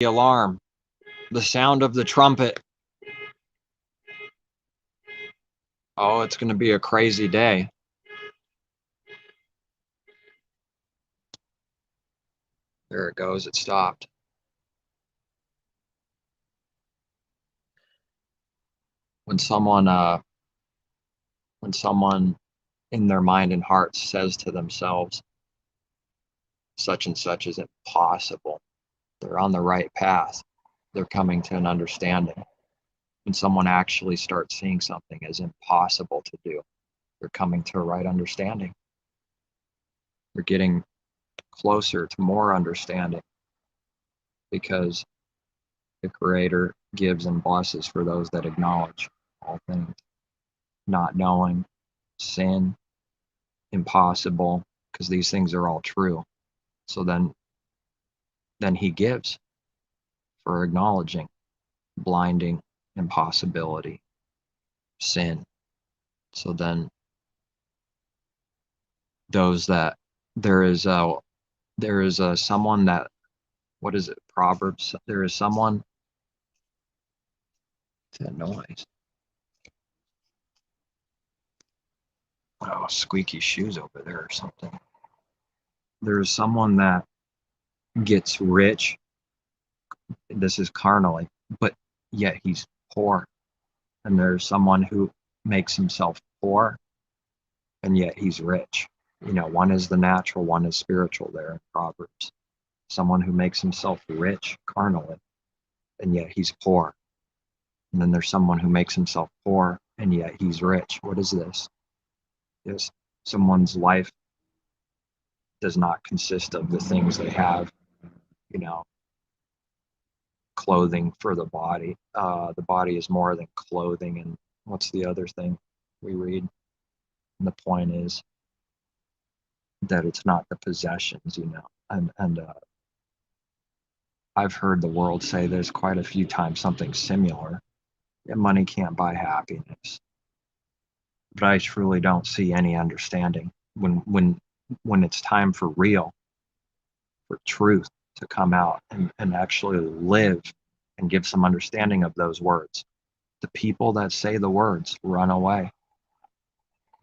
The alarm, the sound of the trumpet. Oh, it's going to be a crazy day. There it goes. It stopped. When someone in their mind and heart says to themselves, such and such is impossible, they're on the right path. They're coming to an understanding. When someone actually starts seeing something as impossible to do, they're coming to a right understanding. They're getting closer to more understanding because the Creator gives and blesses for those that acknowledge all things. Not knowing, sin, impossible, because these things are all true. So then He gives for acknowledging blinding, impossibility, sin. So then those that there is someone that, what is it, Proverbs, there is someone, that noise, oh, squeaky shoes over there or something. There is someone that gets rich, this is carnally, but yet he's poor. And there's someone who makes himself poor and yet he's rich. One is the natural, one is spiritual there in Proverbs. Someone who makes himself rich carnally and yet he's poor. And then there's someone who makes himself poor and yet he's rich. What is this? Is someone's life does not consist of the things they have, clothing for the body. The body is more than clothing. And what's the other thing we read? And the point is that it's not the possessions, and I've heard the world say this quite a few times, something similar. Money can't buy happiness. But I truly don't see any understanding when it's time for real, for truth to come out and actually live and give some understanding of those words. The people that say the words run away.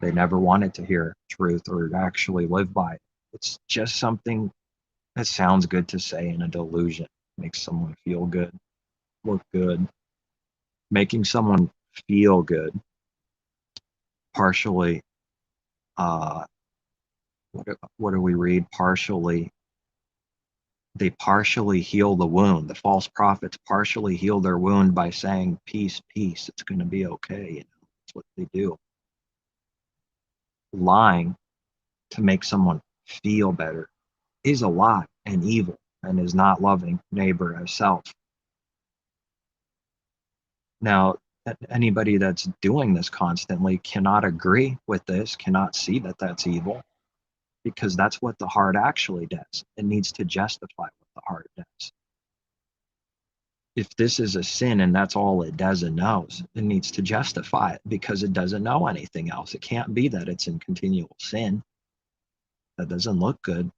They never wanted to hear truth or actually live by it. It's just something that sounds good to say in a delusion. Makes someone feel good, look good. Making someone feel good partially, what do we read? They partially heal the wound. The false prophets partially heal their wound by saying, peace, peace, it's going to be okay. That's what they do. Lying to make someone feel better is a lie and evil and is not loving neighbor as self. Now, anybody that's doing this constantly cannot agree with this, cannot see that that's evil, because that's what the heart actually does. It needs to justify what the heart does. If this is a sin and that's all it does and knows, it needs to justify it because it doesn't know anything else. It can't be that it's in continual sin. That doesn't look good.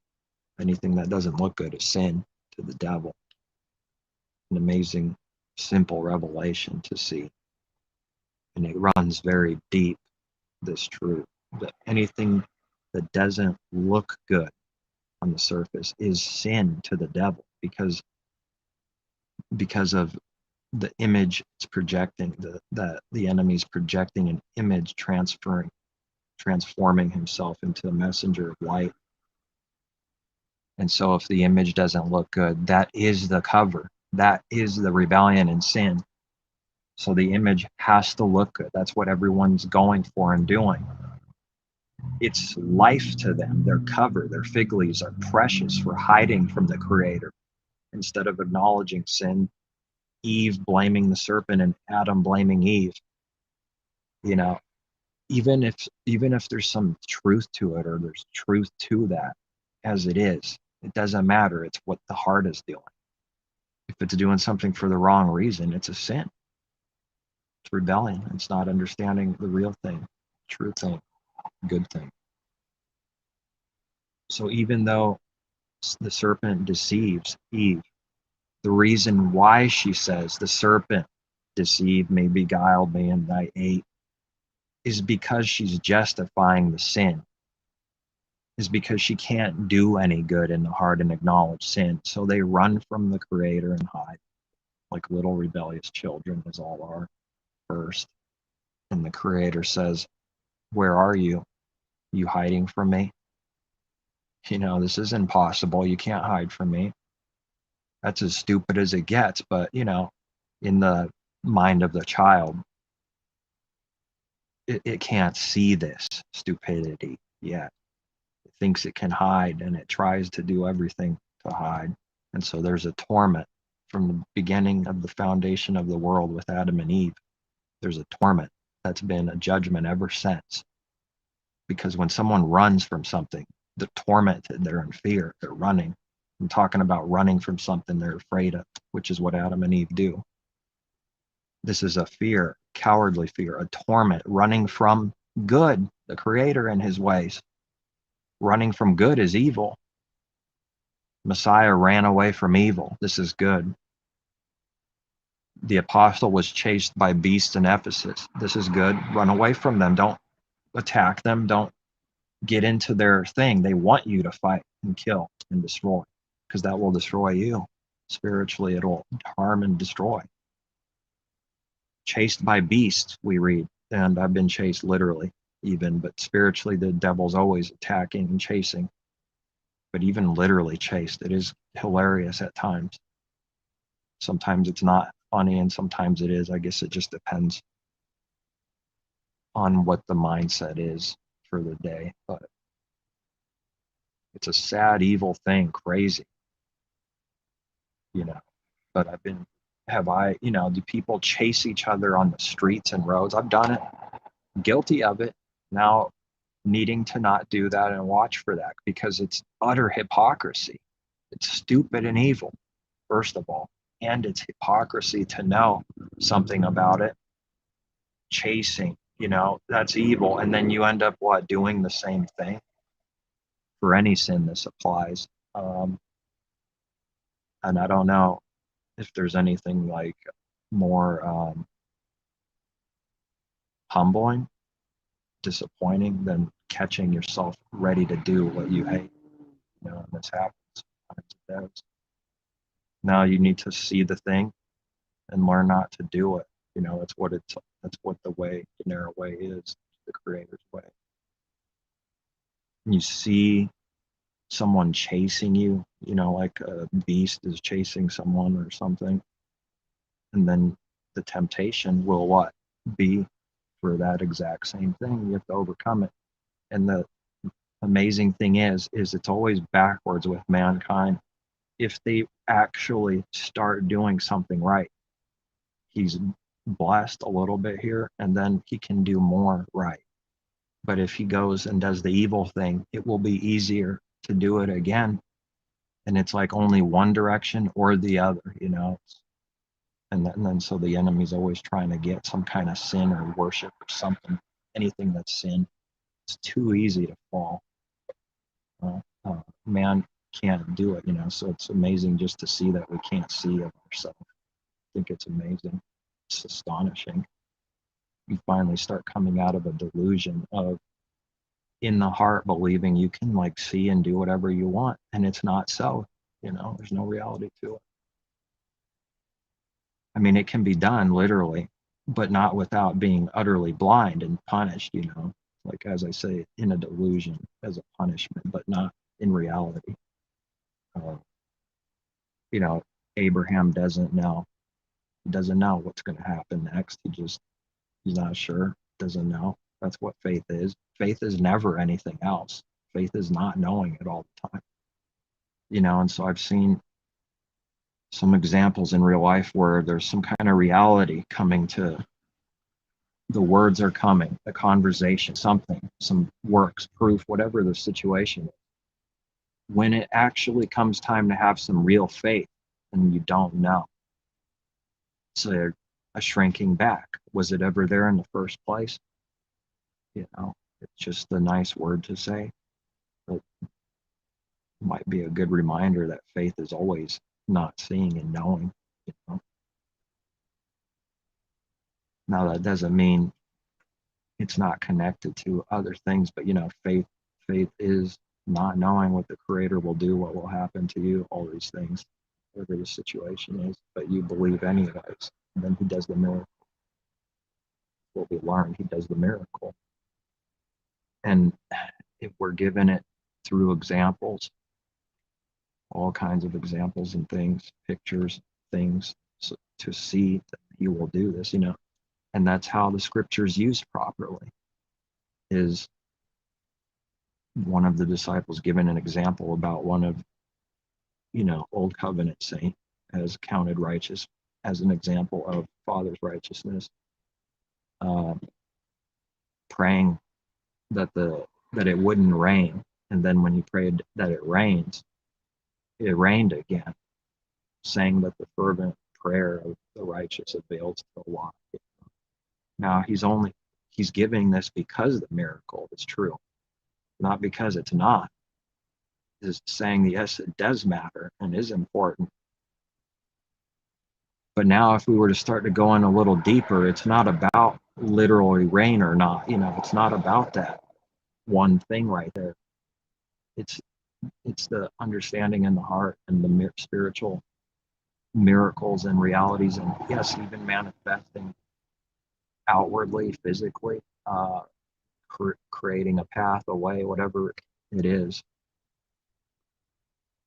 Anything that doesn't look good is sin to the devil. An amazing, simple revelation to see. And it runs very deep, this truth. That anything that doesn't look good on the surface is sin to the devil because of the image it's projecting, the enemy's projecting an image, transforming himself into a messenger of light. And so if the image doesn't look good, that is the cover. That is the rebellion and sin. So the image has to look good. That's what everyone's going for and doing. It's life to them. Their cover, their fig leaves are precious for hiding from the Creator. Instead of acknowledging sin, Eve blaming the serpent and Adam blaming Eve. Even if there's some truth to it, or there's truth to that as it is, it doesn't matter. It's what the heart is doing. If it's doing something for the wrong reason, it's a sin. It's rebellion. It's not understanding the real thing, true thing, good thing. So even though the serpent deceives Eve, The reason why she says the serpent deceived me, beguiled me, and I ate is because she's justifying the sin, is because she can't do any good in the heart and acknowledge sin. So they run from the Creator and hide, like little rebellious children, as all are first. And the Creator says, where are you? You hiding from me? This is impossible. You can't hide from me. That's as stupid as it gets. But, in the mind of the child, it can't see this stupidity yet. It thinks it can hide, and it tries to do everything to hide. And so there's a torment from the beginning of the foundation of the world with Adam and Eve. There's a torment that's been a judgment ever since. Because when someone runs from something, they're tormented, they're in fear, they're running. I'm talking about running from something they're afraid of, which is what Adam and Eve do. This is a fear, cowardly fear, a torment, running from good, the Creator and his ways. Running from good is evil. Messiah ran away from evil. This is good. The apostle was chased by beasts in Ephesus. This is good. Run away from them. Don't attack them. Don't get into their thing. They want you to fight and kill and destroy, because that will destroy you. Spiritually, it'll harm and destroy. Chased by beasts, we read, and I've been chased literally even, but spiritually the devil's always attacking and chasing. But even literally chased, it is hilarious at times. Sometimes it's not funny, and sometimes it is. I guess it just depends on what the mindset is for the day. But it's a sad, evil thing, crazy. But do people chase each other on the streets and roads? I've done it, guilty of it. Now needing to not do that and watch for that, because it's utter hypocrisy. It's stupid and evil, first of all. And it's hypocrisy to know something about it. Chasing, that's evil. And then you end up doing the same thing. For any sin this applies. And I don't know if there's anything like more humbling, disappointing than catching yourself ready to do what you hate. And this happens. Sometimes it does. Now you need to see the thing and learn not to do it. That's what the narrow way is, the Creator's way. And you see someone chasing you, like a beast is chasing someone or something. And then the temptation will be for that exact same thing. You have to overcome it. And the amazing thing is it's always backwards with mankind. If they actually start doing something right, he's blessed a little bit here, and then he can do more right. But if he goes and does the evil thing, it will be easier to do it again. And it's like only one direction or the other, And then so the enemy's always trying to get some kind of sin or worship or something, anything that's sin. It's too easy to fall. Man can't do it, so it's amazing just to see that we can't see of ourselves. I think it's amazing. It's astonishing. You finally start coming out of a delusion of in the heart believing you can see and do whatever you want, and it's not so. There's no reality to it. I mean, it can be done literally, but not without being utterly blind and punished, like, as I say, in a delusion as a punishment, but not in reality. Abraham doesn't know. He doesn't know what's going to happen next. He's not sure, doesn't know. That's what faith is. Faith is never anything else. Faith is not knowing it all the time. And so I've seen some examples in real life where there's some kind of reality coming to, the words are coming, the conversation, something, some works, proof, whatever the situation is. When it actually comes time to have some real faith, and you don't know. It's a shrinking back. Was it ever there in the first place? It's just a nice word to say, but it might be a good reminder that faith is always not seeing and knowing. You know? Now that doesn't mean it's not connected to other things, but faith is not knowing what the Creator will do, what will happen to you, all these things, whatever the situation is, but you believe anyways. And then He does the miracle. What we learned, He does the miracle. And if we're given it through examples, all kinds of examples and things, pictures, things, so to see that He will do this, and that's how the Scripture's used properly. Is one of the disciples given an example about one of old covenant saint as counted righteous as an example of Father's righteousness, praying that it wouldn't rain, and then when he prayed that it rains, it rained again, saying that the fervent prayer of the righteous avails to a lot. Now he's giving this because the miracle is true, not because it's not. Is saying yes, it does matter and is important. But now if we were to start to go in a little deeper, it's not about literally rain or not. It's not about that one thing right there. It's the understanding in the heart and the spiritual miracles and realities, and yes, even manifesting outwardly, physically, creating a path, a way, whatever it is.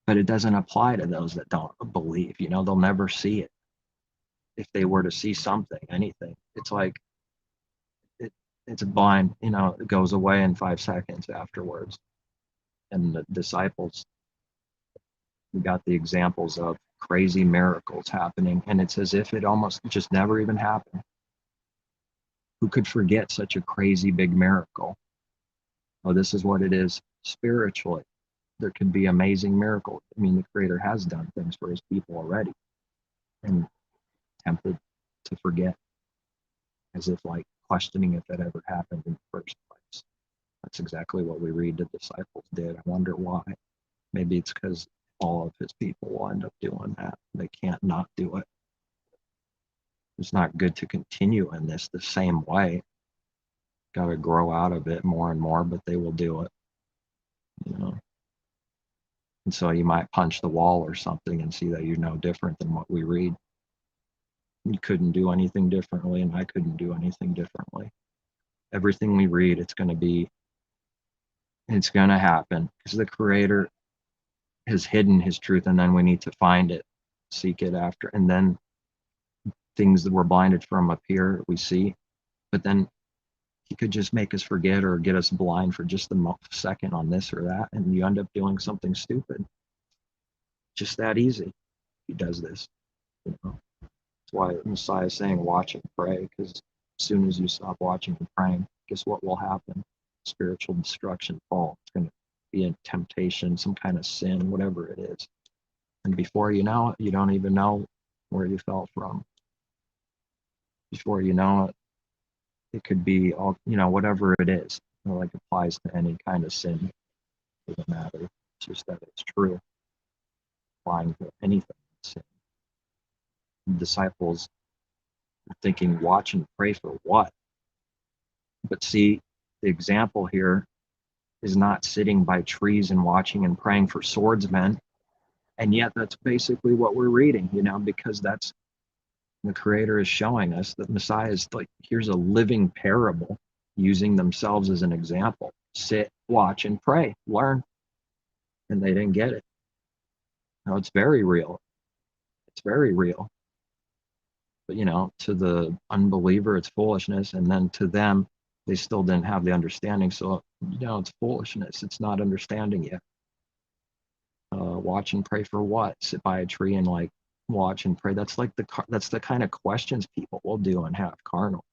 But it doesn't apply to those that don't believe. They'll never see it. If they were to see something, anything, it's like it's blind. It goes away in 5 seconds afterwards. And the disciples, we got the examples of crazy miracles happening, and it's as if it almost just never even happened. Who could forget such a crazy big miracle? Oh, this is what it is spiritually. There can be amazing miracles. The Creator has done things for His people already, and tempted to forget, as if like questioning if it ever happened in the first place. That's exactly what we read the disciples did. I wonder why. Maybe it's because all of His people will end up doing that. They can't not do it. It's not good to continue in this the same way. Got to grow out of it more and more, but they will do it. And so you might punch the wall or something and see that you're no different than what we read. You couldn't do anything differently, and I couldn't do anything differently. Everything we read, it's going to happen because the Creator has hidden His truth, and then we need to find it, seek it after, and then things that we're blinded from up here we see, but then He could just make us forget or get us blind for just a second on this or that, and you end up doing something stupid. Just that easy. He does this. That's why Messiah is saying watch and pray, because as soon as you stop watching and praying, guess what will happen? Spiritual destruction, fall. It's going to be a temptation, some kind of sin, whatever it is. And before you know it, you don't even know where you fell from. Before you know it, it could be all, whatever it is. Like applies to any kind of sin. It doesn't matter. It's just that it's true. Applying to anything. Sin. The disciples are thinking, watch and pray for what? But see, the example here is not sitting by trees and watching and praying for swordsmen. And yet that's basically what we're reading, because that's the Creator is showing us that Messiah is like, here's a living parable using themselves as an example. Sit, watch, and pray, learn. And they didn't get it. No, it's very real. It's very real. But, to the unbeliever, it's foolishness. And then to them, they still didn't have the understanding. So, it's foolishness. It's not understanding yet. Watch and pray for what? Sit by a tree and watch and pray. That's that's the kind of questions people will do and have carnal.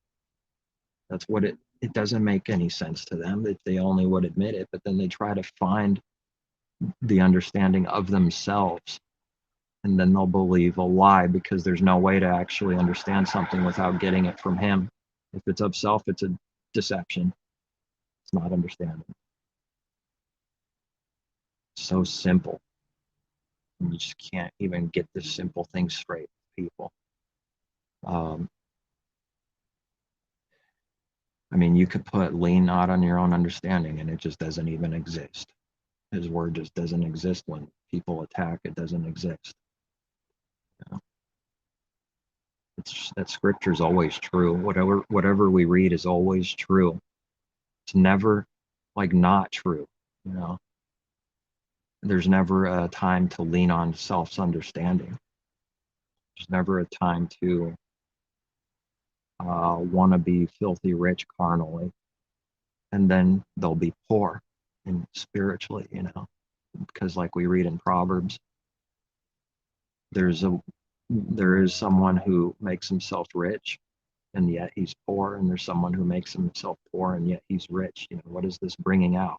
That's what it doesn't make any sense to them if they only would admit it, but then they try to find the understanding of themselves, and then they'll believe a lie because there's no way to actually understand something without getting it from Him. If it's of self, it's a deception. It's not understanding. So simple. And you just can't even get this simple thing straight with people. I mean, you could put lean not on your own understanding, and it just doesn't even exist. His word just doesn't exist when people attack. It doesn't exist. You know? That scripture is always true. Whatever we read is always true. It's never like not true. You know, there's never a time to lean on self-understanding. There's never a time to want to be filthy rich carnally, and then they'll be poor and spiritually. You know, because like we read in Proverbs, there is someone who makes himself rich and yet he's poor, and there's someone who makes himself poor and yet he's rich. You know, what is this bringing out?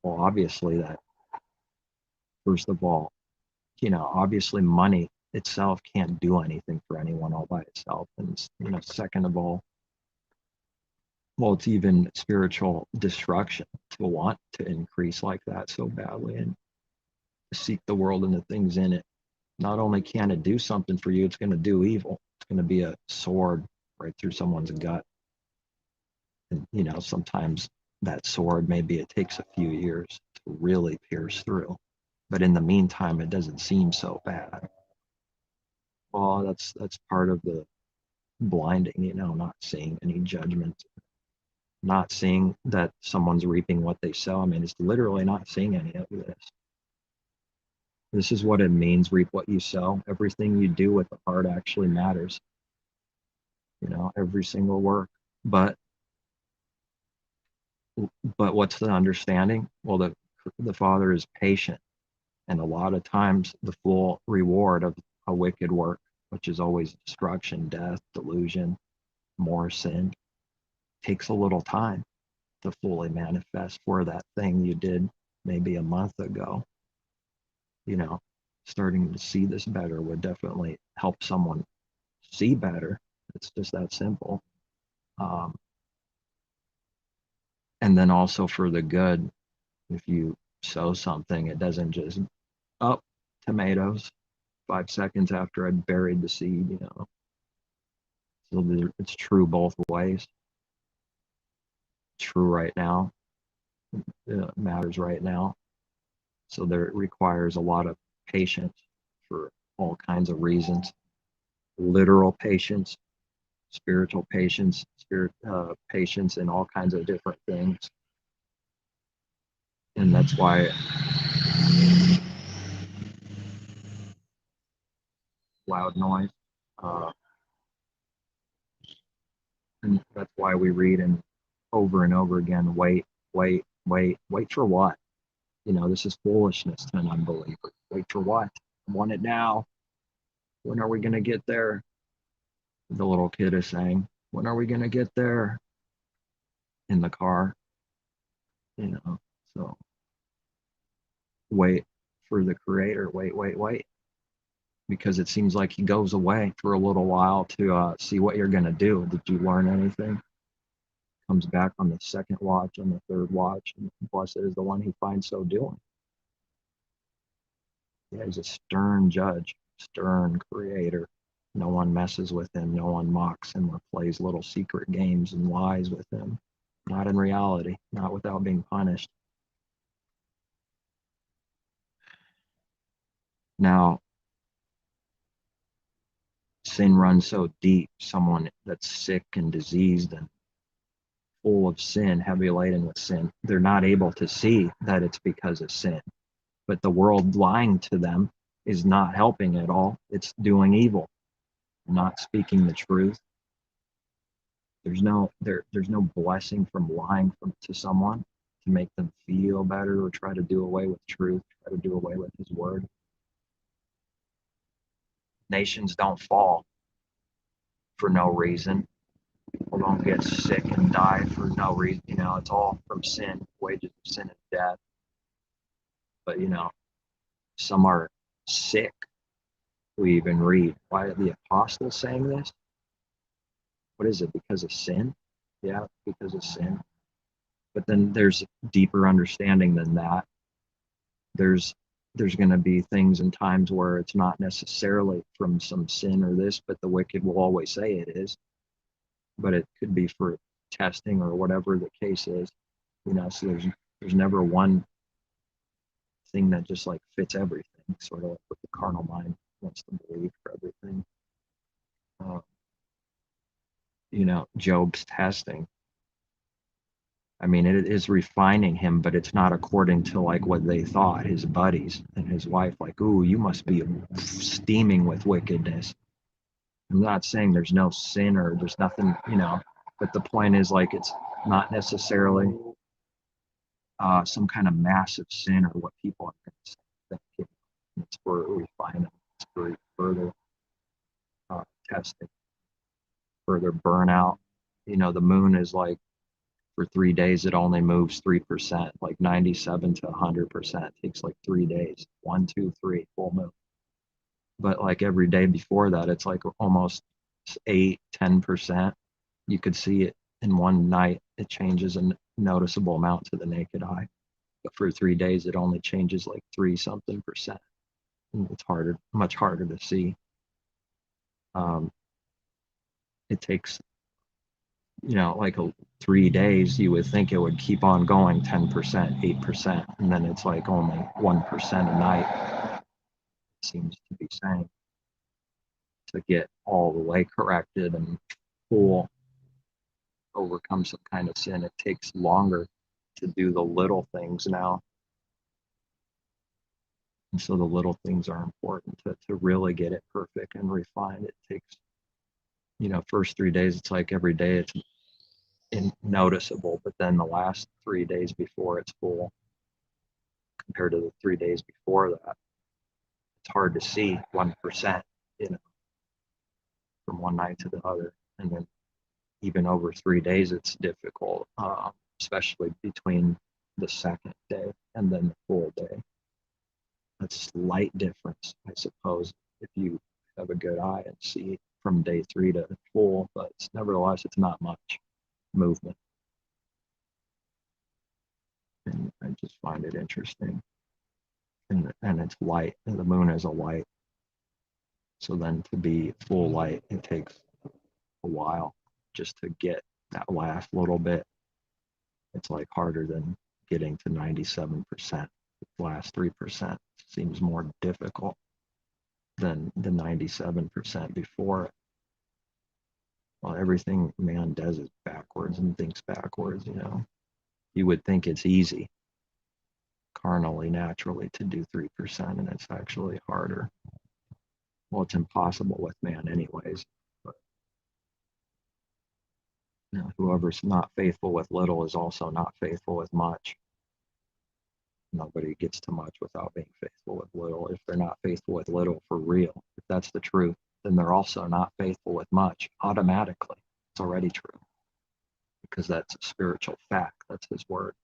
Well, obviously that, first of all, you know, obviously money itself can't do anything for anyone all by itself. And, you know, second of all, well, it's even spiritual destruction to want to increase like that so badly and seek the world and the things in it. Not only can it do something for you, it's going to do evil. It's going to be a sword right through someone's gut. And, you know, sometimes that sword, maybe it takes a few years to really pierce through. But in the meantime, it doesn't seem so bad. Well, that's part of the blinding, you know, not seeing any judgment, not seeing that someone's reaping what they sow. I mean, it's literally not seeing any of this. This is what it means, reap what you sow. Everything you do with the heart actually matters. You know, every single work. But what's the understanding? Well, the Father is patient, and a lot of times the full reward of a wicked work, which is always destruction, death, delusion, more sin, takes a little time to fully manifest for that thing you did maybe a month ago. You know, starting to see this better would definitely help someone see better. It's just that simple. And then also for the good, if you sow something, it doesn't just up tomatoes 5 seconds after I buried the seed, you know. So it's true both ways. True right now. It matters right now. So there it requires a lot of patience for all kinds of reasons. Literal patience, spiritual patience, patience in all kinds of different things. And that's why loud noise. Uh, and that's why we read and over and over again, wait, wait, wait, wait for what? You know, this is foolishness to an unbeliever. Wait for what? I want it now. When are we going to get there? The little kid is saying, when are we going to get there? In the car, you know. So wait for the creator. Wait, wait, wait. Because it seems like he goes away for a little while to see what you're going to do. Did you learn anything? Comes back on the second watch, on the third watch, and blessed is the one he finds so doing. Yeah, he's a stern judge, stern creator. No one messes with him. No one mocks him or plays little secret games and lies with him. Not in reality, not without being punished. Now, sin runs so deep, someone that's sick and diseased and full of sin, heavy laden with sin, they're not able to see that it's because of sin. But the world lying to them is not helping at all. It's doing evil, not speaking the truth. There's no blessing from lying to someone to make them feel better or try to do away with truth, try to do away with his word. Nations don't fall for no reason. People don't get sick and die for no reason. You know, it's all from sin. Wages of sin is death. But you know, some are sick. We even read, why are the apostles saying this? What is it? Because of sin? Yeah, because of sin. But then there's deeper understanding than that. There's there's going to be things and times where it's not necessarily from some sin or this, but the wicked will always say it is. But it could be for testing or whatever the case is. So there's never one thing that just like fits everything, sort of like what the carnal mind wants to believe for everything. Uh, Job's testing. I mean, it is refining him, but it's not according to like what they thought, his buddies and his wife, like, ooh, you must be steaming with wickedness. I'm not saying there's no sin or there's nothing, but the point is like it's not necessarily some kind of massive sin or what people are going to think. It's for refinement, it's for further testing, further burnout. The moon is like for 3 days it only moves 3%, like 97 to 100% takes like 3 days, 1, 2, 3 full moon. But like every day before that, it's like almost 8, 10%. You could see it in one night. It changes a noticeable amount to the naked eye. But for 3 days, it only changes like 3-something%. And it's much harder to see. It takes, like 3 days, you would think it would keep on going 10%, 8%, and then it's like only 1% a night, it seems to be saying, to get all the way corrected and full, overcome some kind of sin. It takes longer to do the little things now. And so the little things are important to really get it perfect and refined. It takes, first 3 days, it's like every day it's noticeable, but then the last 3 days before it's full compared to the 3 days before that, it's hard to see 1%, from one night to the other. And then even over 3 days, it's difficult, especially between the second day and then the full day. A slight difference, I suppose, if you have a good eye and see from day 3 to full, but nevertheless, it's not much movement. And I just find it interesting. And it's light, and the moon is a light. So then to be full light, it takes a while just to get that last little bit. It's like harder than getting to 97%. The last 3% seems more difficult than the 97% before it. Well, everything man does is backwards and thinks backwards, You would think it's easy, carnally, naturally, to do 3%, and it's actually harder. Well, it's impossible with man anyways. But whoever's not faithful with little is also not faithful with much. Nobody gets to much without being faithful with little. If they're not faithful with little for real, if that's the truth, then they're also not faithful with much automatically. It's already true because that's a spiritual fact. That's his word.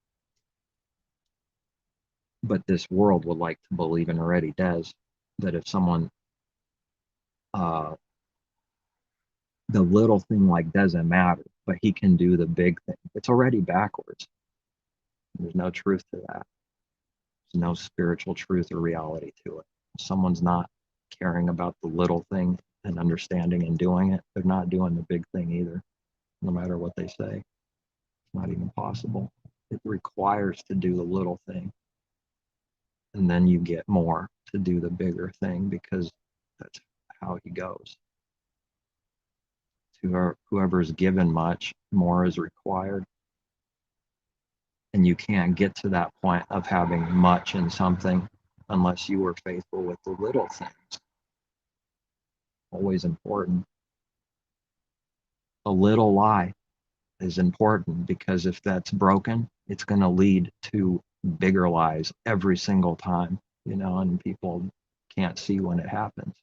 But this world would like to believe, and already does, that if someone, the little thing like doesn't matter, but he can do the big thing. It's already backwards. There's no truth to that. There's no spiritual truth or reality to it. If someone's not caring about the little thing and understanding and doing it, they're not doing the big thing either, no matter what they say. It's not even possible. It requires to do the little thing. And then you get more to do the bigger thing because that's how he goes. To whoever's given much, more is required. And you can't get to that point of having much in something unless you were faithful with the little things. Always important. A little lie is important because if that's broken, it's going to lead to bigger lies every single time, and people can't see when it happens.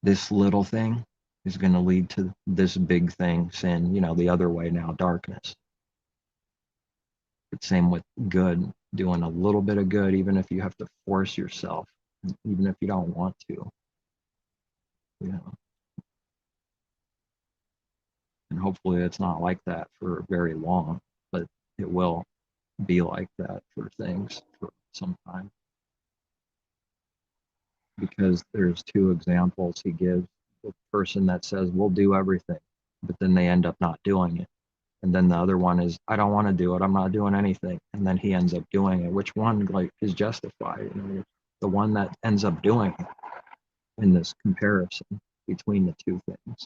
This little thing is going to lead to this big thing, sin, the other way now, darkness. But same with good, doing a little bit of good, even if you have to force yourself, even if you don't want to, And hopefully it's not like that for very long, but it will be like that for things, for sometimes, because there's two examples he gives. The person that says, we'll do everything, but then they end up not doing it. And then the other one is, I don't want to do it. I'm not doing anything. And then he ends up doing it. Which one is justified? The one that ends up doing it in this comparison between the two things.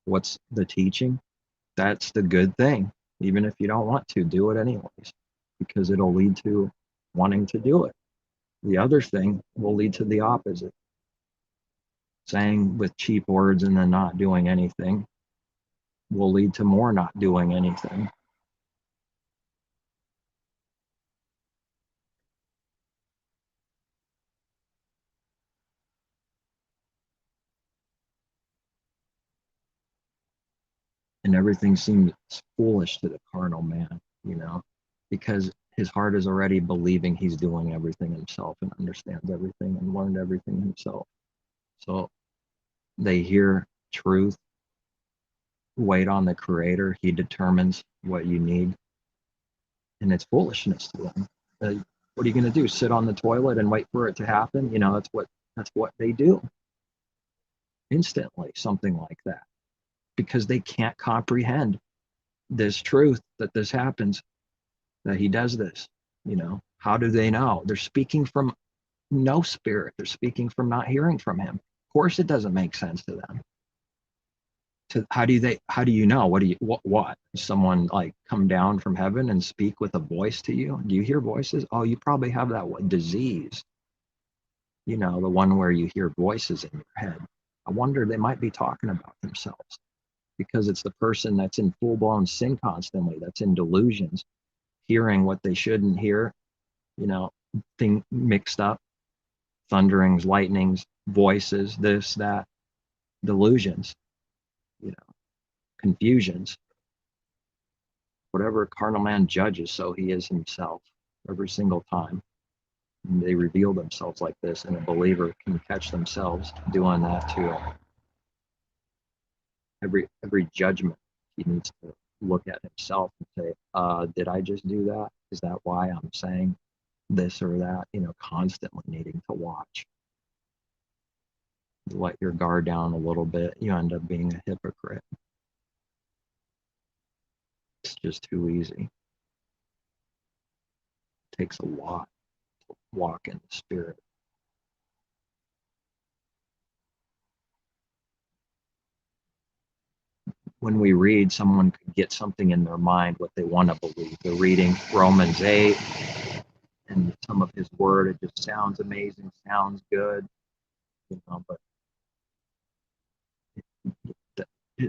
What's the teaching? That's the good thing. Even if you don't want to, do it anyways, because it'll lead to wanting to do it. The other thing will lead to the opposite. Saying with cheap words and then not doing anything will lead to more not doing anything. And everything seems foolish to the carnal man, because his heart is already believing he's doing everything himself and understands everything and learned everything himself. So they hear truth, wait on the Creator. He determines what you need, and it's foolishness to them. What are you going to do? Sit on the toilet and wait for it to happen? That's what they do instantly, something like that, because they can't comprehend this truth that this happens, that he does this. How do they know? They're speaking from no spirit. They're speaking from not hearing from him. Of course, it doesn't make sense to them. How do you know? What? Someone like come down from heaven and speak with a voice to you? Do you hear voices? Oh, you probably have that disease. The one where you hear voices in your head. I wonder, they might be talking about themselves, because it's the person that's in full-blown sin constantly, that's in delusions, hearing what they shouldn't hear, thing mixed up, thunderings, lightnings, voices, this, that, delusions, confusions. Whatever a carnal man judges, so he is himself every single time. And they reveal themselves like this, and a believer can catch themselves doing that too. Every judgment, he needs to look at himself and say, did I just do that? Is that why I'm saying this or that? Constantly needing to watch. You let your guard down a little bit, you end up being a hypocrite. It's just too easy. It takes a lot to walk in the spirit. When we read, someone could get something in their mind, what they want to believe. They're reading Romans 8, and some of his word, it just sounds amazing, sounds good, but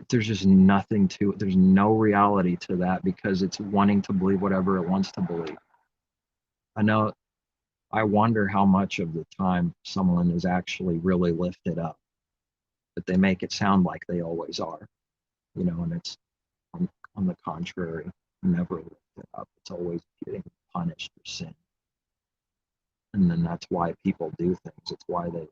there's just nothing to it. There's no reality to that, because it's wanting to believe whatever it wants to believe. I wonder how much of the time someone is actually really lifted up, but they make it sound like they always are, and it's on the contrary, never lifted up. It's always getting punished for sin. And then that's why people do things. It's why they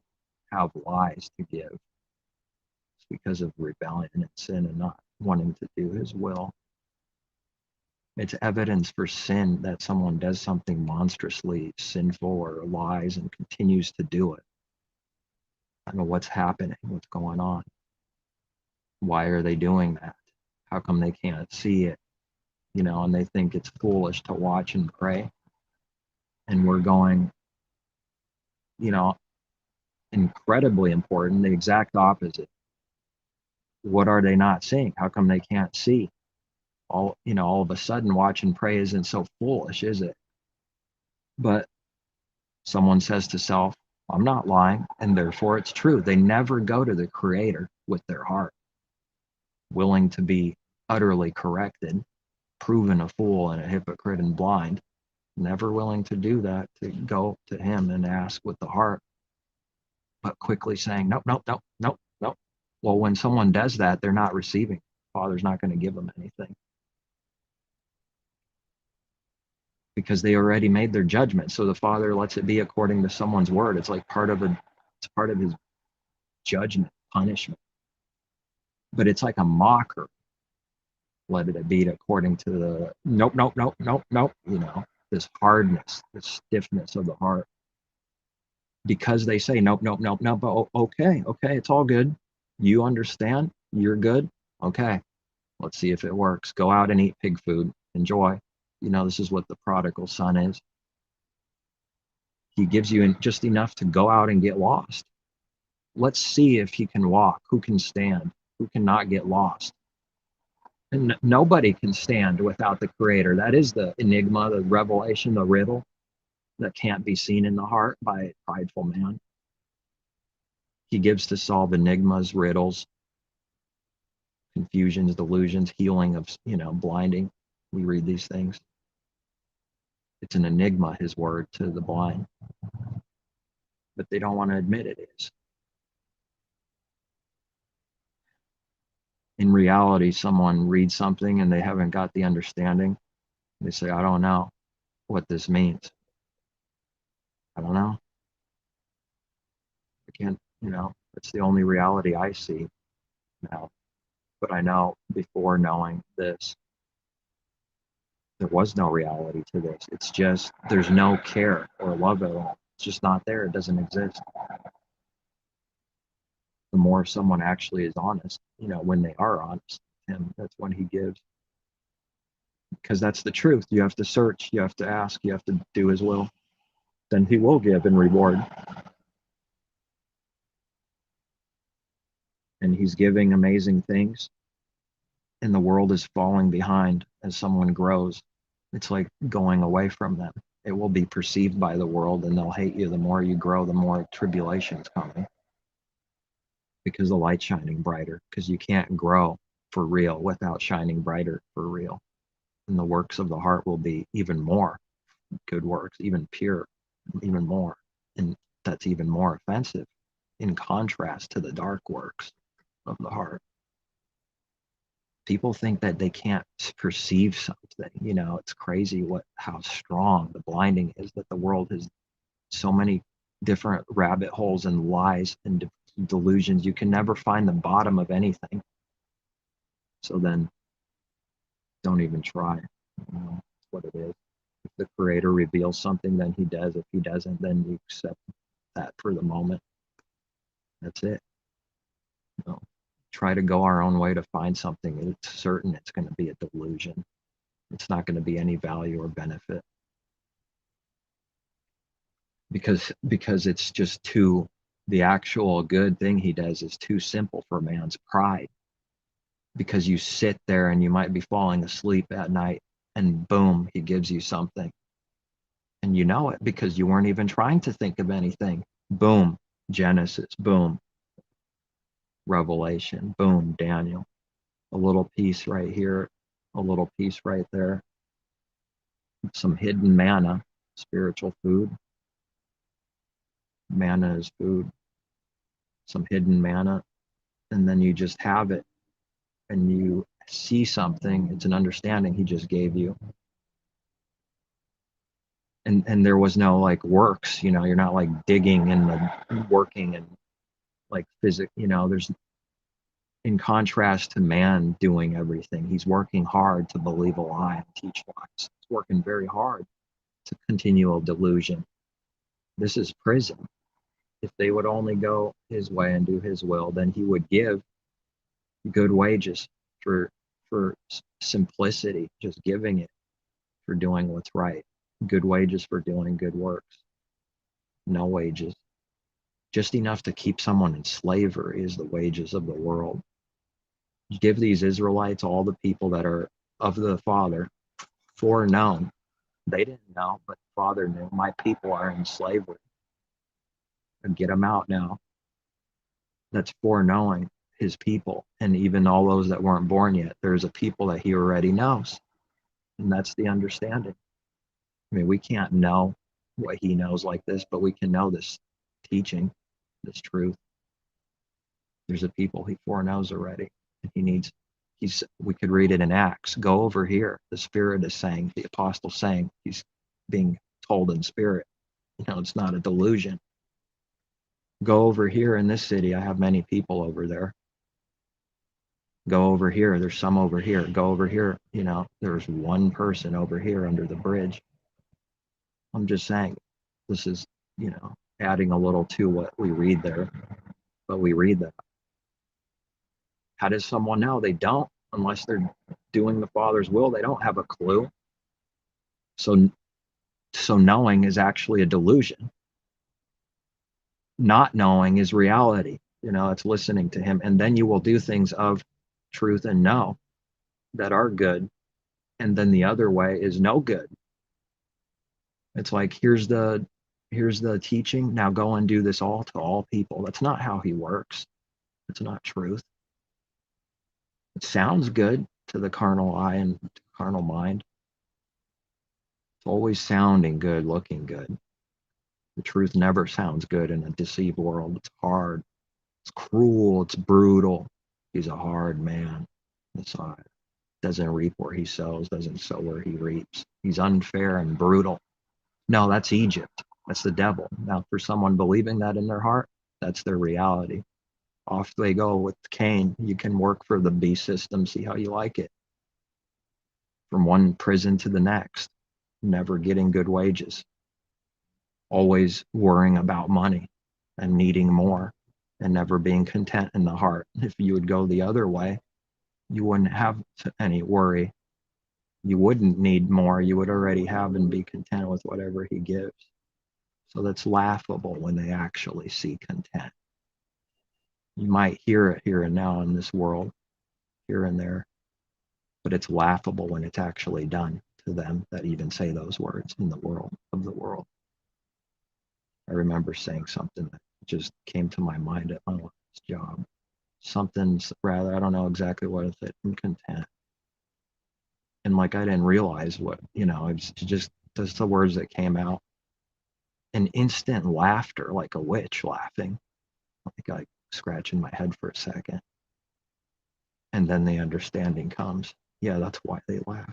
have lies to give. It's because of rebellion and sin and not wanting to do his will. It's evidence for sin that someone does something monstrously sinful or lies and continues to do it. I don't know what's happening, what's going on. Why are they doing that? How come they can't see it? And they think it's foolish to watch and pray. And we're going, incredibly important, the exact opposite. What are they not seeing? How come they can't see? All of a sudden, watch and pray isn't so foolish, is it? But someone says to self, I'm not lying, and therefore it's true. They never go to the Creator with their heart, willing to be utterly corrected, proven a fool and a hypocrite and blind, never willing to do that, to go to him and ask with the heart, but quickly saying, nope, nope, nope, nope, nope. Well, when someone does that, they're not receiving. Father's not going to give them anything, because they already made their judgment. So the Father lets it be according to someone's word. It's like part of his judgment, punishment. But it's like a mocker. Let it be according to the nope, nope, nope, nope, nope, this hardness, this stiffness of the heart, because they say, nope, nope, nope, nope, okay, it's all good. You understand, you're good. Okay, let's see if it works. Go out and eat pig food. Enjoy. This is what the prodigal son is. He gives you just enough to go out and get lost. Let's see if he can walk, who can stand, who cannot get lost. And nobody can stand without the creator. That is the enigma, the revelation, the riddle that can't be seen in the heart by a prideful man. He gives to solve enigmas, riddles, confusions, delusions, healing of, blinding. We read these things. It's an enigma, his word to the blind. But they don't want to admit it is. In reality, someone reads something and they haven't got the understanding. They say, I don't know what this means. I don't know. I can't, it's the only reality I see now. But I know before knowing this, there was no reality to this. It's just, there's no care or love at all. It's just not there. It doesn't exist. The more someone actually is honest, when they are honest with him, that's when he gives. Because that's the truth. You have to search, you have to ask, you have to do his will. Then he will give and reward. And he's giving amazing things. And the world is falling behind as someone grows. It's like going away from them. It will be perceived by the world and they'll hate you. The more you grow, the more tribulation's coming. Because the light's shining brighter. Because you can't grow for real without shining brighter for real. And the works of the heart will be even more good works, even pure, even more. And that's even more offensive in contrast to the dark works of the heart. People think that they can't perceive something. It's crazy how strong the blinding is, that the world has so many different rabbit holes and lies and delusions. You can never find the bottom of anything. So then don't even try. That's what it is. If the creator reveals something, then he does. If he doesn't, then you accept that for the moment. That's it. Try to go our own way to find something. It's certain it's going to be a delusion. It's not going to be any value or benefit. Because it's just the actual good thing he does is too simple for man's pride. Because you sit there and you might be falling asleep at night and boom, he gives you something. And you know it because you weren't even trying to think of anything. Boom, Genesis, boom, Revelation, boom, Daniel. A little piece right here, a little piece right there. Some hidden manna, spiritual food. Manna is food. Some hidden manna. And then you just have it and you see something. It's an understanding he just gave you. And there was no like works, you're not like digging and working and like physics, there's, in contrast to man doing everything, he's working hard to believe a lie and teach lies. He's working very hard to continual delusion. This is prison. If they would only go his way and do his will, then he would give good wages for simplicity, just giving it for doing what's right. Good wages for doing good works. No wages. Just enough to keep someone in slavery is the wages of the world. Give these Israelites, all the people that are of the Father, foreknown. They didn't know, but the Father knew. My people are in slavery. And get them out now. That's foreknowing his people. And even all those that weren't born yet, there's a people that he already knows. And that's the understanding. I mean, we can't know what he knows like this, but we can know this teaching, this truth. There's a people he foreknows already. And we could read it in Acts. Go over here. The Spirit is saying, the apostle saying, he's being told in spirit. It's not a delusion. Go over here in this city. I have many people over there. Go over here. There's some over here. Go over here. There's one person over here under the bridge. I'm just saying, this is, adding a little to what we read there, but we read that. How does someone know? They don't, unless they're doing the Father's will. They don't have a clue. So knowing is actually a delusion. Not knowing is reality. It's listening to him. And then you will do things of truth and know that are good. And then the other way is no good. It's like, here's the teaching. Now go and do this all to all people. That's not how he works. It's not truth. It sounds good to the carnal eye and carnal mind. It's always sounding good, looking good. The truth never sounds good in a deceived world. It's hard. It's cruel. It's brutal. He's a hard man. Messiah doesn't reap where he sows, doesn't sow where he reaps. He's unfair and brutal. No, that's Egypt. That's the devil. Now, for someone believing that in their heart, that's their reality. Off they go with Cain. You can work for the beast system, see how you like it. From one prison to the next, never getting good wages, always worrying about money and needing more and never being content in the heart. If you would go the other way, you wouldn't have any worry. You wouldn't need more. You would already have and be content with whatever he gives. So that's laughable when they actually see content. You might hear it here and now in this world, here and there, but it's laughable when it's actually done to them that even say those words in the world of the world. I remember saying something that just came to my mind at my last job. Something's rather, I don't know exactly what it is, I'm content. And like I didn't realize what, it's just the words that came out. An instant laughter, like a witch laughing. Like scratching my head for a second. And then the understanding comes. Yeah, that's why they laugh.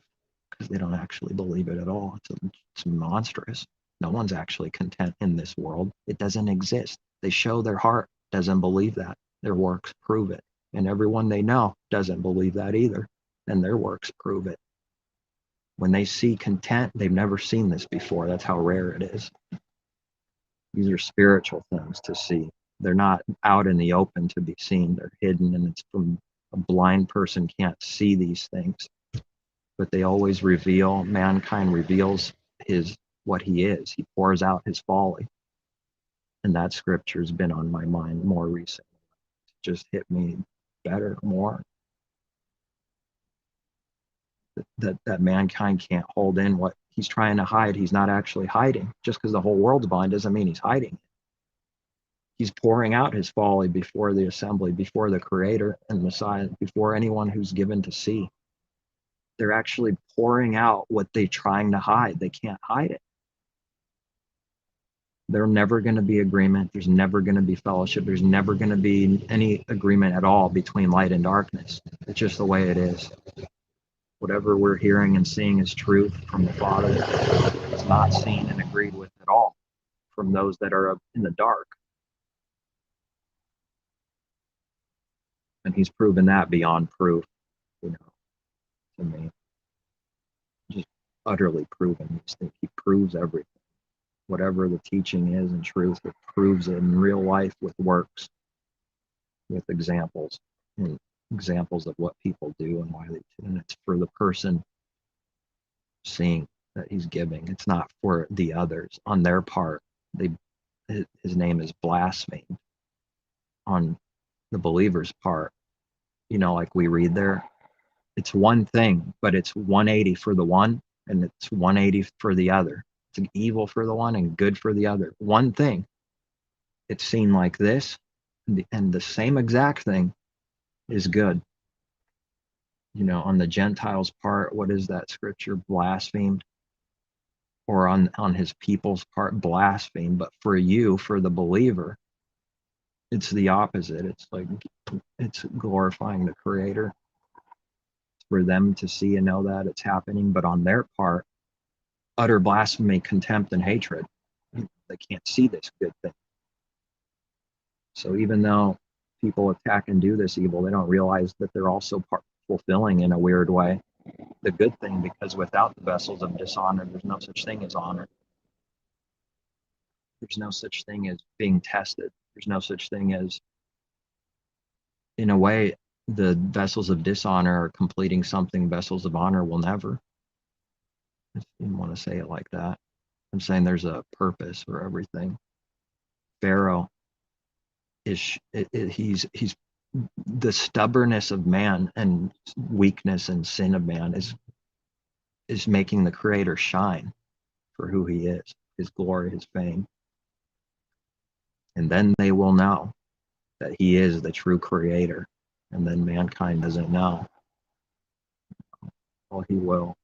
Because they don't actually believe it at all. It's monstrous. No one's actually content in this world. It doesn't exist. They show their heart doesn't believe that. Their works prove it. And everyone they know doesn't believe that either. And their works prove it. When they see content, they've never seen this before. That's how rare it is. These are spiritual things to see. They're not out in the open to be seen. They're hidden, and it's from a blind person can't see these things. But they always reveal, mankind reveals what he is. He pours out his folly. And that scripture has been on my mind more recently. It just hit me better, more. That mankind can't hold in what he's trying to hide. He's not actually hiding. Just because the whole world's blind doesn't mean he's hiding. He's pouring out his folly before the assembly, before the Creator and Messiah, before anyone who's given to see. They're actually pouring out what they're trying to hide. They can't hide it. There's never going to be agreement. There's never going to be fellowship. There's never going to be any agreement at all between light and darkness. It's just the way it is. Whatever we're hearing and seeing is truth from the Father. It's not seen and agreed with at all from those that are in the dark. And he's proven that beyond proof, to me. Just utterly proven these things. He proves everything. Whatever the teaching is in truth, it proves it in real life with works, with examples, and examples of what people do and why they do. And it's for the person seeing that he's giving. It's not for the others. On their part, his name is blasphemed. On the believer's part, like we read there, it's one thing, but it's 180 for the one and it's 180 for the other. It's evil for the one and good for the other. One thing, it's seen like this, and the same exact thing is good. On the Gentiles' part, what is that scripture? Blasphemed. Or on his people's part, blasphemed. But for you, for the believer, it's the opposite. It's like it's glorifying the Creator. For them to see and know that it's happening, but on their part, utter blasphemy, contempt, and hatred. They can't see this good thing. So even though people attack and do this evil, they don't realize that they're also fulfilling in a weird way the good thing, because without the vessels of dishonor, there's no such thing as honor. There's no such thing as being tested. There's no such thing as, in a way, the vessels of dishonor are completing something vessels of honor will never. If you want to say it like that. I'm saying there's a purpose for everything. Pharaoh he's the stubbornness of man and weakness and sin of man is making the Creator shine for who he is, his glory, his fame. And then they will know that he is the true Creator. And then mankind doesn't know. Well, he will.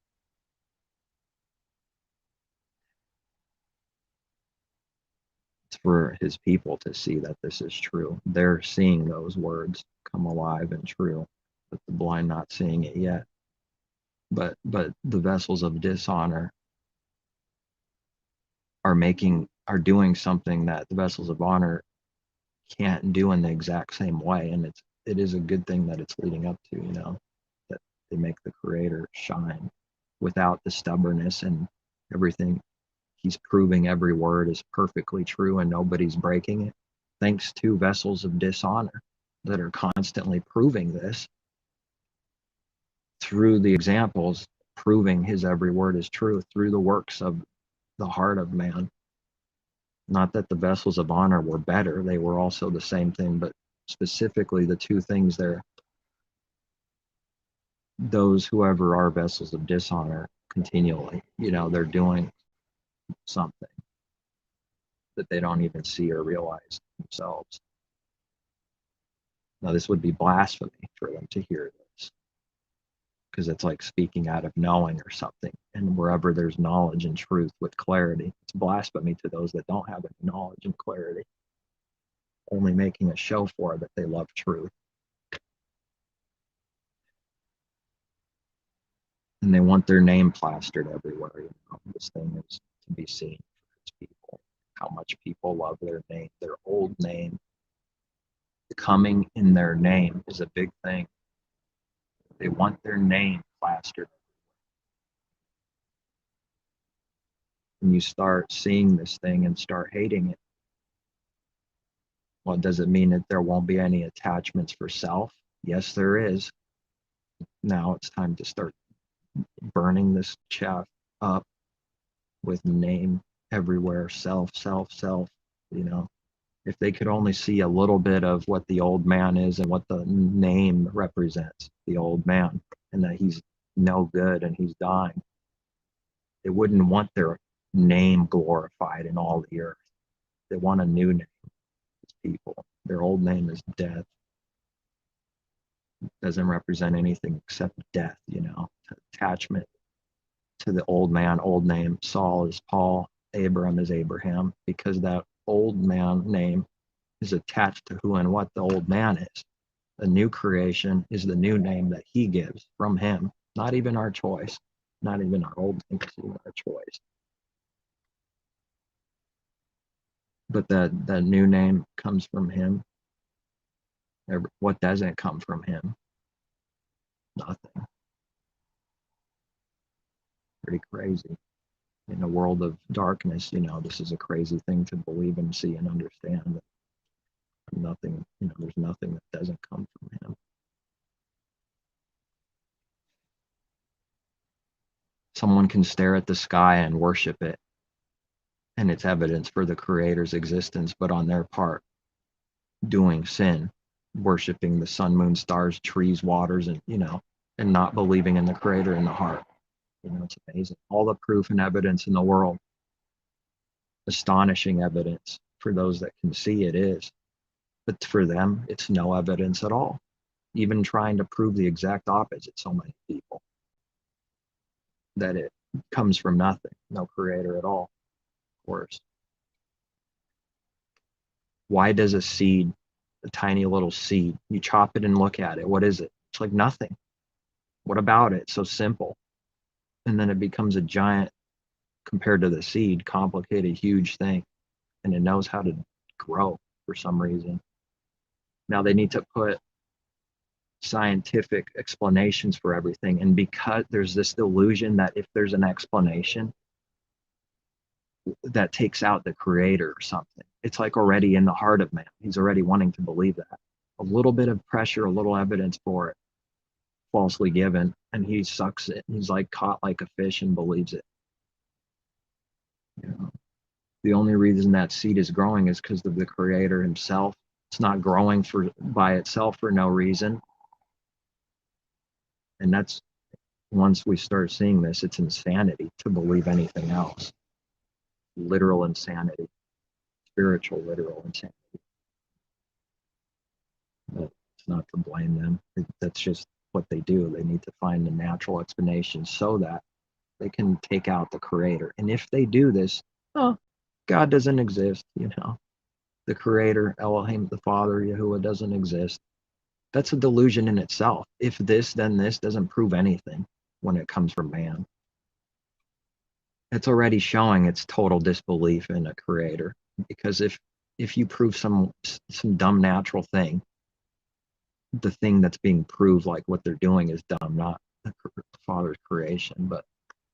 It's for his people to see that this is true. They're seeing those words come alive and true, but the blind not seeing it yet. But the vessels of dishonor are doing something that the vessels of honor can't do in the exact same way. And it is a good thing that it's leading up to, that they make the Creator shine without the stubbornness and everything. He's proving every word is perfectly true and nobody's breaking it, thanks to vessels of dishonor that are constantly proving this through the examples, proving his every word is true through the works of the heart of man. Not that the vessels of honor were better, they were also the same thing, but specifically the two things there, those whoever are vessels of dishonor continually, they're doing something that they don't even see or realize themselves. Now, this would be blasphemy for them to hear this, because it's like speaking out of knowing or something. And wherever there's knowledge and truth with clarity, it's blasphemy to those that don't have any knowledge and clarity, only making a show for that they love truth. And they want their name plastered everywhere. This thing is to be seen for its people, how much people love their name, their old name. Coming in their name is a big thing. They want their name plastered. And you start seeing this thing and start hating it. Well, does it mean that there won't be any attachments for self? Yes, there is. Now it's time to start burning this chaff up with name everywhere, self. If they could only see a little bit of what the old man is and what the name represents, the old man, and that he's no good and he's dying, they wouldn't want their name glorified in all the earth. They want a new name. People, their old name is death. It doesn't represent anything except death, attachment to the old man, old name. Saul is Paul, Abram is Abraham, because that old man name is attached to who and what the old man is. The new creation is the new name that he gives from him, not even our choice, not even our old name is even our choice. But that new name comes from him. What doesn't come from him? Nothing. Pretty crazy. In a world of darkness, this is a crazy thing to believe and see and understand. That nothing, there's nothing that doesn't come from him. Someone can stare at the sky and worship it, and it's evidence for the Creator's existence, but on their part, doing sin, worshiping the sun, moon, stars, trees, waters, and and not believing in the Creator in the heart. It's amazing. All the proof and evidence in the world, astonishing evidence for those that can see it is, but for them, it's no evidence at all. Even trying to prove the exact opposite, so many people, that it comes from nothing, no Creator at all, of course. Why does a seed, a tiny little seed, you chop it and look at it, what is it? It's like nothing. What about it? So simple. And then it becomes a giant, compared to the seed, complicated, huge thing. And it knows how to grow for some reason. Now they need to put scientific explanations for everything. And because there's this illusion that if there's an explanation, that takes out the creator or something. It's like already in the heart of man. He's already wanting to believe that. A little bit of pressure, a little evidence for it, falsely given, and he sucks it. He's like caught like a fish and believes it. You know, the only reason that seed is growing is because of the creator himself. It's not growing by itself for no reason. And that's, once we start seeing this, it's insanity to believe anything else. Literal insanity, spiritual literal insanity. But it's not to blame them. That's just what they do. They need to find a natural explanation so that they can take out the creator. And if they do this, oh, God doesn't exist, The creator, Elohim, the Father, Yahuwah doesn't exist. That's a delusion in itself. If this, then this doesn't prove anything when it comes from man. It's already showing its total disbelief in a creator. Because if you prove some dumb natural thing, the thing that's being proved, like what they're doing, is dumb, not the Father's creation. But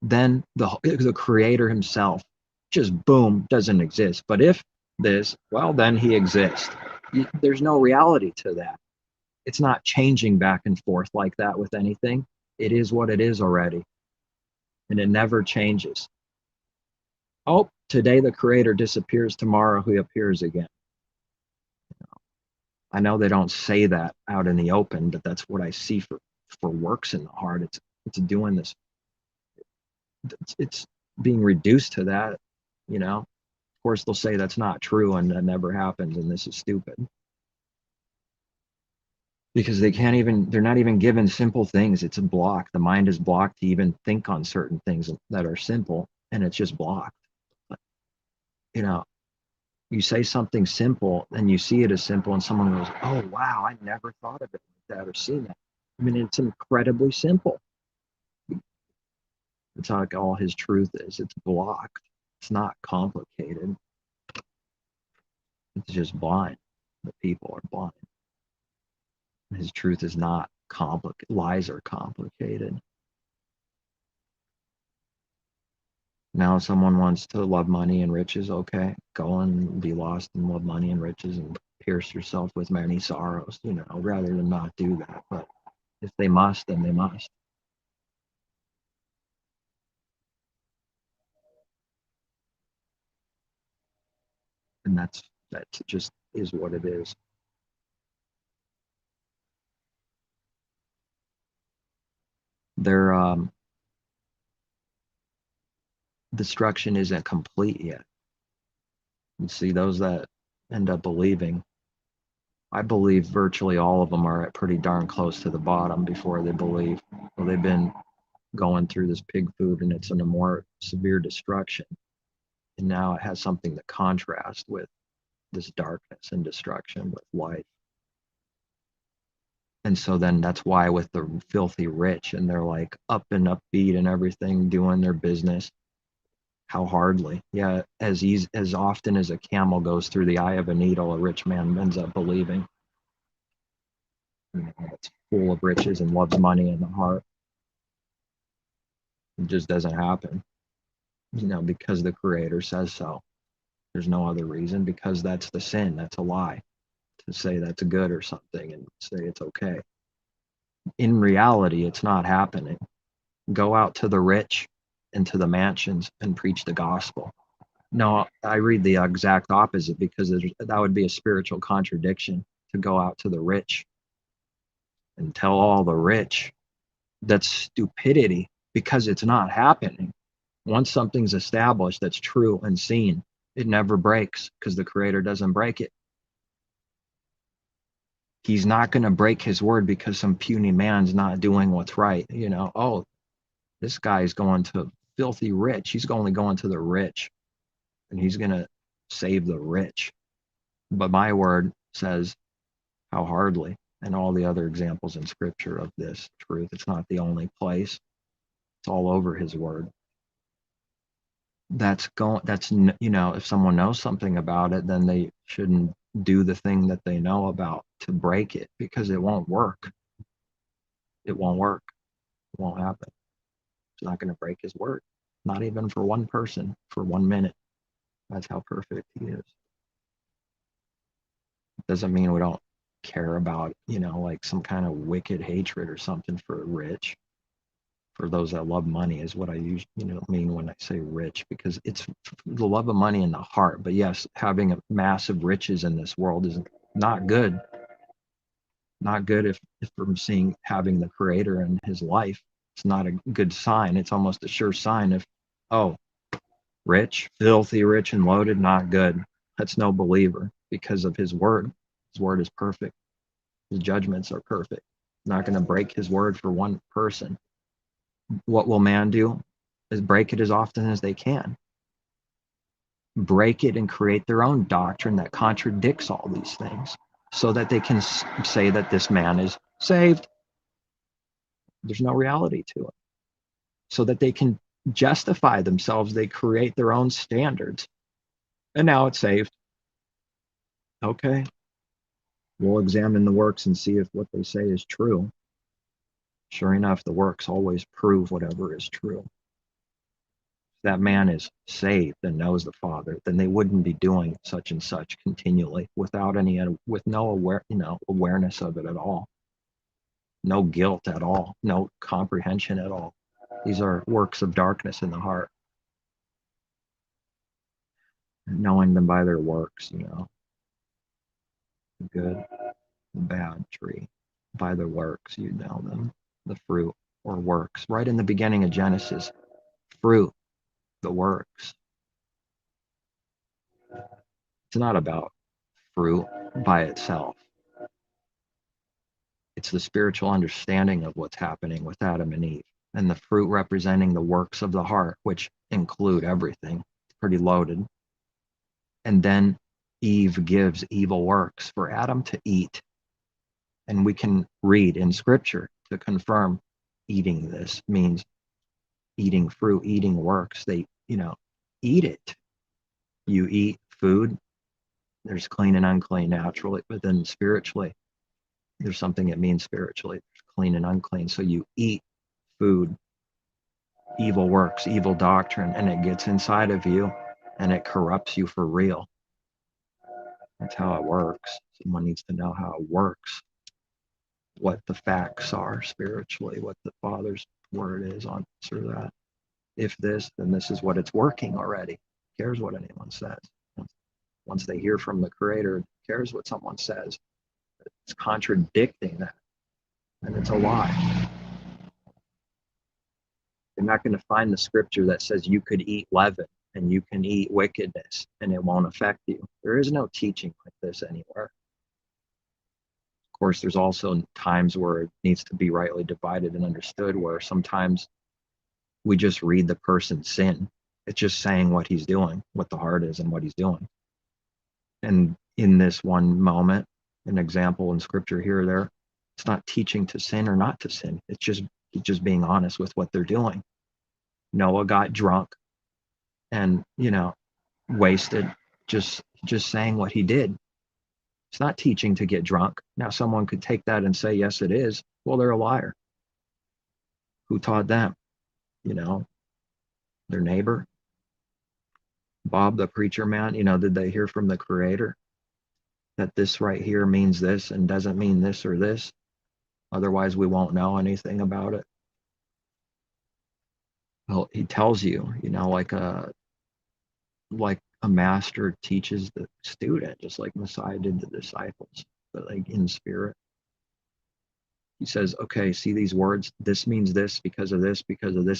then the creator himself just boom doesn't exist. But if this, well, then he exists. There's no reality to that. It's not changing back and forth like that with anything. It is what it is already, and it never changes. Oh, today the creator disappears, tomorrow he appears again. I know they don't say that out in the open, but that's what I see for works in the heart. It's doing this. It's being reduced to that, Of course, they'll say that's not true and that never happens and this is stupid. Because they're not even given simple things. It's a block. The mind is blocked to even think on certain things that are simple, and it's just blocked. But, you say something simple and you see it as simple, and someone goes, oh, wow, I never thought of it like that or seen that. I mean, it's incredibly simple. It's like all his truth is. It's blocked. It's not complicated. It's just blind. The people are blind. His truth is not complicated. Lies are complicated. Now, if someone wants to love money and riches, okay, go and be lost and love money and riches and pierce yourself with many sorrows, rather than not do that. But if they must, then they must. And that just is what it is. Their destruction isn't complete yet. You see, those that end up believing, I believe virtually all of them are at pretty darn close to the bottom before they believe. Well, they've been going through this pig food and it's in a more severe destruction. And now it has something to contrast with this darkness and destruction with life. And so then that's why with the filthy rich, and they're like up and upbeat and everything, doing their business. How hardly. Yeah, as often as a camel goes through the eye of a needle, a rich man ends up believing. It's full of riches and loves money in the heart. It just doesn't happen, because the creator says so. There's no other reason, because that's the sin. That's a lie to say that's good or something and say it's okay. In reality, it's not happening. Go out to the rich and to the mansions and preach the gospel. No, I read the exact opposite, because that would be a spiritual contradiction to go out to the rich and tell all the rich. That's stupidity, because it's not happening. Once something's established that's true and seen, it never breaks, because the creator doesn't break it. He's not going to break his word because some puny man's not doing what's right. Oh, this guy's going to filthy rich. He's only going to the rich, and he's going to save the rich. But my word says, how hardly, and all the other examples in scripture of this truth. It's not the only place. It's all over his word. If someone knows something about it, then they shouldn't do the thing that they know about to break it, because it won't work. It won't work. It won't happen. It's not going to break his word. Not even for one person, for 1 minute. That's how perfect he is. Doesn't mean we don't care about, like some kind of wicked hatred or something for rich, for those that love money is what I usually, mean when I say rich, because it's the love of money in the heart. But yes, having a massive riches in this world is not good. Not good if from seeing having the creator in his life. It's not a good sign. It's almost a sure sign of, oh, rich, filthy rich and loaded, not good. That's no believer because of his word. His word is perfect. His judgments are perfect. Not going to break his word for one person. What will man do? Is break it as often as they can. Break it and create their own doctrine that contradicts all these things so that they can say that this man is saved. There's no reality to it. So that they can justify themselves, they create their own standards. And now it's saved. Okay. We'll examine the works and see if what they say is true. Sure enough, the works always prove whatever is true. If that man is saved and knows the Father, then they wouldn't be doing such and such continually without with no awareness of it at all, no guilt at all, no comprehension at all. These are works of darkness in the heart. Knowing them by their works, the good, the bad tree, by their works, you know them, the fruit or works. Right in the beginning of Genesis, fruit, the works. It's not about fruit by itself. It's the spiritual understanding of what's happening with Adam and Eve, and the fruit representing the works of the heart, which include everything. It's pretty loaded. And then Eve gives evil works for Adam to eat. And we can read in scripture to confirm eating this means eating fruit, eating works. They, eat it. You eat food, there's clean and unclean naturally, but then spiritually, there's something it means spiritually, there's clean and unclean. So you eat food, evil works, evil doctrine, and it gets inside of you and it corrupts you for real. That's how it works. Someone needs to know how it works, what the facts are spiritually, what the Father's word is on this or that. If this, then this is what it's working already. Who cares what anyone says? Once they hear from the Creator, who cares what someone says? It's contradicting that, and it's a lie. You're not going to find the scripture that says you could eat leaven and you can eat wickedness and it won't affect you. There is no teaching like this anywhere. Of course, there's also times where it needs to be rightly divided and understood, where sometimes we just read the person's sin. It's just saying what he's doing, what the heart is and what he's doing. And in this one moment, an example in scripture here or there, it's not teaching to sin or not to sin. It's just being honest with what they're doing. Noah got drunk and, wasted, just saying what he did. It's not teaching to get drunk. Now someone could take that and say, yes, it is. Well, they're a liar. Who taught them? Their neighbor, Bob, the preacher man. Did they hear from the Creator that this right here means this and doesn't mean this or this? Otherwise, we won't know anything about it. Well, he tells you, like a master teaches the student, just like Messiah did the disciples, but like in spirit. He says, okay, see these words, this means this because of this,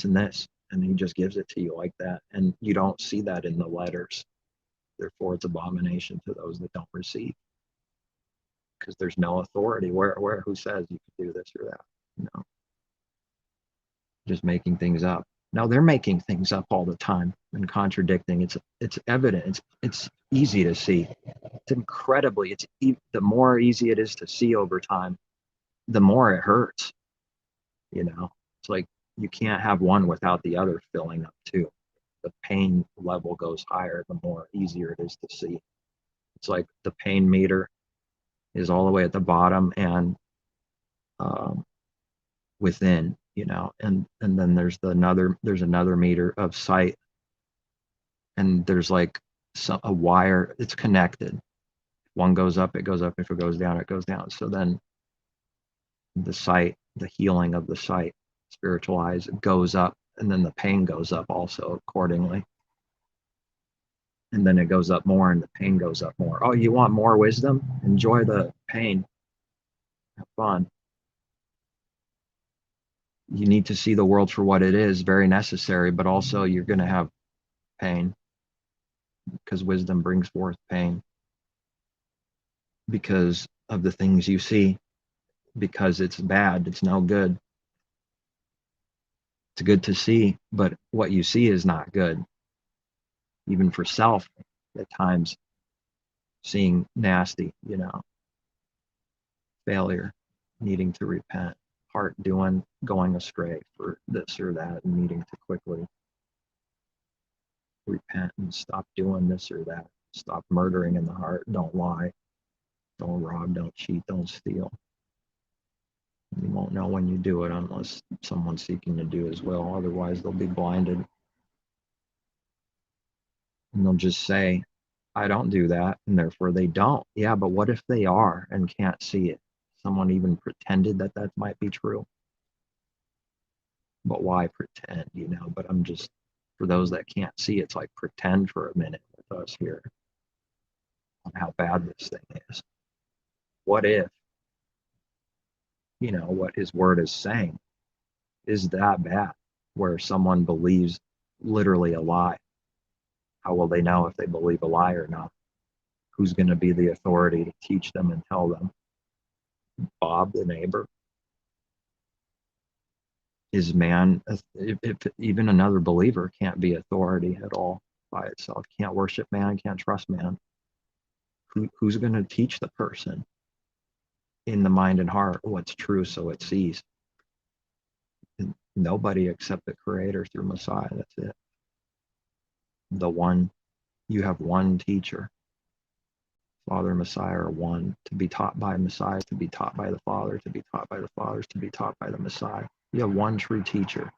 and this. And he just gives it to you like that. And you don't see that in the letters. Therefore, it's abomination to those that don't receive. Because there's no authority. Who says you can do this or that? Just making things up. Now they're making things up all the time and contradicting. It's evident. It's easy to see. It's incredibly. The more easy it is to see over time, the more it hurts. It's like you can't have one without the other filling up too. The pain level goes higher, the more easier it is to see. It's like the pain meter is all the way at the bottom and within, and then there's another meter of sight, and there's like a wire. It's connected. If one goes up, it goes up. If it goes down, it goes down. So then the sight, the healing of the sight, spiritual eyes, goes up, and then the pain goes up also accordingly. And then it goes up more, and the pain goes up more. Oh, you want more wisdom? Enjoy the pain. Have fun. You need to see the world for what it is, very necessary, but also you're going to have pain because wisdom brings forth pain because of the things you see, because it's bad, it's no good. It's good to see, but what you see is not good. Even for self, at times, seeing nasty, failure, needing to repent, heart going astray for this or that, and needing to quickly repent and stop doing this or that. Stop murdering in the heart. Don't lie. Don't rob. Don't cheat. Don't steal. You won't know when you do it unless someone's seeking to do as well. Otherwise, they'll be blinded. And they'll just say, I don't do that, and therefore they don't. Yeah, but what if they are and can't see it? Someone even pretended that might be true. But why pretend, But I'm just, for those that can't see, it's like pretend for a minute with us here on how bad this thing is. What if, what his word is saying is that bad, where someone believes literally a lie? How will they know if they believe a lie or not? Who's going to be the authority to teach them and tell them? Bob, the neighbor? Is man, if even another believer can't be authority at all by itself, can't worship man, can't trust man, who's going to teach the person in the mind and heart what's true so it sees? And nobody except the Creator through Messiah. That's it. You have one teacher. Father and Messiah are one. To be taught by Messiah, to be taught by the Father, to be taught by the Fathers, to be taught by the Messiah. You have one true teacher.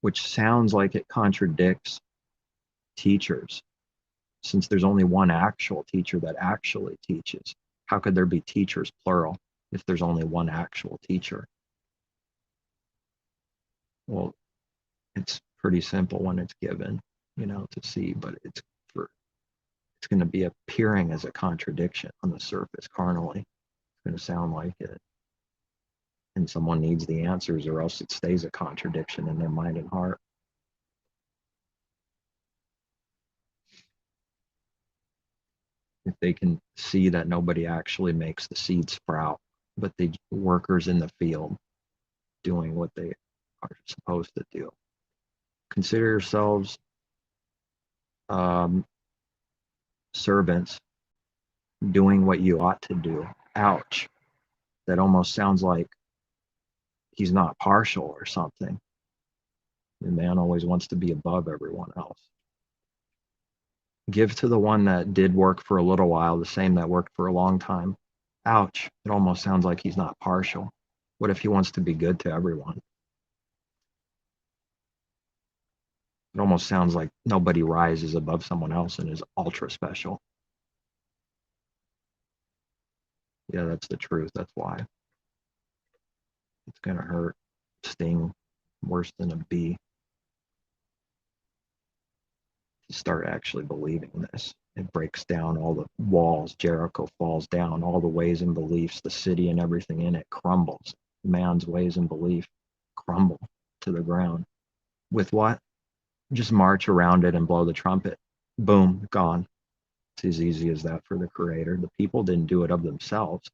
Which sounds like it contradicts teachers, since there's only one actual teacher that actually teaches. How could there be teachers, plural, if there's only one actual teacher? Well, it's pretty simple when it's given, to see, but it's going to be appearing as a contradiction on the surface carnally. It's going to sound like it. And someone needs the answers, or else it stays a contradiction in their mind and heart. If they can see that nobody actually makes the seed sprout, but the workers in the field doing what they are supposed to do. Consider yourselves servants doing what you ought to do. Ouch. That almost sounds like he's not partial or something. The man always wants to be above everyone else. Give to the one that did work for a little while, the same that worked for a long time. Ouch. It almost sounds like he's not partial. What if he wants to be good to everyone? It almost sounds like nobody rises above someone else and is ultra special. Yeah, that's the truth. That's why. It's going to hurt, sting worse than a bee to start actually believing this. It breaks down all the walls. Jericho falls down. All the ways and beliefs, the city and everything in it crumbles. Man's ways and belief crumble to the ground. With what? Just march around it and blow the trumpet. Boom, gone. It's as easy as that for the Creator. The people didn't do it of themselves.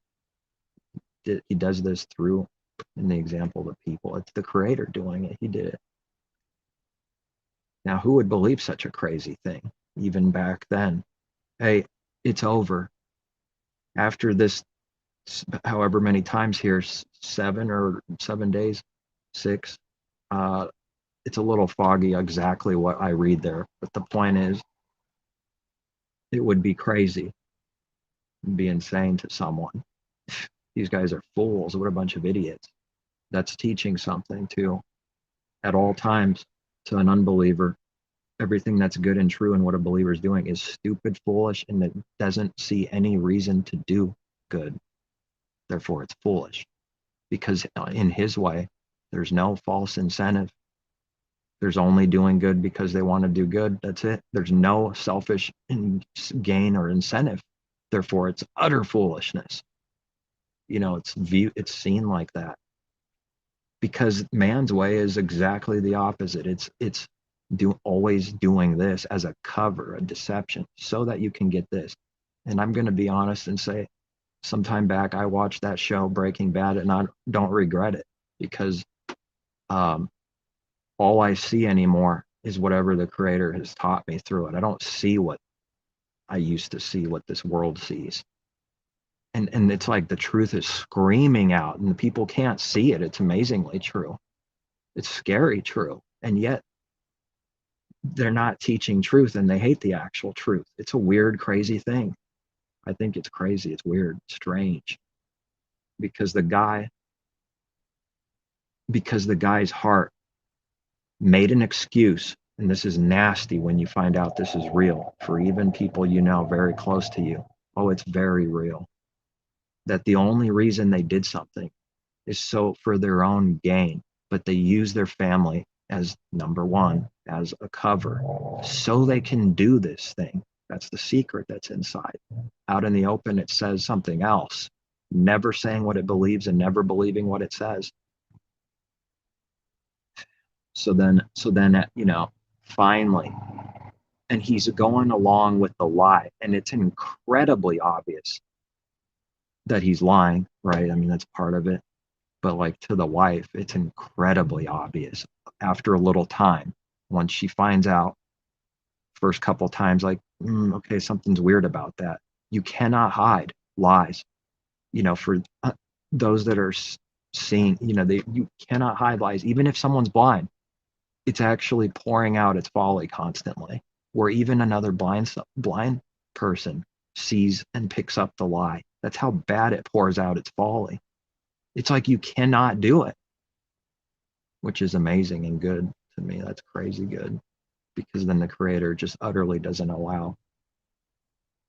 He does this through, in the example of the people. It's the Creator doing it. He did it. Now, who would believe such a crazy thing, even back then? Hey, it's over. After this, however many times here, 7 days, 6, it's a little foggy exactly what I read there. But the point is, it would be crazy. It'd be insane to someone. These guys are fools. What a bunch of idiots. That's teaching something too, at all times, to an unbeliever. everything that's good and true and what a believer is doing is stupid, foolish, and that doesn't see any reason to do good. Therefore, it's foolish. Because in his way, there's no false incentive. There's only doing good because they want to do good. That's it. There's no selfish gain or incentive. Therefore, it's utter foolishness. It's seen like that. Because man's way is exactly the opposite. It's always doing this as a cover, a deception, so that you can get this. And I'm going to be honest and say, sometime back I watched that show Breaking Bad, and I don't regret it, because all I see anymore is whatever the creator has taught me through it. I don't see what I used to see, what this world sees. And it's like the truth is screaming out and the people can't see it. It's amazingly true. It's scary true. And yet they're not teaching truth, and they hate the actual truth. It's a weird, crazy thing. I think it's crazy. It's weird, strange. Because the guy's heart made an excuse, and this is nasty when you find out this is real, for even people very close to you. Oh, it's very real. That the only reason they did something is so for their own gain, but they use their family as number one, as a cover, so they can do this thing. That's the secret that's inside. Out in the open, it says something else, never saying what it believes and never believing what it says. So then, finally, and he's going along with the lie, and it's incredibly obvious that he's lying, right? I mean, that's part of it. But like to the wife, it's incredibly obvious after a little time. Once she finds out, first couple times, like, okay, something's weird about that. You cannot hide lies. For those that are seeing, you cannot hide lies. Even if someone's blind, it's actually pouring out its folly constantly. Where even another blind person sees and picks up the lie. That's how bad it pours out its folly. It's like you cannot do it, which is amazing and good to me. That's crazy good, because then the creator just utterly doesn't allow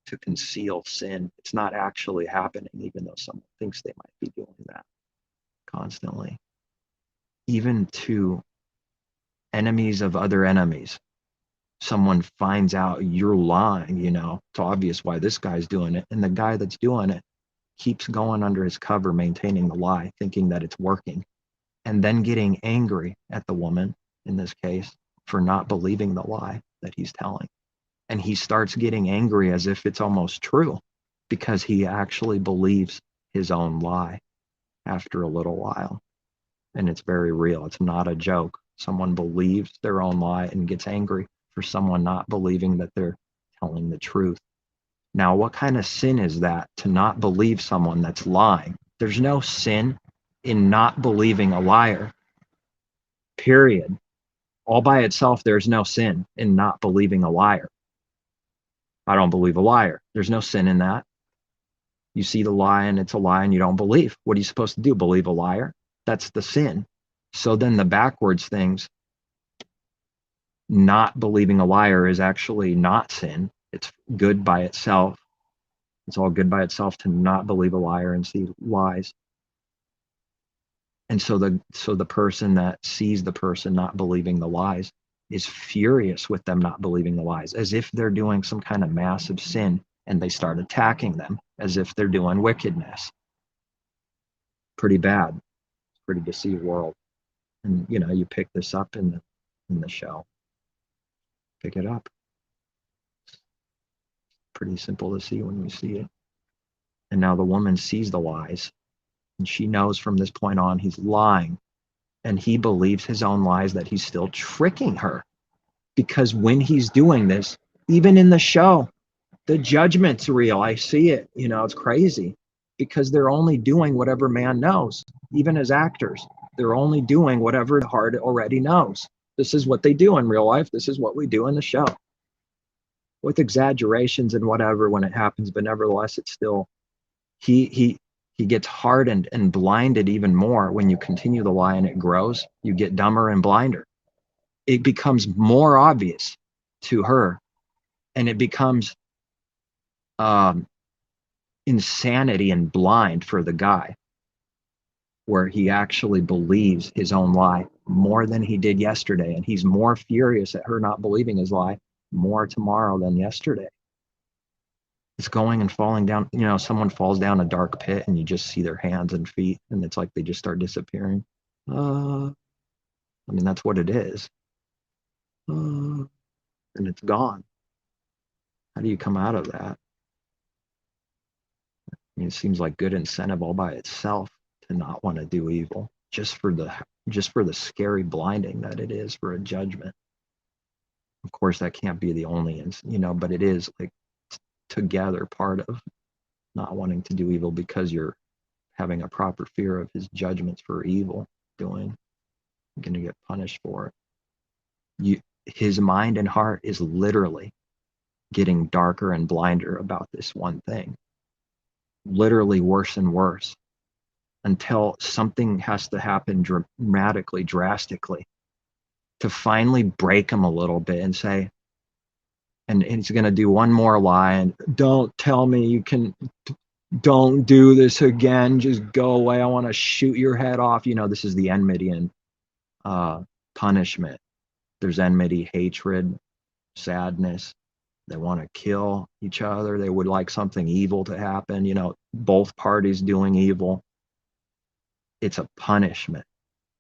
to conceal sin. It's not actually happening, even though someone thinks they might be doing that constantly. Even to enemies of other enemies, someone finds out you're lying, it's obvious why this guy's doing it. And the guy that's doing it keeps going under his cover, maintaining the lie, thinking that it's working, and then getting angry at the woman, in this case, for not believing the lie that he's telling. And he starts getting angry as if it's almost true, because he actually believes his own lie after a little while. And it's very real. It's not a joke. Someone believes their own lie and gets angry for someone not believing that they're telling the truth. Now, what kind of sin is that, to not believe someone that's lying? There's no sin in not believing a liar, period. All by itself, there's no sin in not believing a liar. I don't believe a liar. There's no sin in that. You see the lie and it's a lie and you don't believe. What are you supposed to do? Believe a liar? That's the sin. So then the backwards things, not believing a liar is actually not sin. It's good by itself. It's all good by itself to not believe a liar and see lies. And so the person that sees the person not believing the lies is furious with them not believing the lies, as if they're doing some kind of massive sin, and they start attacking them as if they're doing wickedness. Pretty bad. Pretty deceived world. And you pick this up in the show. Pick it up. Pretty simple to see when we see it. And now the woman sees the lies, and she knows from this point on he's lying, and he believes his own lies, that he's still tricking her. Because when he's doing this, even in the show, the judgment's real. I see it. It's crazy, because they're only doing whatever man knows. Even as actors, they're only doing whatever the heart already knows. This is what they do in real life. This is what we do in the show, with exaggerations and whatever when it happens. But nevertheless, it's still, he gets hardened and blinded even more. When you continue the lie and it grows, you get dumber and blinder. It becomes more obvious. to her. And it becomes insanity and blind for the guy, where he actually believes his own lie more than he did yesterday. And he's more furious at her not believing his lie more tomorrow than yesterday. It's going and falling down. You know, someone falls down a dark pit and you just see their hands and feet, and it's like they just start disappearing. I mean, that's what it is. And it's gone. How do you come out of that? I mean, it seems like good incentive all by itself to not want to do evil, just for the scary blinding that it is for a judgment. Of course, that can't be the only, but it is like together part of not wanting to do evil, because you're having a proper fear of his judgments for evil doing. You're going to get punished for it. His mind and heart is literally getting darker and blinder about this one thing. Literally worse and worse, until something has to happen dramatically, drastically, to finally break him a little bit and say, and he's going to do one more lie, and don't tell me you can, don't do this again, just go away, I want to shoot your head off. This is the enmity and punishment. There's enmity, hatred, sadness. They want to kill each other. They would like something evil to happen, both parties doing evil. It's a punishment.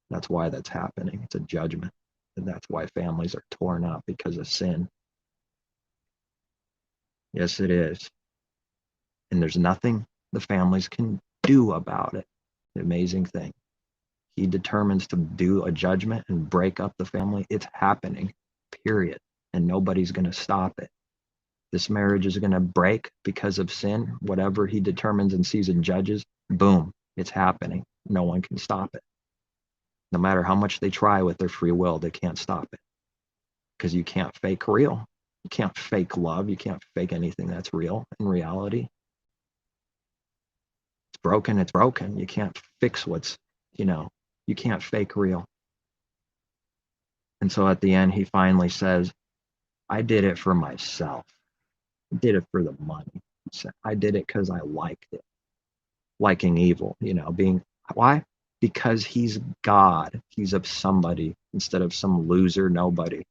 That's why that's happening. It's a judgment. And that's why families are torn up, because of sin. Yes, it is. And there's nothing the families can do about it. The amazing thing. He determines to do a judgment and break up the family. It's happening, period. And nobody's going to stop it. This marriage is going to break because of sin. Whatever he determines and sees and judges, boom, it's happening. No one can stop it. No matter how much they try with their free will, they can't stop it. Because you can't fake real. You can't fake love. You can't fake anything that's real in reality. It's broken, it's broken. You can't fix what's, you can't fake real. And so at the end, he finally says, I did it for myself. I did it for the money. I did it because I liked it. Liking evil, being, why? Because he's God. He's of somebody instead of some loser nobody.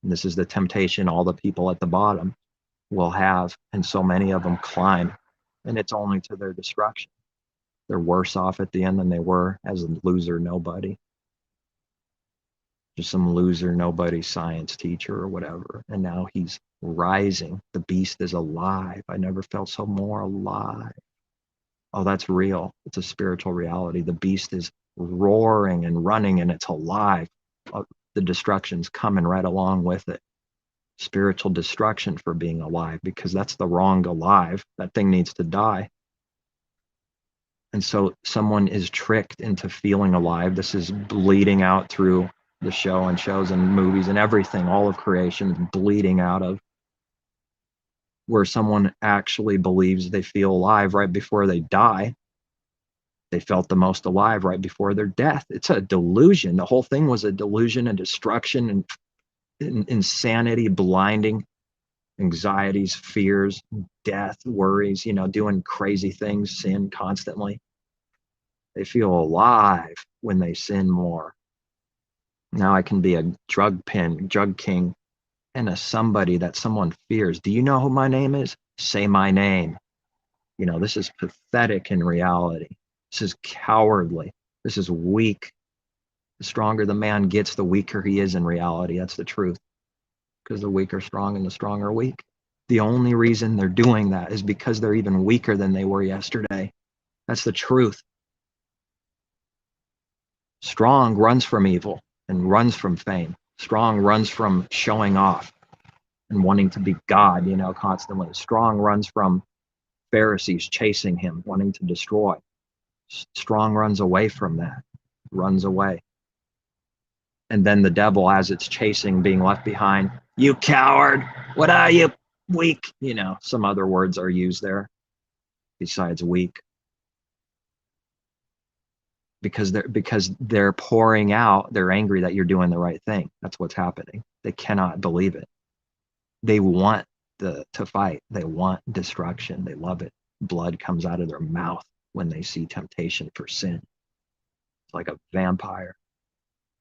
And this is the temptation all the people at the bottom will have, and so many of them climb, and it's only to their destruction. They're worse off at the end than they were as a loser nobody. Just some loser nobody science teacher or whatever. And now he's rising. The beast is alive. I never felt so more alive. Oh, that's real. It's a spiritual reality. The beast is roaring and running, and it's alive. The destruction's coming right along with it. Spiritual destruction for being alive, because that's the wrong alive. That thing needs to die. And so someone is tricked into feeling alive. This is bleeding out through the show and shows and movies and everything. All of creation is bleeding out of where someone actually believes they feel alive right before they die. They felt the most alive right before their death. It's a delusion. The whole thing was a delusion and destruction and insanity, blinding, anxieties, fears, death, worries, doing crazy things, sin constantly. They feel alive when they sin more. Now I can be a drug king, and a somebody that someone fears. Do you know who my name is? Say my name. This is pathetic in reality. This is cowardly. This is weak. The stronger the man gets, the weaker he is in reality. That's the truth. Because the weak are strong and the strong are weak. The only reason they're doing that is because they're even weaker than they were yesterday. That's the truth. Strong runs from evil and runs from fame. Strong runs from showing off and wanting to be God, constantly. Strong runs from Pharisees chasing him, wanting to destroy. Strong runs away from that, runs away. And then the devil, as it's chasing, being left behind, you coward, what are you, weak? Some other words are used there besides weak. Because they're pouring out, they're angry that you're doing the right thing. That's what's happening. They cannot believe it. They want to fight. They want destruction. They love it. Blood comes out of their mouth when they see temptation for sin. It's like a vampire.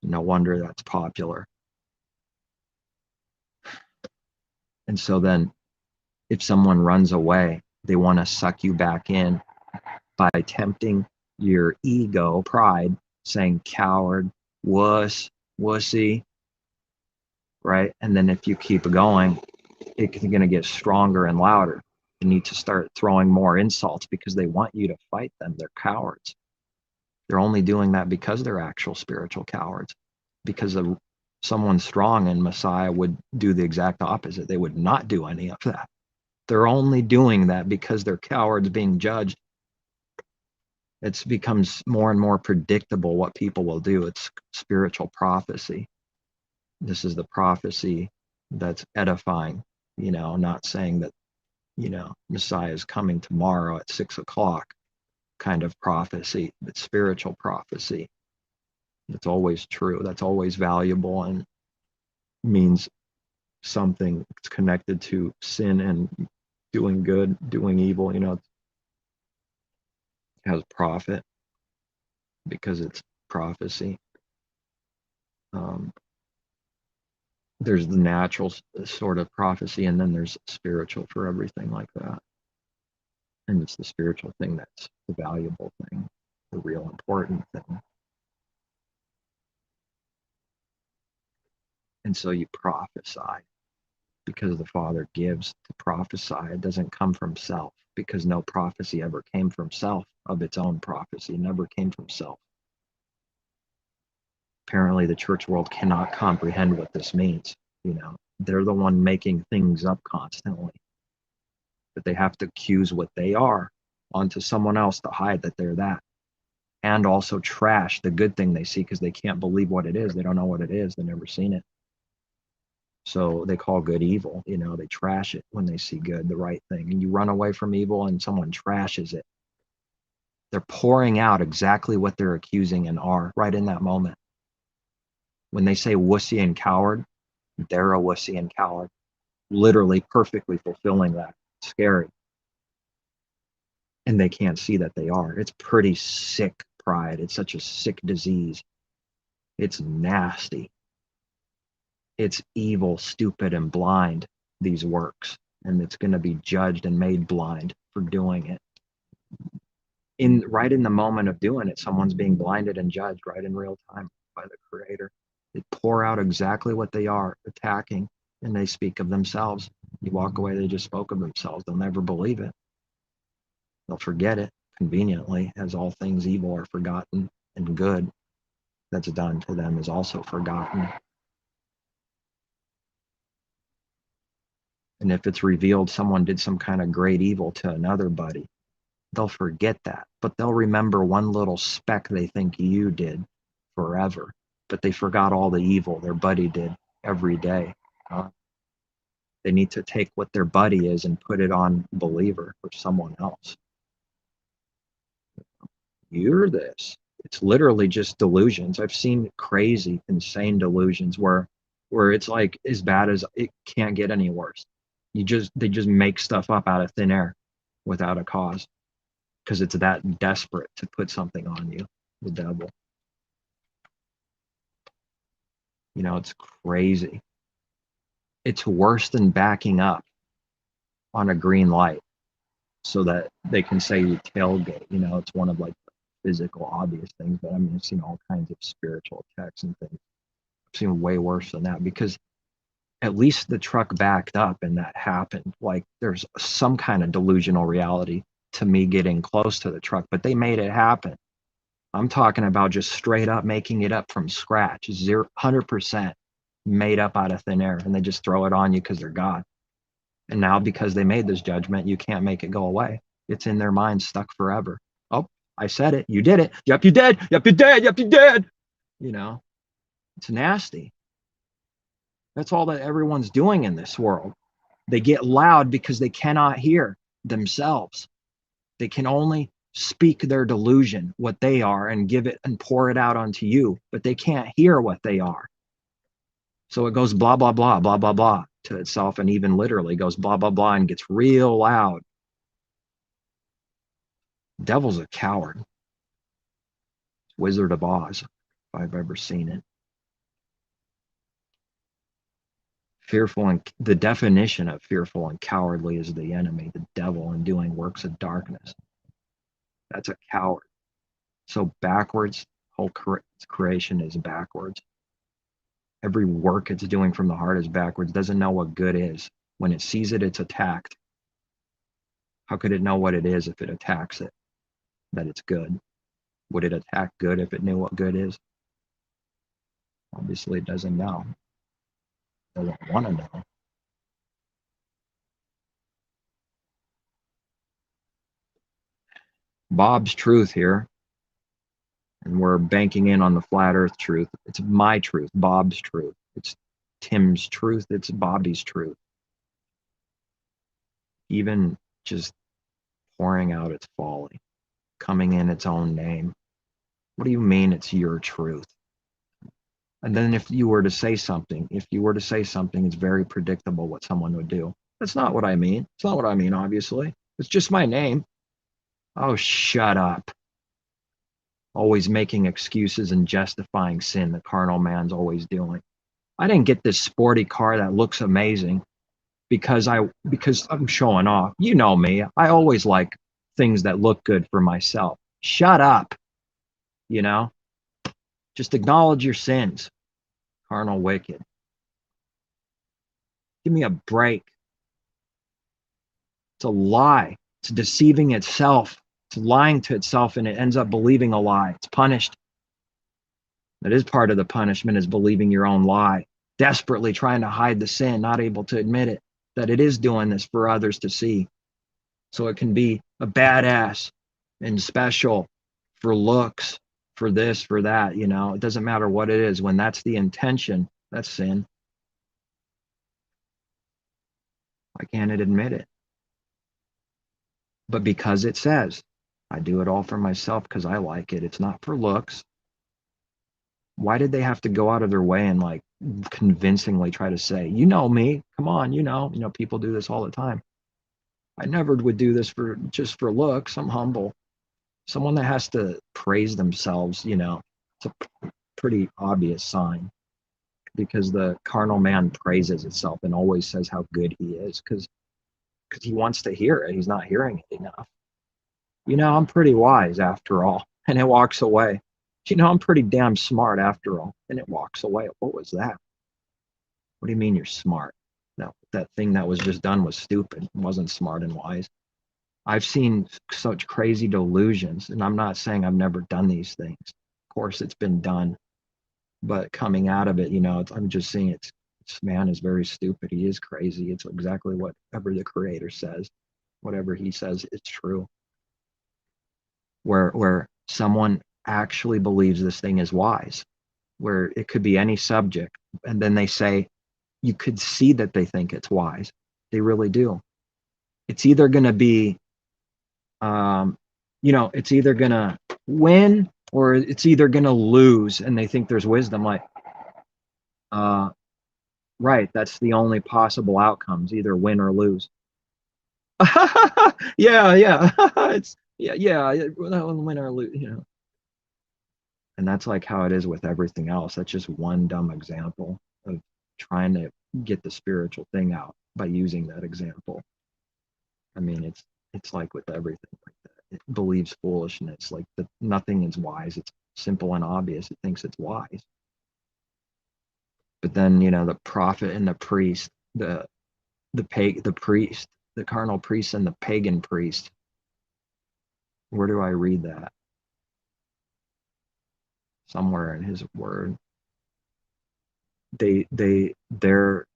No wonder that's popular. And so then if someone runs away, they want to suck you back in by tempting your ego, pride, saying coward, wuss, wussy, right? And then if you keep going, it's going to get stronger and louder. You need to start throwing more insults because they want you to fight them. They're cowards. They're only doing that because they're actual spiritual cowards. Because of someone strong in Messiah would do the exact opposite. They would not do any of that. They're only doing that because they're cowards being judged. It becomes more and more predictable what people will do. It's spiritual prophecy. This is the prophecy that's edifying, not saying that, Messiah is coming tomorrow at 6:00 kind of prophecy, but spiritual prophecy. That's always true. That's always valuable and means something. It's connected to sin and doing good, doing evil, it has profit because it's prophecy. There's the natural sort of prophecy, and then there's spiritual for everything like that. And it's the spiritual thing that's the valuable thing, the real important thing. And so you prophesy because the Father gives to prophesy. It doesn't come from self, because no prophecy ever came from self of its own prophecy. It never came from self. Apparently the church world cannot comprehend what this means. They're the one making things up constantly, but they have to accuse what they are onto someone else to hide that they're that, and also trash the good thing they see because they can't believe what it is. They don't know what it is. They've never seen it. So they call good evil. They trash it when they see good, the right thing. And you run away from evil and someone trashes it. They're pouring out exactly what they're accusing and are right in that moment. When they say wussy and coward, they're a wussy and coward. Literally perfectly fulfilling that. It's scary. And they can't see that they are. It's pretty sick pride. It's such a sick disease. It's nasty. It's evil, stupid, and blind, these works. And it's going to be judged and made blind for doing it. Right in the moment of doing it, someone's being blinded and judged right in real time by the Creator. They pour out exactly what they are attacking, and they speak of themselves. You walk away, they just spoke of themselves. They'll never believe it. They'll forget it conveniently, as all things evil are forgotten, and good that's done to them is also forgotten. And if it's revealed someone did some kind of great evil to another buddy, they'll forget that, but they'll remember one little speck they think you did forever, but they forgot all the evil their buddy did every day. They need to take what their buddy is and put it on believer or someone else. You're this. It's literally just delusions. I've seen crazy, insane delusions where it's like as bad as it can't get any worse. They just make stuff up out of thin air without a cause, because it's that desperate to put something on you, the devil. It's crazy. It's worse than backing up on a green light so that they can say you tailgate. It's one of like the physical obvious things, but I've seen all kinds of spiritual attacks and things. I've seen way worse than that, because at least the truck backed up and that happened. Like there's some kind of delusional reality to me getting close to the truck, but they made it happen. I'm talking about just straight up making it up from scratch, 100% made up out of thin air, and they just throw it on you because they're God. And now because they made this judgment, you can't make it go away. It's in their mind, stuck forever. Oh, I said it. You did it. Yep, you did. Yep, you did. Yep, you did. It's nasty. That's all that everyone's doing in this world. They get loud because they cannot hear themselves. They can only speak their delusion, what they are, and give it and pour it out onto you, but they can't hear what they are. So it goes blah, blah, blah, blah, blah, blah. to itself and even literally goes blah, blah, blah and gets real loud. Devil's a coward. Wizard of Oz, if I've ever seen it. Fearful, and the definition of fearful and cowardly is the enemy, the devil, and doing works of darkness. That's a coward. So backwards, whole creation is backwards. Every work it's doing from the heart is backwards, doesn't know what good is. When it sees it, it's attacked. How could it know what it is if it attacks it, that it's good? Would it attack good if it knew what good is? Obviously, it doesn't know. It doesn't want to know. Bob's truth here, and we're banking in on the flat earth truth. It's my truth, Bob's truth. It's Tim's truth, it's Bobby's truth. Even just pouring out its folly, coming in its own name. What do you mean it's your truth? And then if you were to say something, it's very predictable what someone would do. That's not what I mean. It's not what I mean, obviously. It's just my name. Oh, shut up. Always making excuses and justifying sin, the carnal man's always doing. I didn't get this sporty car that looks amazing because I'm showing off. You know me. I always like things that look good for myself. Shut up. You know? Just acknowledge your sins. Carnal wicked. Give me a break. It's a lie. It's deceiving itself. It's lying to itself, and it ends up believing a lie. It's punished. That is part of the punishment, is believing your own lie. Desperately trying to hide the sin, not able to admit it, that it is doing this for others to see. So it can be a badass and special for looks, for this, for that, you know. It doesn't matter what it is. When that's the intention, that's sin. Why can't it admit it? But because it says, I do it all for myself because I like it. It's not for looks. Why did they have to go out of their way and like convincingly try to say, you know me, come on, you know, people do this all the time. I never would do this for just for looks. I'm humble. Someone that has to praise themselves, you know, it's a pretty obvious sign, because the carnal man praises itself and always says how good he is because he wants to hear it. He's not hearing it enough. You know, I'm pretty wise after all. And it walks away. You know, I'm pretty damn smart after all. And it walks away. What was that? What do you mean you're smart? No, that thing that was just done was stupid. It wasn't smart and wise. I've seen such crazy delusions, and I'm not saying I've never done these things. Of course, it's been done. But coming out of it, you know, I'm just seeing this man is very stupid. He is crazy. It's exactly whatever the creator says. Whatever he says, it's true. Where someone actually believes this thing is wise, where it could be any subject, and then they say, you could see that they think it's wise. They really do. It's either going to be, it's either going to win or it's either going to lose, and they think there's wisdom. Like, right, that's the only possible outcomes, either win or lose. yeah. It's win or lose, you know. And that's like how it is with everything else. That's just one dumb example of trying to get the spiritual thing out by using that example. I mean, it's like with everything like that. It believes foolishness, like that nothing is wise. It's simple and obvious. It thinks it's wise. But then, you know, the prophet and the priest, the priest, the carnal priest and the pagan priest. Where do I read that? Somewhere in his word. They're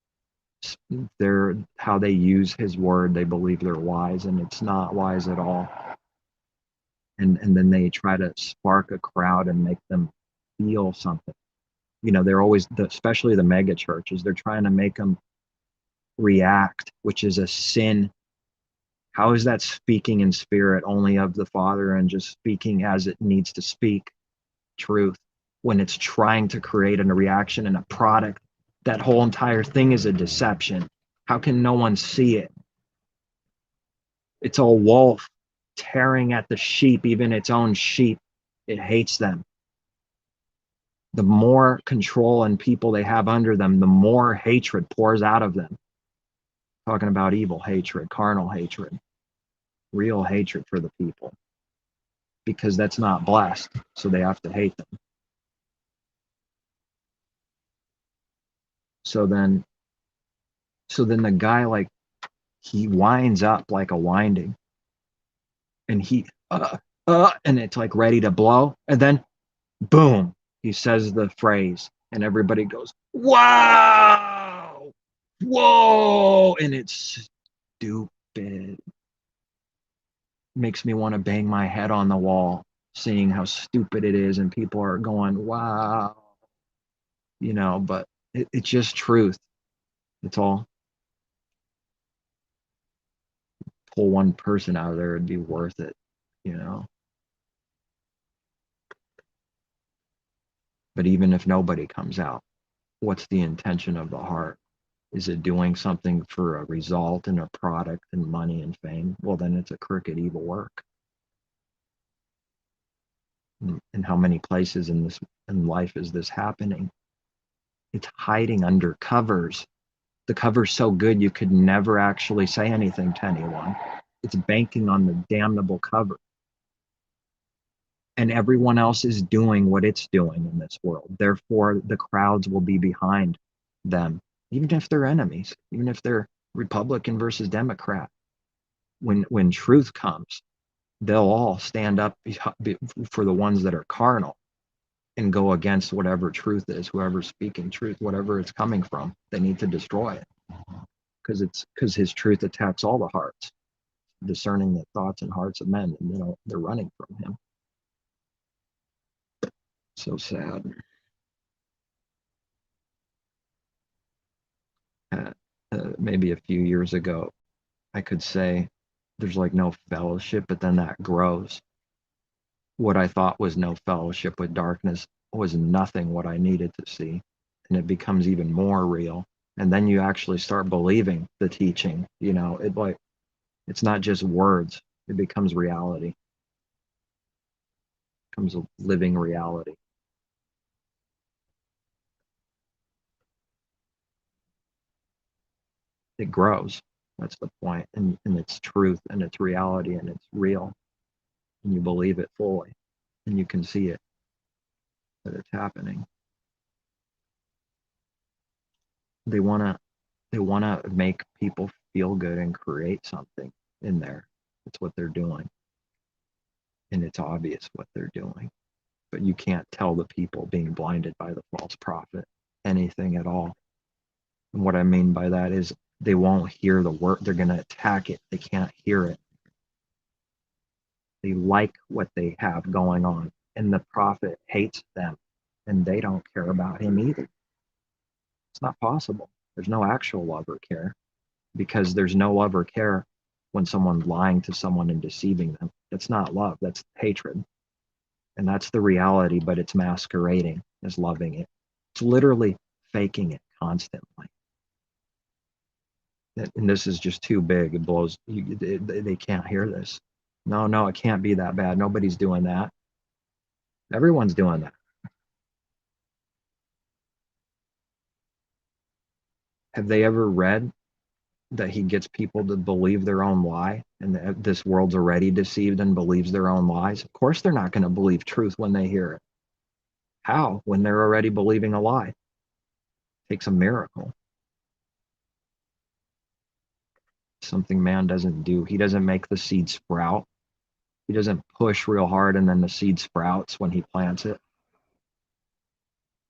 how they use his word, they believe they're wise, and it's not wise at all. And then they try to spark a crowd and make them feel something. You know, they're always, especially the mega churches, they're trying to make them react, which is a sin. How is that speaking in spirit only of the Father and just speaking as it needs to speak truth, when it's trying to create a reaction and a product? That whole entire thing is a deception. How can no one see it? It's a wolf tearing at the sheep, even its own sheep. It hates them. The more control and people they have under them, the more hatred pours out of them. Talking about evil hatred, carnal hatred, real hatred for the people, because that's not blessed, so they have to hate them. So then the guy, like, he winds up like a winding, and and it's like ready to blow, and then boom, he says the phrase, and everybody goes, wow, whoa, and it's stupid. Makes me want to bang my head on the wall, seeing how stupid it is, and people are going, wow, but it's just truth. It's all. Pull one person out of there, it'd be worth it, you know. But even if nobody comes out, what's the intention of the heart? Is it doing something for a result and a product and money and fame? Well, then it's a crooked, evil work. And how many places in life is this happening? It's hiding under covers. The cover's so good you could never actually say anything to anyone. It's banking on the damnable cover. And everyone else is doing what it's doing in this world. Therefore, the crowds will be behind them, even if they're enemies, even if they're Republican versus Democrat. When truth comes, they'll all stand up for the ones that are carnal and go against whatever truth is, whoever's speaking truth, whatever it's coming from. They need to destroy it, because his truth attacks all the hearts, discerning the thoughts and hearts of men, and they're running from him. So sad. Maybe a few years ago, I could say there's like no fellowship, but then that grows. What I thought was no fellowship with darkness was nothing what I needed to see. And it becomes even more real. And then you actually start believing the teaching. It's not just words, it becomes reality. It becomes a living reality. It grows. That's the point. And it's truth, and it's reality, and it's real. And you believe it fully. And you can see it, that it's happening. They wanna make people feel good and create something in there. That's what they're doing. And it's obvious what they're doing. But you can't tell the people being blinded by the false prophet anything at all. And what I mean by that is they won't hear the word. They're going to attack it. They can't hear it. They like what they have going on. And the prophet hates them. And they don't care about him either. It's not possible. There's no actual love or care, because there's no love or care when someone's lying to someone and deceiving them. That's not love. That's hatred. And that's the reality, but it's masquerading as loving it. It's literally faking it constantly. And this is just too big. It blows. They can't hear this. No, it can't be that bad. Nobody's doing that. Everyone's doing that. Have they ever read that he gets people to believe their own lie, and that this world's already deceived and believes their own lies? Of course they're not going to believe truth when they hear it. How? When they're already believing a lie. It takes a miracle. Something man doesn't do. He doesn't make the seed sprout. He doesn't push real hard and then the seed sprouts when he plants it.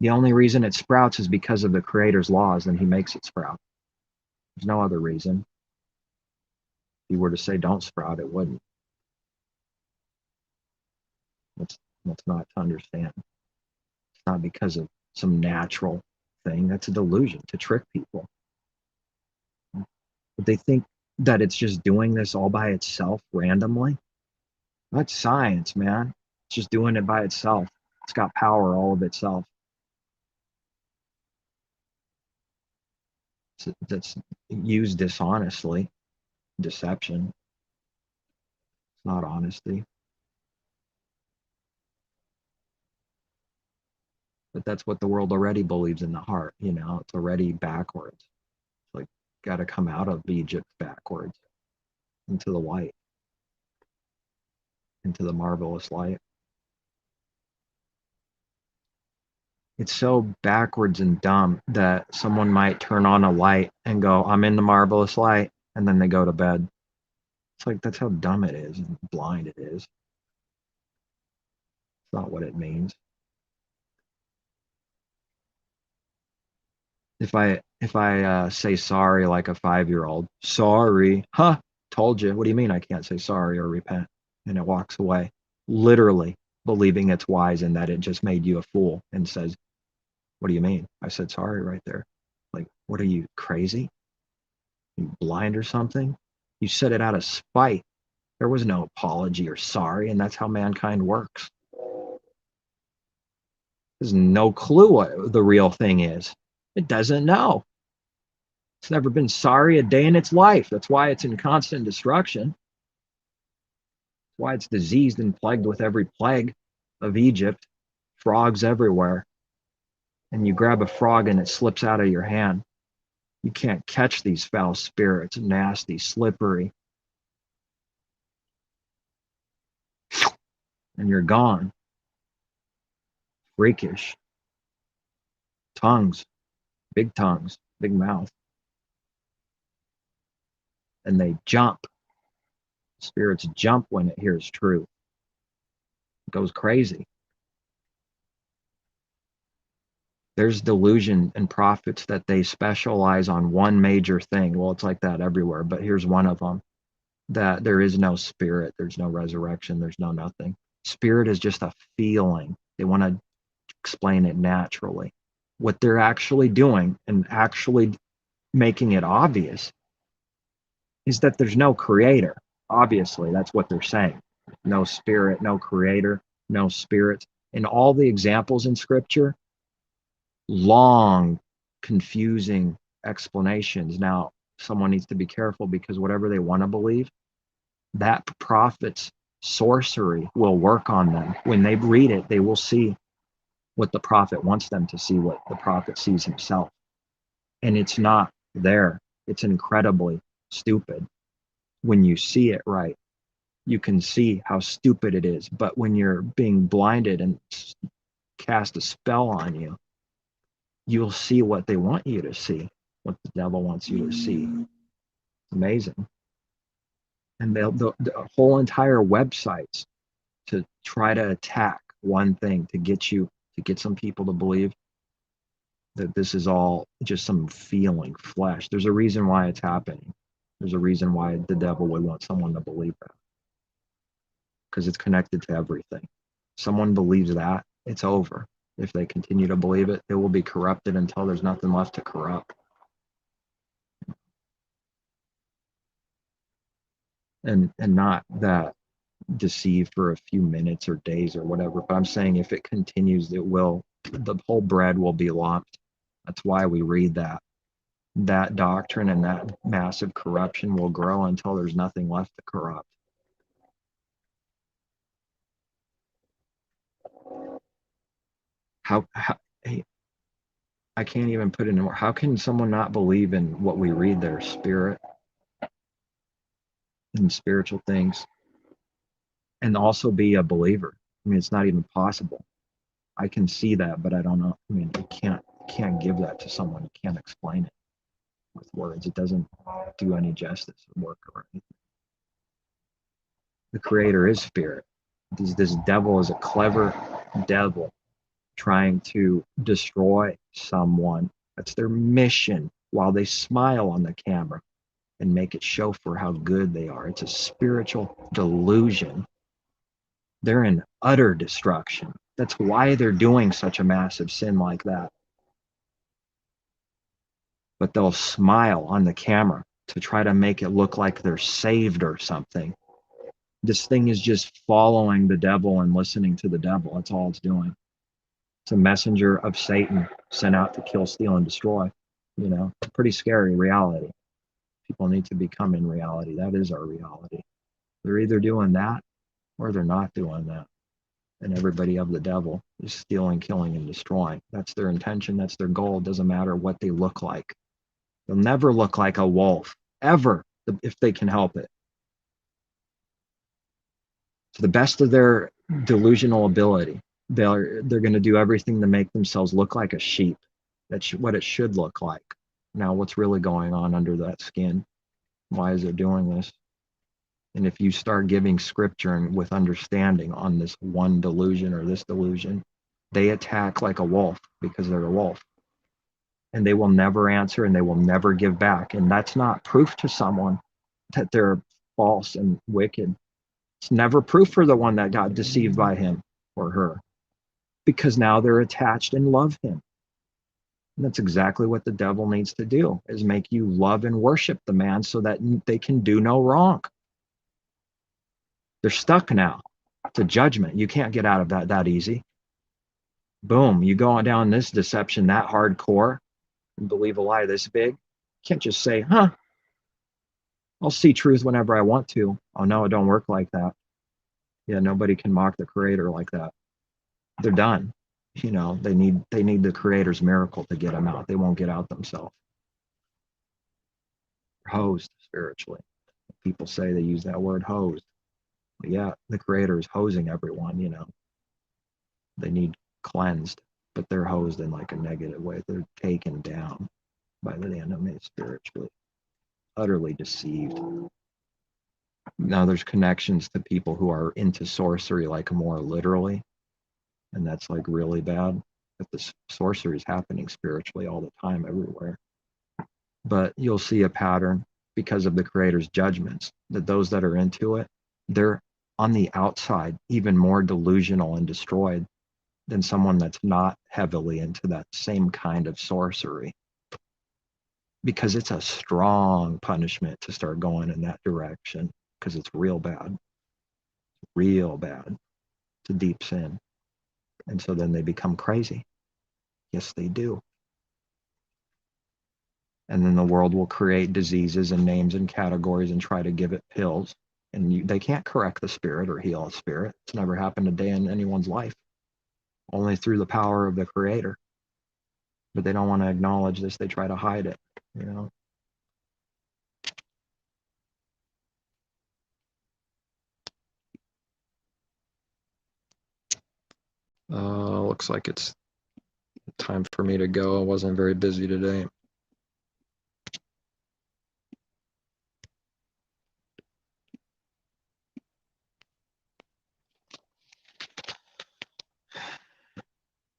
The only reason it sprouts is because of the creator's laws, and he makes it sprout. There's no other reason. If you were to say don't sprout, it wouldn't. That's not to understand. It's not because of some natural thing. That's a delusion to trick people. But they think that it's just doing this all by itself randomly. That's science, man. It's just doing it by itself. It's got power all of itself. that's used dishonestly. Deception. It's not honesty. But that's what the world already believes in the heart. It's already backwards. It's like, got to come out of Egypt backwards into the light, into the marvelous light. It's so backwards and dumb that someone might turn on a light and go, I'm in the marvelous light, and then they go to bed. It's like, that's how dumb it is and blind it is. It's not what it means. If I say sorry like a 5-year-old, sorry, huh? Told you. What do you mean I can't say sorry or repent? And it walks away, literally believing it's wise and that it just made you a fool, and says, what do you mean? I said sorry right there. Like, what are you, crazy? You blind or something? You said it out of spite. There was no apology or sorry, and that's how mankind works. There's no clue what the real thing is. It doesn't know. It's never been sorry a day in its life. That's why it's in constant destruction. That's why it's diseased and plagued with every plague of Egypt. Frogs everywhere. And you grab a frog and it slips out of your hand. You can't catch these foul spirits, nasty, slippery. And you're gone. Freakish. Tongues, big mouth. And they jump. Spirits jump when it hears truth. It goes crazy. There's delusion in prophets that they specialize on one major thing. Well, it's like that everywhere, but here's one of them. That there is no spirit, there's no resurrection, there's no nothing. Spirit is just a feeling. They want to explain it naturally. What they're actually doing and actually making it obvious is that there's no creator. Obviously, that's what they're saying. No spirit, no creator, no spirits. In all the examples in scripture, long, confusing explanations. Now, someone needs to be careful, because whatever they want to believe, that prophet's sorcery will work on them. When they read it, they will see what the prophet wants them to see, what the prophet sees himself. And it's not there. It's incredibly stupid. When you see it right, you can see how stupid it is. But when you're being blinded and cast a spell on you, you'll see what they want you to see, what the devil wants you to see. It's amazing. And the whole entire websites to try to attack one thing, to get some people to believe that this is all just some feeling, flesh. There's a reason why it's happening. There's a reason why the devil would want someone to believe that. Because it's connected to everything. Someone believes that, it's over. If they continue to believe it, it will be corrupted until there's nothing left to corrupt. And not that deceive for a few minutes or days or whatever, but I'm saying if it continues, the whole bread will be lumped. That's why we read that doctrine, and that massive corruption will grow until there's nothing left to corrupt. How I can't even put it in words. How can someone not believe in what we read there, spirit and spiritual things, and also be a believer? I mean, it's not even possible. I can see that, but I don't know. I mean, you can't give that to someone. You can't explain it with words. It doesn't do any justice or work or anything. The creator is spirit. This devil is a clever devil trying to destroy someone. That's their mission, while they smile on the camera and make it show for how good they are. It's a spiritual delusion. They're in utter destruction. That's why they're doing such a massive sin like that. But they'll smile on the camera to try to make it look like they're saved or something. This thing is just following the devil and listening to the devil. That's all it's doing. It's a messenger of Satan sent out to kill, steal, and destroy. You know, pretty scary reality. People need to become in reality. That is our reality. They're either doing that or they're not doing that. And everybody of the devil is stealing, killing, and destroying. That's their intention. That's their goal. It doesn't matter what they look like. They'll never look like a wolf, ever, if they can help it. To the best of their delusional ability, they're going to do everything to make themselves look like a sheep. That's what it should look like. Now, what's really going on under that skin? Why is it doing this? And if you start giving scripture and with understanding on this one delusion or this delusion, they attack like a wolf because they're a wolf. And they will never answer and they will never give back. And that's not proof to someone that they're false and wicked. It's never proof for the one that got deceived by him or her, because now they're attached and love him. And that's exactly what the devil needs to do, is make you love and worship the man so that they can do no wrong. They're stuck now to judgment. You can't get out of that easy. Boom, you go on down this deception that hardcore and believe a lie this big. You can't just say, I'll see truth whenever I want to. Oh no, it don't work like that. Yeah, nobody can mock the creator like that. They're done. You know, they need the creator's miracle to get them out. They won't get out themselves. Hosed spiritually. People say they use that word hosed. But yeah, the creator is hosing everyone, you know. They need cleansed, but they're hosed in like a negative way. They're taken down by the enemy spiritually, utterly deceived. Now there's connections to people who are into sorcery like more literally, and that's like really bad. But the sorcery is happening spiritually all the time, everywhere. But you'll see a pattern because of the creator's judgments, that those that are into it, they're on the outside even more delusional and destroyed than someone that's not heavily into that same kind of sorcery. Because it's a strong punishment to start going in that direction, because it's real bad. Real bad. It's a deep sin. And so then they become crazy. Yes, they do. And then the world will create diseases and names and categories and try to give it pills. And they can't correct the spirit or heal a spirit. It's never happened a day in anyone's life. Only through the power of the creator. But they don't want to acknowledge this. They try to hide it, you know. Looks like it's time for me to go. I wasn't very busy today.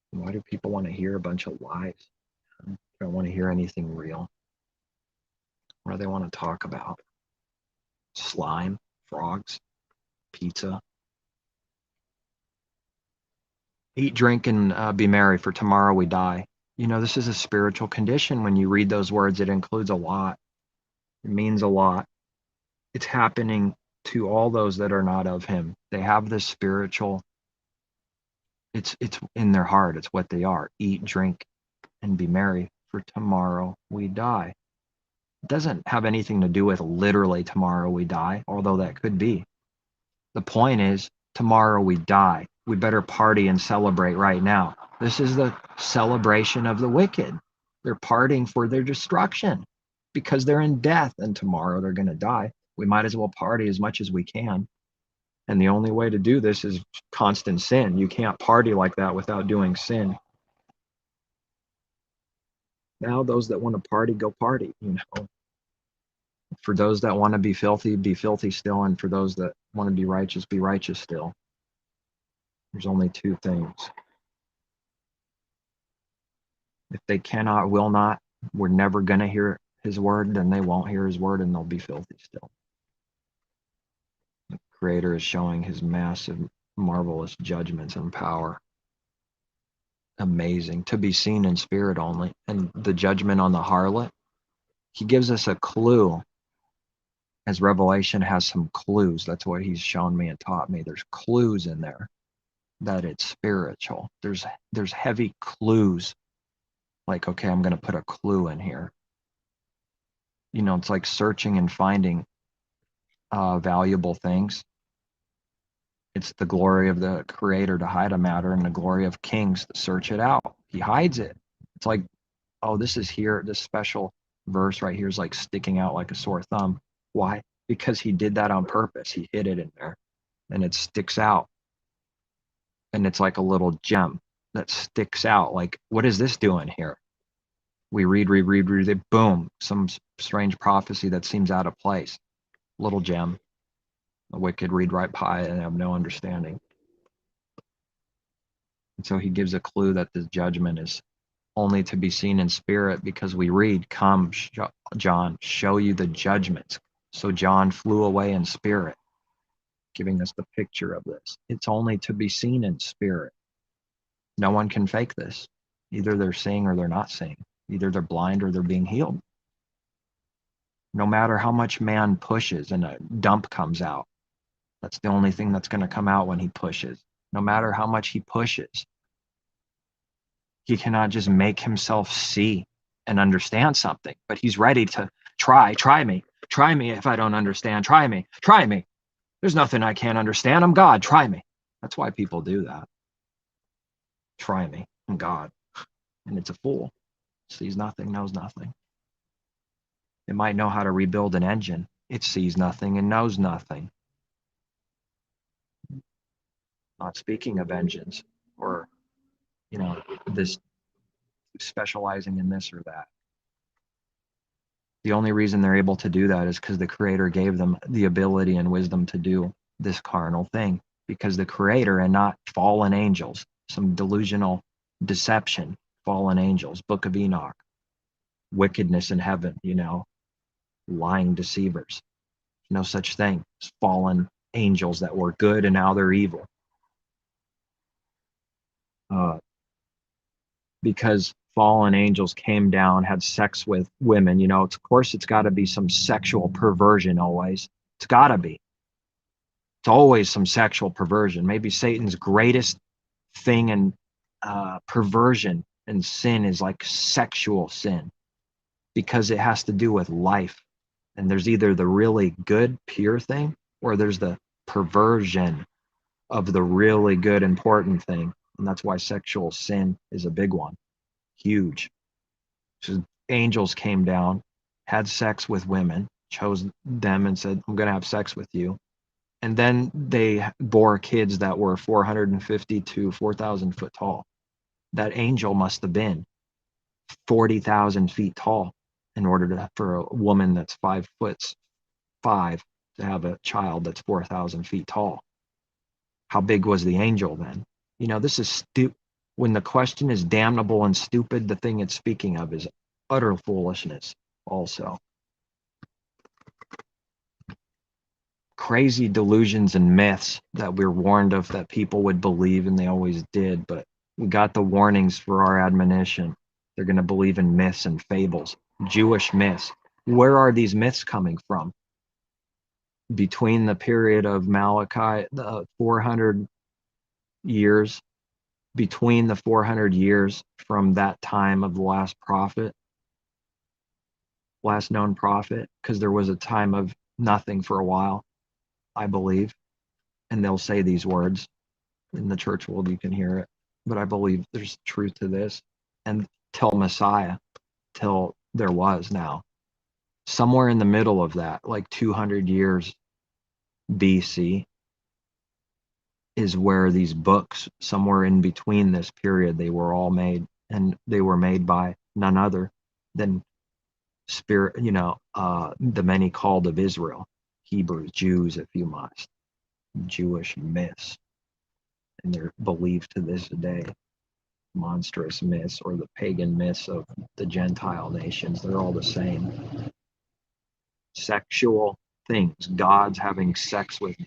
Why do people want to hear a bunch of lies? They don't want to hear anything real. What do they want to talk about? Slime, frogs, pizza. Eat, drink, and be merry, for tomorrow we die. You know, this is a spiritual condition. When you read those words, it includes a lot. It means a lot. It's happening to all those that are not of him. They have this spiritual, it's in their heart. It's what they are. Eat, drink, and be merry, for tomorrow we die. It doesn't have anything to do with literally tomorrow we die, although that could be. The point is, tomorrow we die. We better party and celebrate right now. This is the celebration of the wicked. They're partying for their destruction because they're in death, and tomorrow they're going to die. We might as well party as much as we can. And the only way to do this is constant sin. You can't party like that without doing sin. Now, those that want to party, go party, you know. For those that want to be filthy still. And for those that want to be righteous still. There's only two things. If they cannot, will not, we're never going to hear his word, then they won't hear his word and they'll be filthy still. The Creator is showing his massive, marvelous judgments and power. Amazing to be seen in spirit only. And the judgment on the harlot, he gives us a clue. As Revelation has some clues, that's what he's shown me and taught me. There's clues in there that it's spiritual. There's heavy clues Like, okay, I'm going to put a clue in here. You know, it's like searching and finding valuable things. It's the glory of the Creator to hide a matter, and the glory of kings to search it out. He hides it. It's like, oh, this is here. This special verse right here is like sticking out like a sore thumb. Why? Because he did that on purpose. He hid it in there, and it sticks out. And it's like a little gem that sticks out. Like, what is this doing here? We read it. Boom, some strange prophecy that seems out of place. Little gem. The wicked read right by it and have no understanding. And so he gives a clue that this judgment is only to be seen in spirit, because we read, come, John, show you the judgments. So John flew away in spirit, giving us the picture of this. It's only to be seen in spirit. No one can fake this. Either they're seeing or they're not seeing. Either they're blind or they're being healed. No matter how much man pushes and a dump comes out, that's the only thing that's going to come out when he pushes. No matter how much he pushes, he cannot just make himself see and understand something, but he's ready to try me if I don't understand, try me. There's nothing I can't understand. I'm God, try me. That's why people do that. Try me, I'm God. And it's a fool. Sees nothing, knows nothing. It might know how to rebuild an engine. It sees nothing and knows nothing. Not speaking of engines or, this specializing in this or that. The only reason they're able to do that is because the Creator gave them the ability and wisdom to do this carnal thing. Because the Creator and not fallen angels, some delusional deception, fallen angels, Book of Enoch, wickedness in heaven, lying deceivers. No such thing as fallen angels that were good and now they're evil. Because fallen angels came down, had sex with women, of course it's got to be some sexual perversion always. It's got to be. It's always some sexual perversion. Maybe Satan's greatest thing and perversion and sin is like sexual sin, because it has to do with life. And there's either the really good, pure thing, or there's the perversion of the really good, important thing. And that's why sexual sin is a big one. Huge. So angels came down, had sex with women, chose them and said, I'm going to have sex with you. And then they bore kids that were 450 to 4,000 foot tall. That angel must have been 40,000 feet tall in order for a woman that's 5'5" to have a child that's 4,000 feet tall. How big was the angel then? This is stupid. When the question is damnable and stupid, the thing it's speaking of is utter foolishness also. Crazy delusions and myths that we're warned of that people would believe, and they always did, but we got the warnings for our admonition. They're going to believe in myths and fables, Jewish myths. Where are these myths coming from? Between the period of Malachi, the 400 years, between the 400 years from that time of the last known prophet, because there was a time of nothing for a while, I believe. And they'll say these words in the church world, you can hear it. But I believe there's truth to this. And till Messiah, till there was now. Somewhere in the middle of that, like 200 years BC, is where these books, somewhere in between this period, they were all made. And they were made by none other than the many called of Israel, Hebrews, Jews, if you must, Jewish myths. And they're believed to this day, monstrous myths, or the pagan myths of the Gentile nations. They're all the same. Sexual things, gods having sex with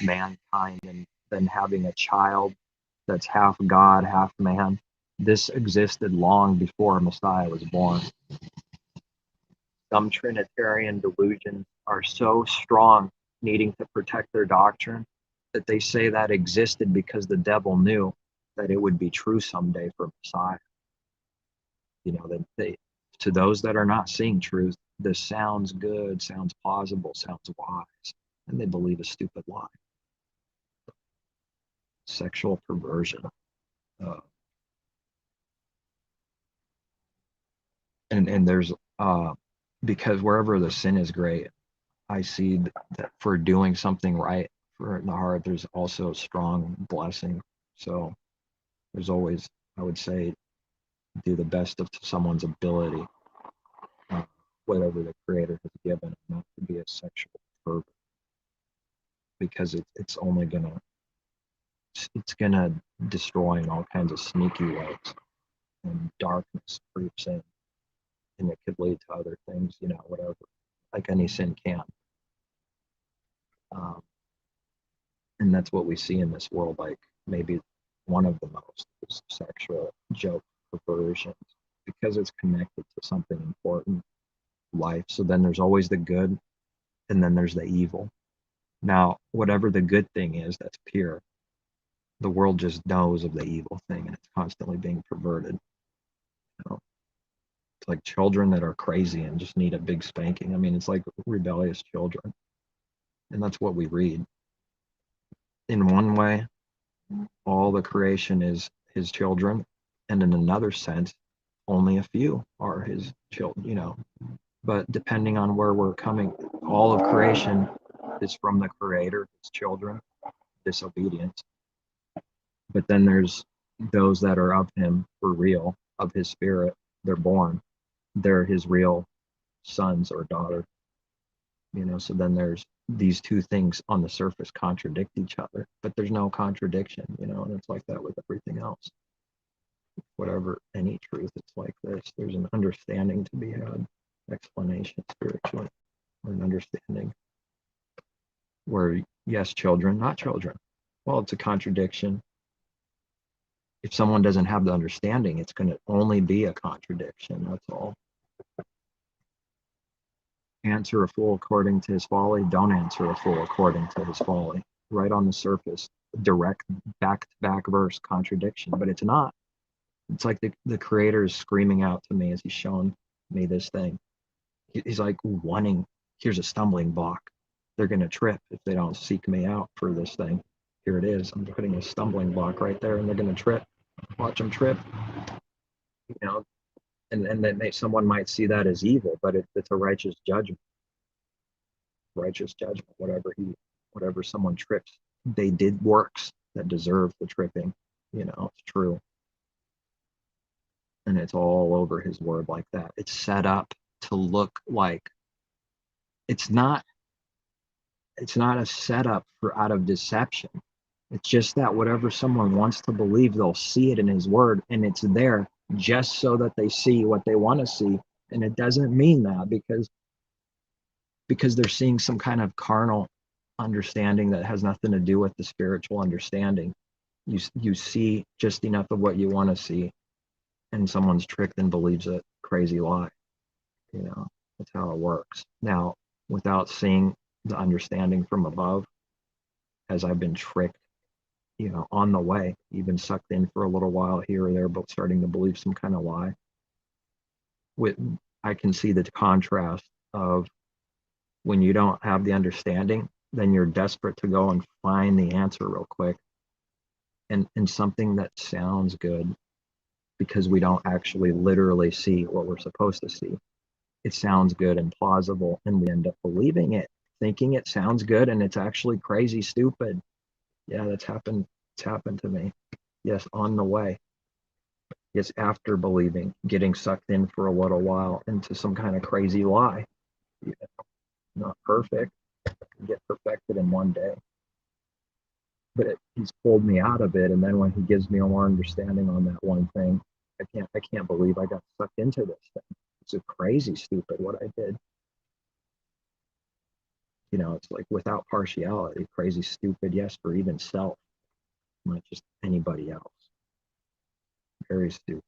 mankind and then having a child that's half God, half man. This existed long before Messiah was born. Some Trinitarian delusions are so strong, needing to protect their doctrine, that they say that existed because the devil knew that it would be true someday for Messiah. That they to those that are not seeing truth, this sounds good, sounds plausible, sounds wise, and they believe a stupid lie. Sexual perversion. Uh, and there's because wherever the sin is great, I see that for doing something right for in the heart, there's also strong blessing. So there's always, I would say, do the best of someone's ability, uh, whatever the Creator has given, not to be a sexual pervert, because it's only gonna destroy in all kinds of sneaky ways, and darkness creeps in, and it could lead to other things, whatever, like any sin can. Um, and that's what we see in this world, like maybe one of the most is sexual joke perversions, because it's connected to something important, life. So then there's always the good, and then there's the evil. Now, whatever the good thing is that's pure, the world just knows of the evil thing, and it's constantly being perverted. It's like children that are crazy and just need a big spanking. I mean, it's like rebellious children, and that's what we read. In one way, all the creation is his children, and in another sense, only a few are his children. But depending on where we're coming, all of creation is from the Creator, his children, disobedience. But then there's those that are of him for real, of his spirit. They're born, they're his real sons or daughter. So then there's these two things on the surface contradict each other, but there's no contradiction, and it's like that with everything else. Whatever, any truth, it's like this. There's an understanding to be had, explanation spiritually, an understanding where, yes, children, not children. Well, it's a contradiction. If someone doesn't have the understanding, it's going to only be a contradiction. That's all. Answer a fool according to his folly. Don't answer a fool according to his folly. Right on the surface, direct back-to-back verse contradiction, but it's not. It's like the Creator is screaming out to me as he's showing me this thing. He's like wanting, here's a stumbling block. They're going to trip if they don't seek me out for this thing. Here it is. I'm putting a stumbling block right there, and they're going to trip. Watch them trip. And then someone might see that as evil, but it's a righteous judgment. Righteous judgment. Whatever someone trips, they did works that deserve the tripping. It's true, and it's all over His Word like that. It's set up to look like it's not. It's not a setup for out of deception. It's just that whatever someone wants to believe, they'll see it in His Word, and it's there just so that they see what they want to see. And it doesn't mean that because they're seeing some kind of carnal understanding that has nothing to do with the spiritual understanding. You see just enough of what you want to see, and someone's tricked and believes a crazy lie. That's how it works. Now, without seeing the understanding from above, as I've been tricked, on the way, even sucked in for a little while here or there, but starting to believe some kind of lie. I can see the contrast of when you don't have the understanding, then you're desperate to go and find the answer real quick, and something that sounds good, because we don't actually literally see what we're supposed to see. It sounds good and plausible, and we end up believing it, thinking it sounds good, and it's actually crazy stupid. Yeah, that's happened. It's happened to me. Yes, on the way. Yes, after believing, getting sucked in for a little while into some kind of crazy lie. Not perfect. Get perfected in one day. But He's pulled me out of it, and then when He gives me more understanding on that one thing, I can't believe I got sucked into this thing. It's a crazy stupid what I did. It's like without partiality, crazy stupid, yes, for even self, not just anybody else. Very stupid.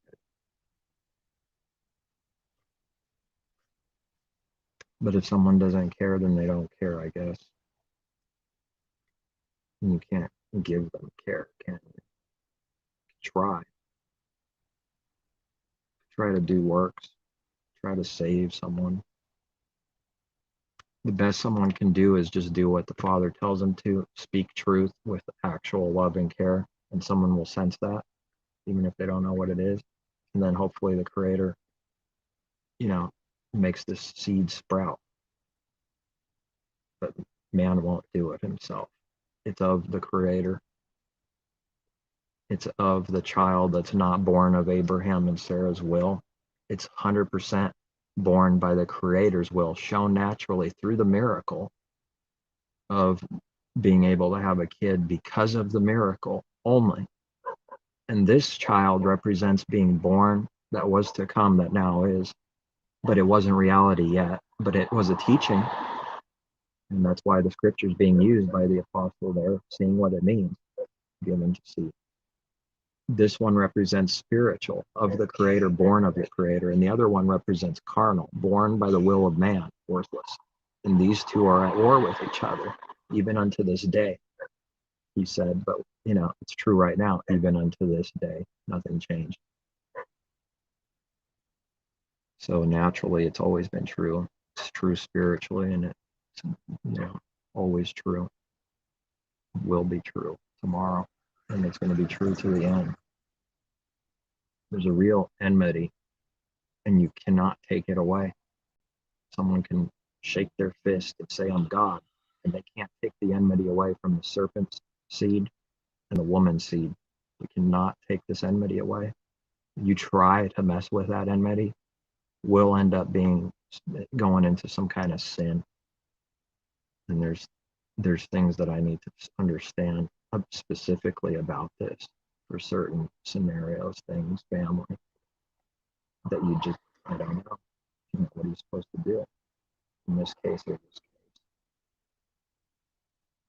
But if someone doesn't care, then they don't care, I guess. And you can't give them care, can you? Try try to do works, try to save someone. The best someone can do is just do what the Father tells them to, speak truth with actual love and care, and someone will sense that, even if they don't know what it is. And then hopefully the Creator, makes this seed sprout. But man won't do it himself. It's of the Creator. It's of the child that's not born of Abraham and Sarah's will. It's 100% born by the Creator's will, shown naturally through the miracle of being able to have a kid because of the miracle only. And this child represents being born that was to come, that now is. But it wasn't reality yet, but it was a teaching. And that's why the scripture is being used by the apostle there, seeing what it means, given to see. This one represents spiritual, of the Creator, born of the Creator, and the other one represents carnal, born by the will of man, worthless. And these two are at war with each other, even unto this day, he said. But, it's true right now, even unto this day, nothing changed. So naturally, it's always been true. It's true spiritually, and it's, always true. It will be true tomorrow, and it's going to be true to the end. There's a real enmity, and you cannot take it away. Someone can shake their fist and say, I'm God, and they can't take the enmity away from the serpent's seed and the woman's seed. We cannot take this enmity away. You try to mess with that enmity, will end up going into some kind of sin. And there's things that I need to understand specifically about this for certain scenarios, things, family, that you just, I don't know, what are you supposed to do in this case or this case?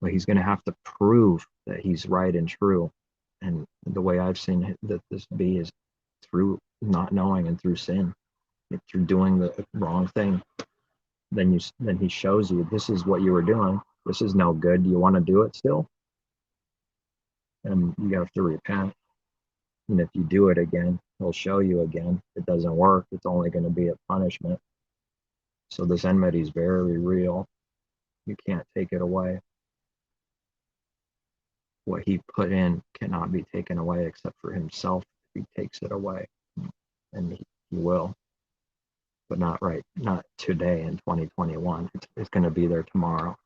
But he's going to have to prove that he's right and true. And the way I've seen that this be is through not knowing and through sin, through doing the wrong thing. Then he shows you, this is what you were doing. This is no good. Do you want to do it still? And you have to repent. And if you do it again, he'll show you again. It doesn't work. It's only going to be a punishment. So this enmity is very real. You can't take it away. What he put in cannot be taken away except for himself if he takes it away. And he will. But not today in 2021. It's going to be there tomorrow.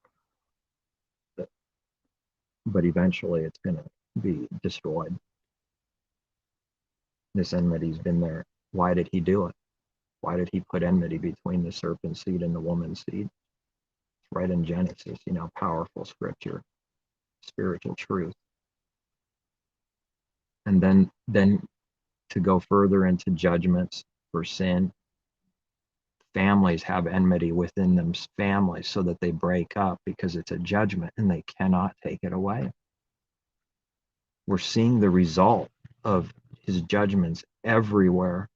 But eventually it's going to be destroyed. This enmity's been there. Why did he do it? Why did he put enmity between the serpent seed and the woman's seed? It's right in Genesis, powerful scripture, spiritual truth. And then to go further into judgments for sin, families have enmity within them, families, so that they break up because it's a judgment and they cannot take it away. We're seeing the result of his judgments everywhere,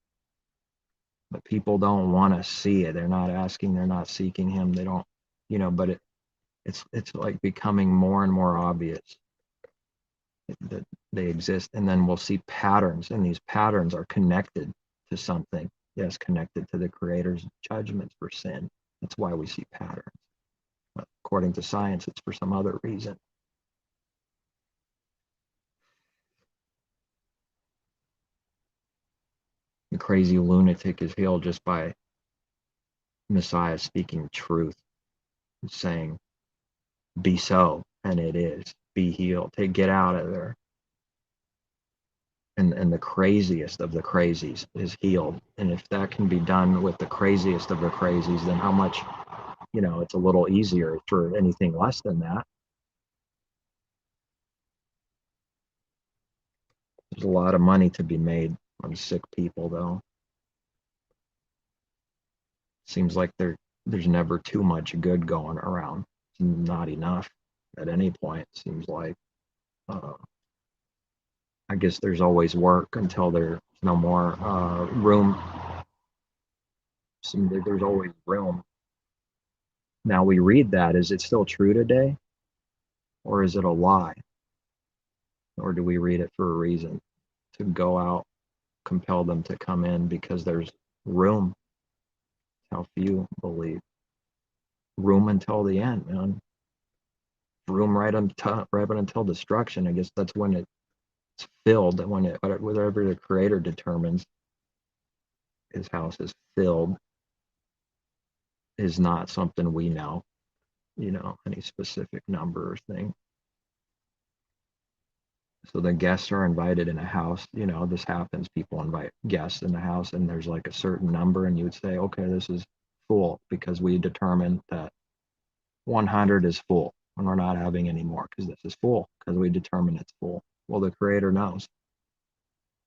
but people don't want to see it. They're not asking, they're not seeking him. They don't, but it's like becoming more and more obvious that they exist. And then we'll see patterns, and these patterns are connected to something. Yes, connected to the Creator's judgments for sin. That's why we see patterns. But according to science, it's for some other reason. The crazy lunatic is healed just by Messiah speaking truth, saying, be so, and it is. Be healed. Get out of there. And the craziest of the crazies is healed. And if that can be done with the craziest of the crazies, then how much, it's a little easier for anything less than that. There's a lot of money to be made on sick people, though. Seems like there's never too much good going around. It's not enough at any point, seems like. I guess there's always work until there's no more room. There's always room. Now we read that. Is it still true today? Or is it a lie? Or do we read it for a reason? To go out compel them to come in because there's room. How few believe. Room until the end, man. Room right until destruction. I guess that's when it's filled, when whatever the creator determines his house is filled is not something we know, any specific number or thing. So the guests are invited in a house, this happens, people invite guests in the house and there's like a certain number and you would say, okay, this is full because we determined that 100 is full and we're not having any more because this is full because we determined it's full. Well, the creator knows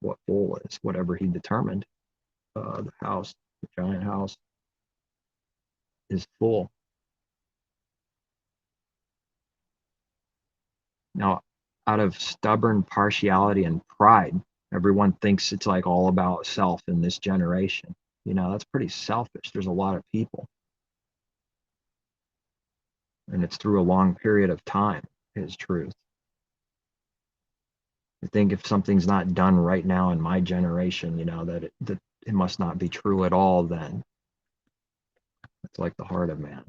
what full is, whatever he determined. The house, the giant house is full. Now, out of stubborn partiality and pride, everyone thinks it's like all about self in this generation. That's pretty selfish. There's a lot of people. And it's through a long period of time, is truth. I think if something's not done right now in my generation, that it must not be true at all, then it's like the heart of man.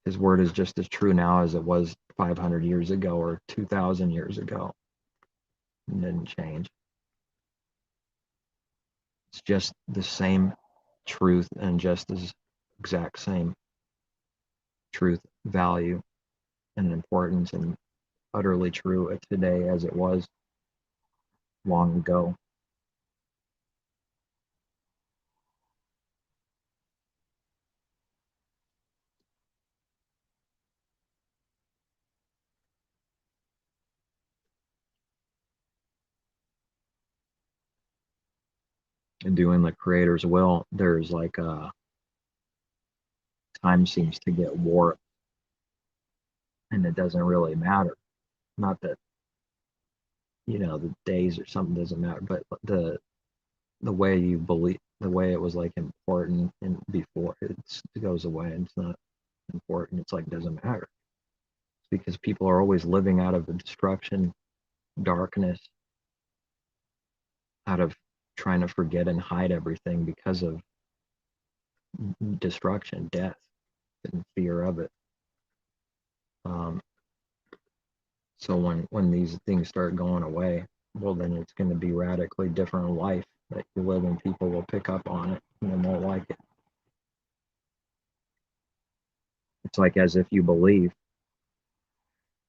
His word is just as true now as it was 500 years ago or 2,000 years ago. It didn't change. It's just the same truth and just as exact same truth, value, and importance, and utterly true today as it was long ago. And doing the creator's will, there's like time seems to get warped and it doesn't really matter. Not that, the days or something doesn't matter, but the way you believe, the way it was like important and before it goes away and it's not important. It's like, it doesn't matter. It's because people are always living out of the destruction, darkness, out of trying to forget and hide everything because of destruction, death, and fear of it. So when these things start going away, well, then it's going to be radically different life that you live, and people will pick up on it and they won't like it. It's like as if you believe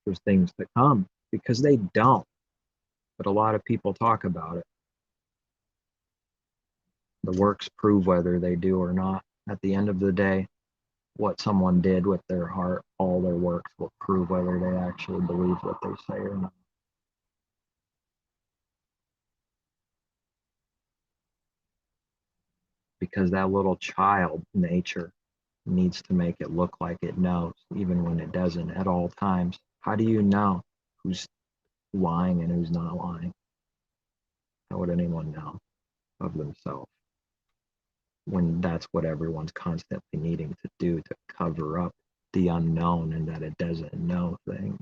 there's things to come, because they don't. But a lot of people talk about it. The works prove whether they do or not. At the end of the day, what someone did with their heart, all their works will prove whether they actually believe what they say or not. Because that little child nature needs to make it look like it knows, even when it doesn't at all times. How do you know who's lying and who's not lying? How would anyone know of themselves when that's what everyone's constantly needing to do, to cover up the unknown and that it doesn't know things?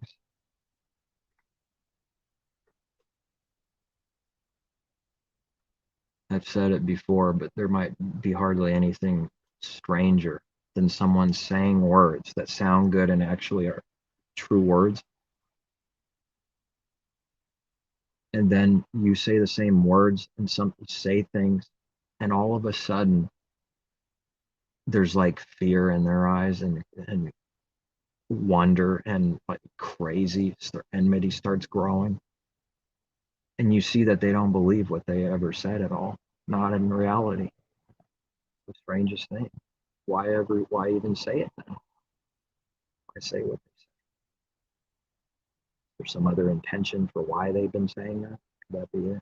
I've said it before, but there might be hardly anything stranger than someone saying words that sound good and actually are true words. And then you say the same words and some say things, and all of a sudden there's like fear in their eyes and wonder and like crazy. Their enmity starts growing. And you see that they don't believe what they ever said at all. Not in reality. The strangest thing. Why even say it then? Why say what they say? There's some other intention for why they've been saying that. Could that be it?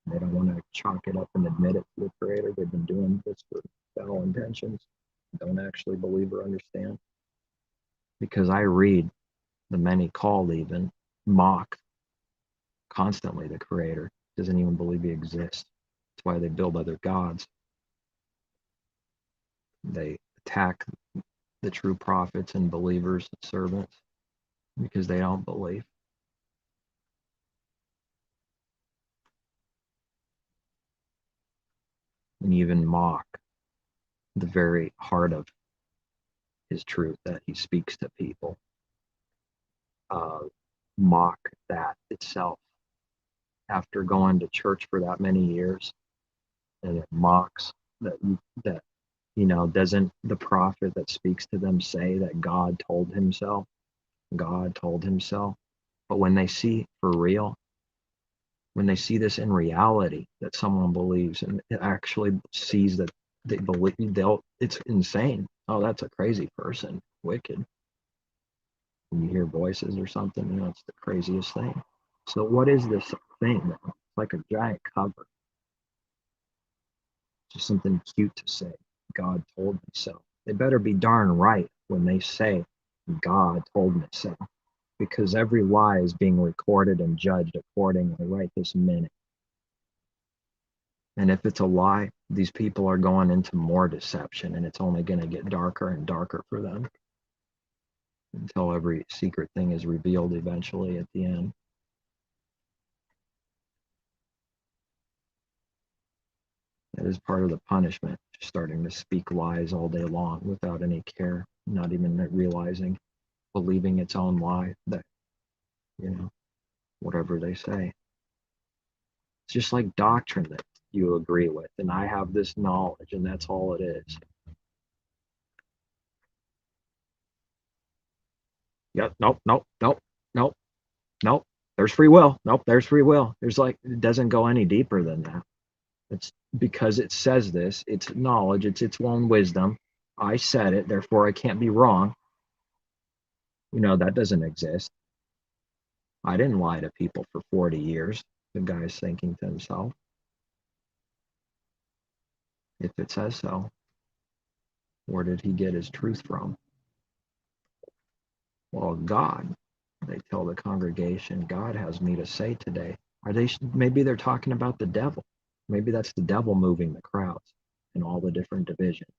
They don't want to chalk it up and admit it to the creator. They've been doing this for foul intentions. Don't actually believe or understand. Because I read the many called even mock constantly the creator. Doesn't even believe he exists. That's why they build other gods. They attack the true prophets and believers and servants because they don't believe. and even mock the very heart of his truth that he speaks to people. Mock that itself after going to church for that many years, and it mocks that doesn't the prophet that speaks to them say that God told himself? God told himself. But when they see for real, when they see this in reality, that someone believes and actually sees that they believe, it's insane. Oh, that's a crazy person, wicked. When you hear voices or something, it's the craziest thing. So what is this thing? It's like a giant cover. Just something cute to say. God told me so. They better be darn right when they say, God told me so. Because every lie is being recorded and judged accordingly right this minute. And if it's a lie, these people are going into more deception, and it's only going to get darker and darker for them until every secret thing is revealed eventually at the end. That is part of the punishment, just starting to speak lies all day long without any care, not even realizing, believing its own lie that, whatever they say. It's just like doctrine that you agree with, and I have this knowledge, and that's all it is. Yep, nope, nope, nope, nope, nope. There's free will. Nope, there's free will. It doesn't go any deeper than that. It's because it says this, it's knowledge, it's its own wisdom. I said it, therefore I can't be wrong. That doesn't exist. I didn't lie to people for 40 years, the guy's thinking to himself. If it says so, where did he get his truth from? Well, God, they tell the congregation, God has me to say today. Maybe they're talking about the devil. Maybe that's the devil moving the crowds in all the different divisions.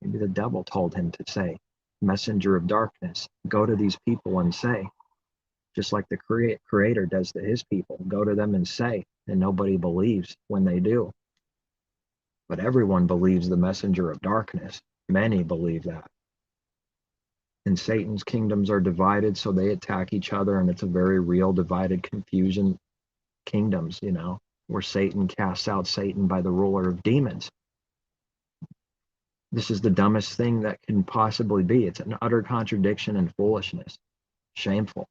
Maybe the devil told him to say, messenger of darkness, go to these people and say, just like the creator does to his people, go to them and say, and nobody believes when they do. But everyone believes the messenger of darkness. Many believe that. And Satan's kingdoms are divided, so they attack each other, and it's a very real divided confusion kingdoms, where Satan casts out Satan by the ruler of demons. This is the dumbest thing that can possibly be. It's an utter contradiction and foolishness. Shameful.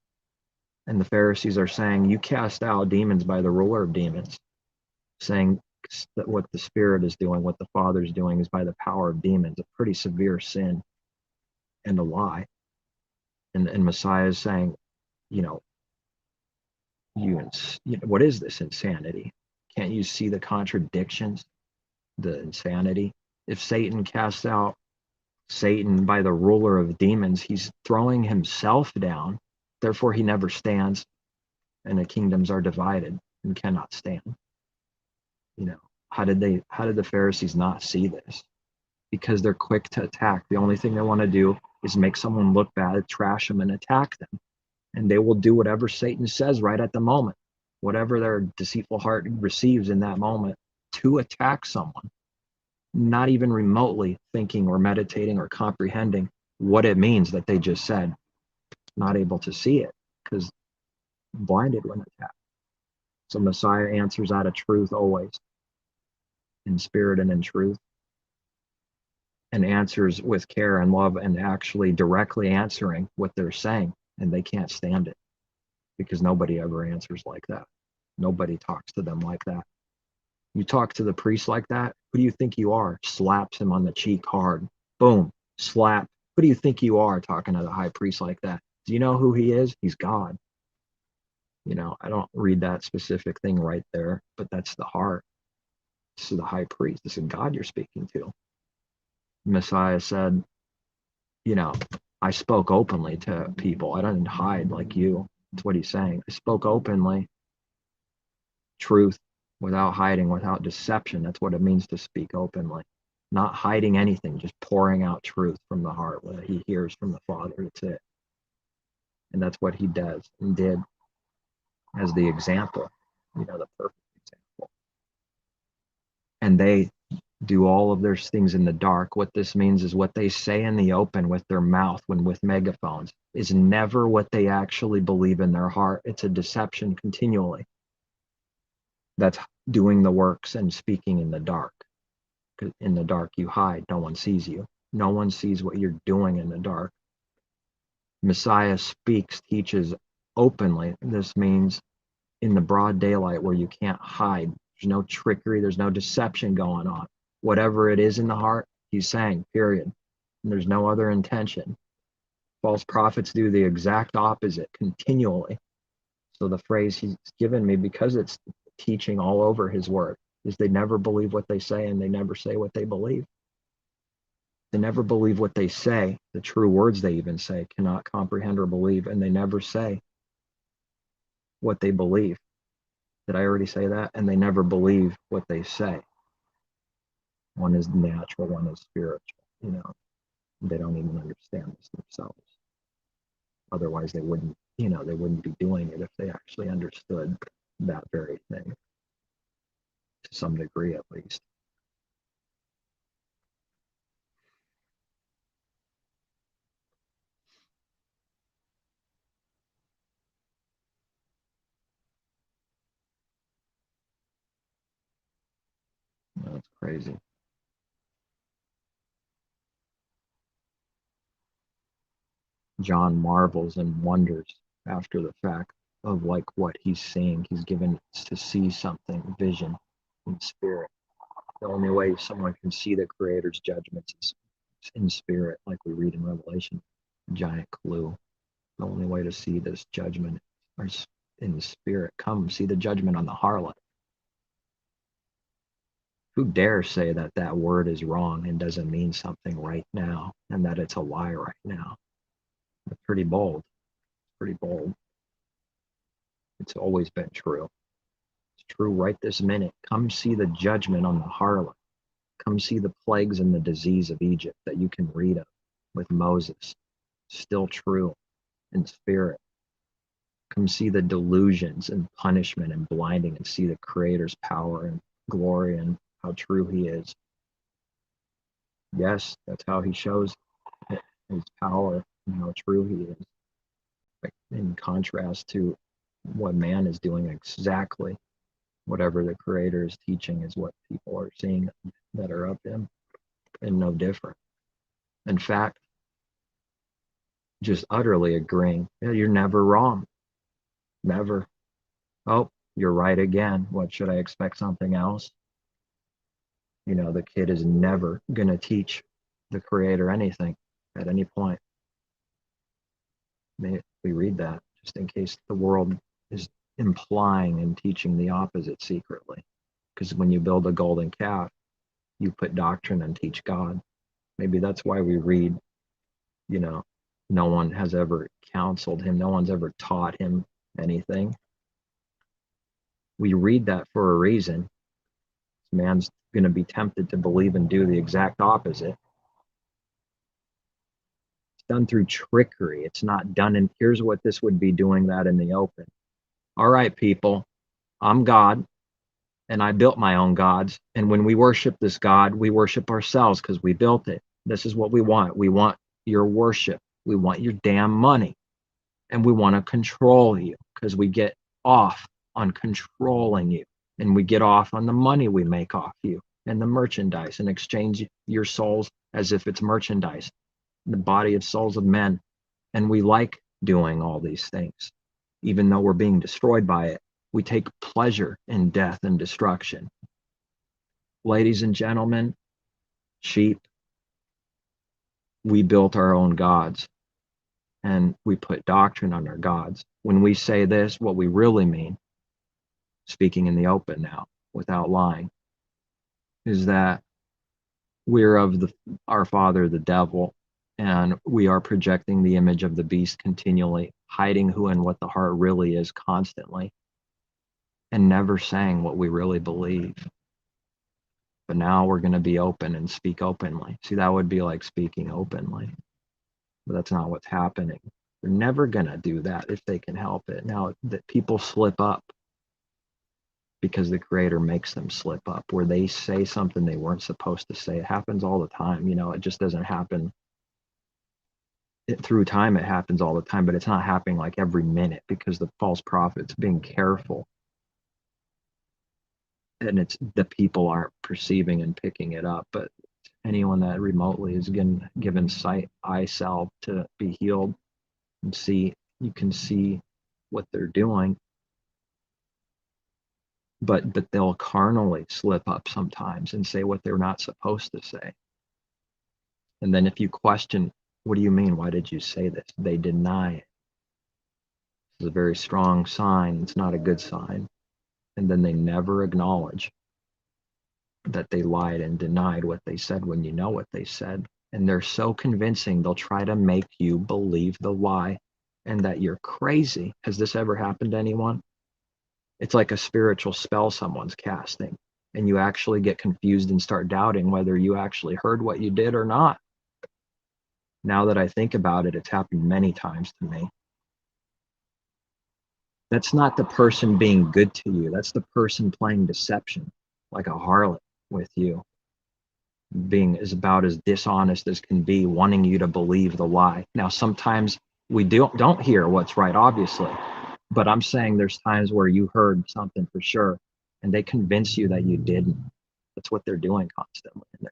And the Pharisees are saying, you cast out demons by the ruler of demons, saying that what the Spirit is doing, what the Father is doing, is by the power of demons, a pretty severe sin and a lie. And Messiah is saying, what is this insanity? Can't you see the contradictions, the insanity? If Satan casts out Satan by the ruler of demons, he's throwing himself down. Therefore, he never stands, and the kingdoms are divided and cannot stand. How did the Pharisees not see this? Because they're quick to attack. The only thing they want to do is make someone look bad, trash them, and attack them. And they will do whatever Satan says right at the moment, whatever their deceitful heart receives in that moment, to attack someone, not even remotely thinking or meditating or comprehending what it means that they just said, not able to see it because blinded when attacked. So Messiah answers out of truth always, in spirit and in truth, and answers with care and love, and actually directly answering what they're saying, and they can't stand it because nobody ever answers like that. Nobody talks to them like that. You talk to the priest like that, who do you think you are? Slaps him on the cheek hard. Boom, slap. Who do you think you are talking to the high priest like that? Do you know who he is? He's God. I don't read that specific thing right there, but that's the heart. This is the high priest. This is God you're speaking to. Messiah said, I spoke openly to people. I didn't hide like you. That's what he's saying. I spoke openly. Truth, without hiding, without deception. That's what it means to speak openly. Not hiding anything, just pouring out truth from the heart, what he hears from the Father. That's it. And that's what he does and did as the example, the perfect example. And they do all of their things in the dark. What this means is what they say in the open with their mouth when with megaphones is never what they actually believe in their heart. It's a deception continually. That's doing the works and speaking in the dark. 'Cause in the dark you hide. No one sees you. No one sees what you're doing in the dark. Messiah speaks, teaches openly. This means in the broad daylight where you can't hide. There's no trickery. There's no deception going on. Whatever it is in the heart, he's saying, period. And there's no other intention. False prophets do the exact opposite continually. So the phrase he's given me, because it's teaching all over his word, is they never believe what they say and they never say what they believe. They never believe what they say. The true words they even say cannot comprehend or believe, and they never say what they believe. Did I already say that? And they never believe what they say. One is natural, one is spiritual. They don't even understand this themselves. Otherwise, they wouldn't be doing it if they actually understood that very thing, to some degree at least. That's crazy. John marvels and wonders after the fact of like what he's seeing. He's given to see something, vision in spirit. The only way someone can see the Creator's judgments is in spirit, like we read in Revelation. Giant clue. The only way to see this judgment is in the spirit. Come see the judgment on the harlot. Who dares say that that word is wrong and doesn't mean something right now and that it's a lie right now? It's pretty bold. Pretty bold. It's always been true. It's true right this minute. Come see the judgment on the harlot. Come see the plagues and the disease of Egypt that you can read of with Moses. Still true in spirit. Come see the delusions and punishment and blinding and see the Creator's power and glory and how true he is. Yes, that's how he shows his power and how true he is. In contrast to what man is doing, exactly whatever the Creator is teaching is what people are seeing that are of him, and no different. In fact, just utterly agreeing. Yeah, you're never wrong. Never. Oh, you're right again. What, should I expect something else? The kid is never going to teach the Creator anything at any point. We read that just in case the world is implying and teaching the opposite secretly. Because when you build a golden calf, you put doctrine and teach God. Maybe that's why we read, no one has ever counseled him. No one's ever taught him anything. We read that for a reason. Man's going to be tempted to believe and do the exact opposite. It's done through trickery. It's not done in, here's what this would be doing that in the open. All right, people, I'm God, and I built my own gods. And when we worship this God, we worship ourselves because we built it. This is what we want. We want your worship. We want your damn money. And we want to control you because we get off on controlling you. And we get off on the money we make off you and the merchandise and exchange your souls as if it's merchandise, the body of souls of men. And we like doing all these things, even though we're being destroyed by it. We take pleasure in death and destruction. Ladies and gentlemen, sheep, we built our own gods and we put doctrine on our gods. When we say this, what we really mean, speaking in the open now, without lying, is that we're of our father, the devil, and we are projecting the image of the beast continually, hiding who and what the heart really is constantly, and never saying what we really believe. But now we're going to be open and speak openly. See, that would be like speaking openly. But that's not what's happening. They're never going to do that if they can help it. Now, that people slip up. because the Creator makes them slip up, where they say something they weren't supposed to say. It happens all the time. It just doesn't happen through time. It happens all the time, but it's not happening like every minute, because the false prophet's being careful, and it's the people aren't perceiving and picking it up. But anyone that remotely is given eye salve to be healed and see, you can see what they're doing, but they'll carnally slip up sometimes and say what they're not supposed to say. And then if you question, what do you mean? Why did you say this? They deny it. It's a very strong sign. It's not a good sign. And then they never acknowledge that they lied and denied what they said when you know what they said. And they're so convincing, they'll try to make you believe the lie and that you're crazy. Has this ever happened to anyone? It's like a spiritual spell someone's casting, and you actually get confused and start doubting whether you actually heard what you did or not. Now that I think about it, it's happened many times to me. That's not the person being good to you. That's the person playing deception, like a harlot with you, being as about as dishonest as can be, wanting you to believe the lie. Now, sometimes we don't hear what's right, obviously, but I'm saying there's times where you heard something for sure, and they convince you that you didn't. That's what they're doing constantly in there.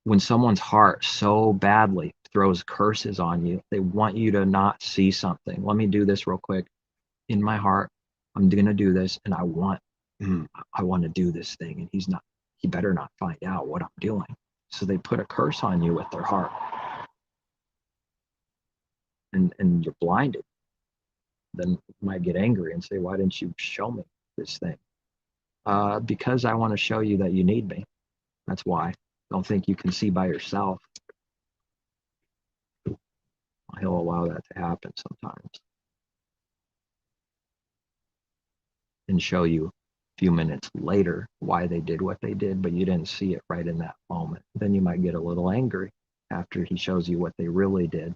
When someone's heart so badly throws curses on you, they want you to not see something. Let me do this real quick. In my heart, I'm going to do this, and I want to do this thing, and he better not find out what I'm doing. So they put a curse on you with their heart, and you're blinded. Then you might get angry and say, why didn't you show me this thing? Because I want to show you that you need me. That's why. Don't think you can see by yourself. He'll allow that to happen sometimes, and show you a few minutes later why they did what they did, but you didn't see it right in that moment. Then you might get a little angry after he shows you what they really did.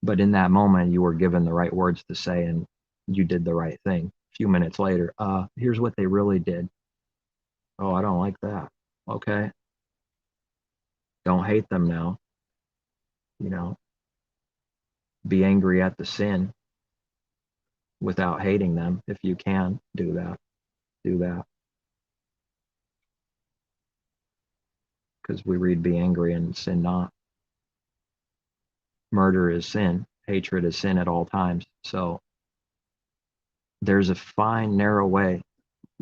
But in that moment, you were given the right words to say, and you did the right thing. A few minutes later, here's what they really did. Oh, I don't like that. Okay. Don't hate them now. Be angry at the sin without hating them. If you can do that, do that. Because we read, be angry and sin not. Murder is sin. Hatred is sin at all times. So there's a fine, narrow way,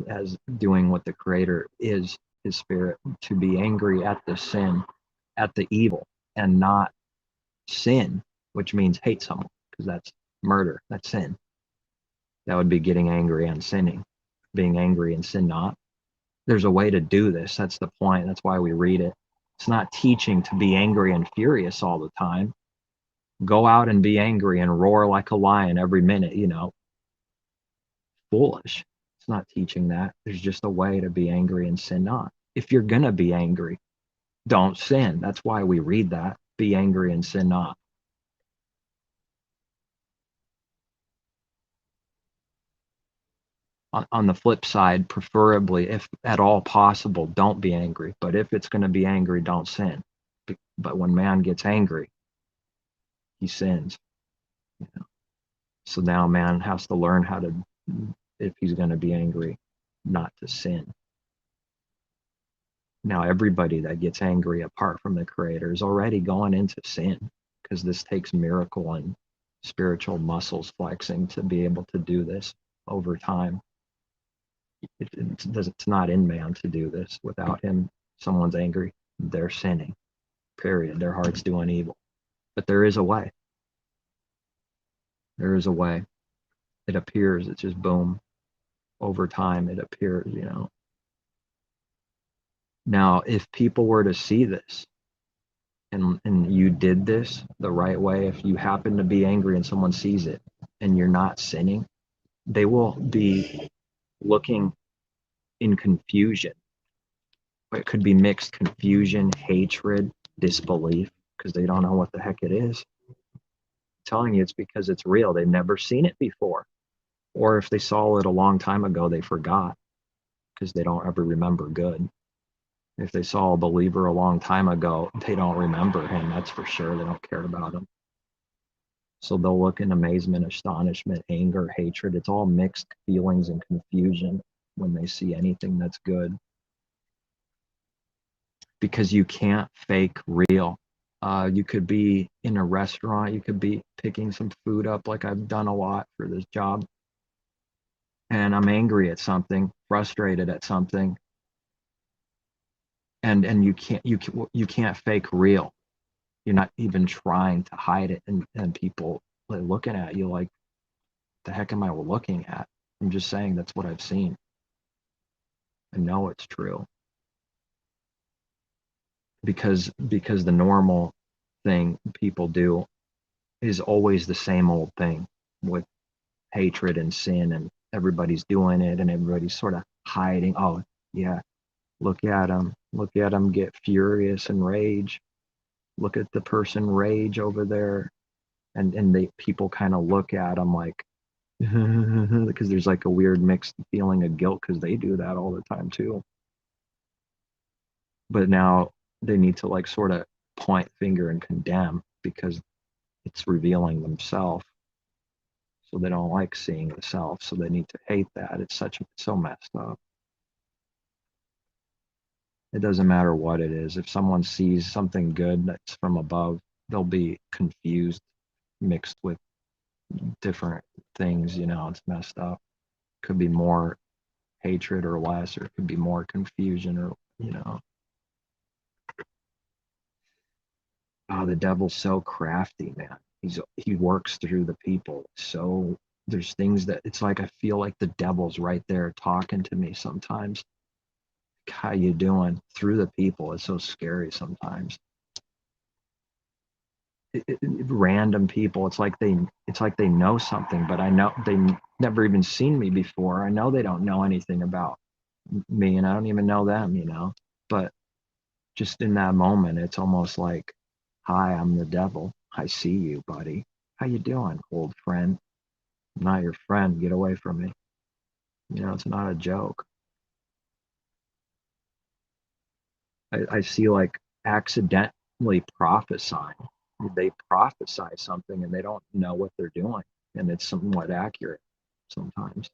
as doing what the Creator is, his spirit, to be angry at the sin, at the evil, and not sin, which means hate someone, because that's murder, that's sin. That would be getting angry and sinning, being angry and sin not. There's a way to do this. That's the point. That's why we read it. It's not teaching to be angry and furious all the time. Go out and be angry and roar like a lion every minute, Foolish. It's not teaching that. There's just a way to be angry and sin not. If you're going to be angry, don't sin. That's why we read that. Be angry and sin not. On the flip side, preferably, if at all possible, don't be angry. But if it's going to be angry, don't sin. But when man gets angry, he sins. So now man has to learn how to, if he's going to be angry, not to sin. Now everybody that gets angry apart from the Creator is already going into sin, because this takes miracle and spiritual muscles flexing to be able to do this over time. It's not in man to do this. Without him, someone's angry, they're sinning, period. Their heart's doing evil. But there is a way. There is a way. It appears, it's just boom. Over time, it appears, Now, if people were to see this, and you did this the right way, if you happen to be angry and someone sees it and you're not sinning, they will be looking in confusion. It could be mixed confusion, hatred, disbelief, because they don't know what the heck it is. I'm telling you, it's because it's real. They've never seen it before. Or if they saw it a long time ago, they forgot because they don't ever remember good. If they saw a believer a long time ago, they don't remember him, that's for sure. They don't care about him. So they'll look in amazement, astonishment, anger, hatred. It's all mixed feelings and confusion when they see anything that's good. Because you can't fake real. You could be in a restaurant, you could be picking some food up like I've done a lot for this job, and I'm angry at something, frustrated at something, and you can't fake real. You're not even trying to hide it, and people are looking at you like, the heck am I looking at? I'm just saying that's what I've seen. I know it's true because the normal thing people do is always the same old thing with hatred and sin, and everybody's doing it and everybody's sort of hiding. Oh yeah, look at them get furious and rage. Look at the person rage over there. And they people kind of look at them like because there's like a weird mixed feeling of guilt because they do that all the time too. But now they need to like sort of point finger and condemn because it's revealing themselves. So they don't like seeing the self, so they need to hate that. It's so messed up. It doesn't matter what it is. If someone sees something good that's from above, they'll be confused, mixed with different things. It's messed up. Could be more hatred or less, or it could be more confusion, or oh, the devil's so crafty, man. He works through the people. So there's things that it's like I feel like the devil's right there talking to me sometimes. How you doing? Through the people. It's so scary sometimes. Random people. It's like they know something, but I know they never even seen me before. I know they don't know anything about me, and I don't even know them. But just in that moment, it's almost like, hi, I'm the devil. I see you, buddy. How you doing, old friend? I'm not your friend. Get away from me. It's not a joke. I see like accidentally prophesying. They prophesy something and they don't know what they're doing, and it's somewhat accurate sometimes.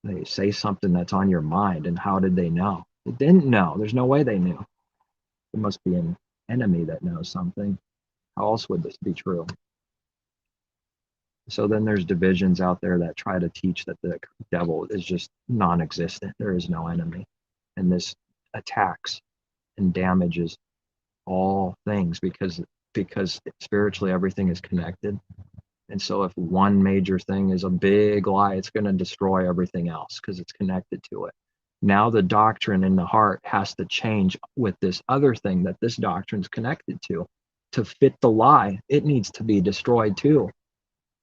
They say something that's on your mind, and how did they know? They didn't know. There's no way they knew. It must be an enemy that knows something. How else would this be true? So then there's divisions out there that try to teach that the devil is just non-existent. There is no enemy. And this attacks and damages all things because spiritually everything is connected. And so if one major thing is a big lie, it's going to destroy everything else because it's connected to it. Now the doctrine in the heart has to change with this other thing that this doctrine is connected to fit the lie. It needs to be destroyed too.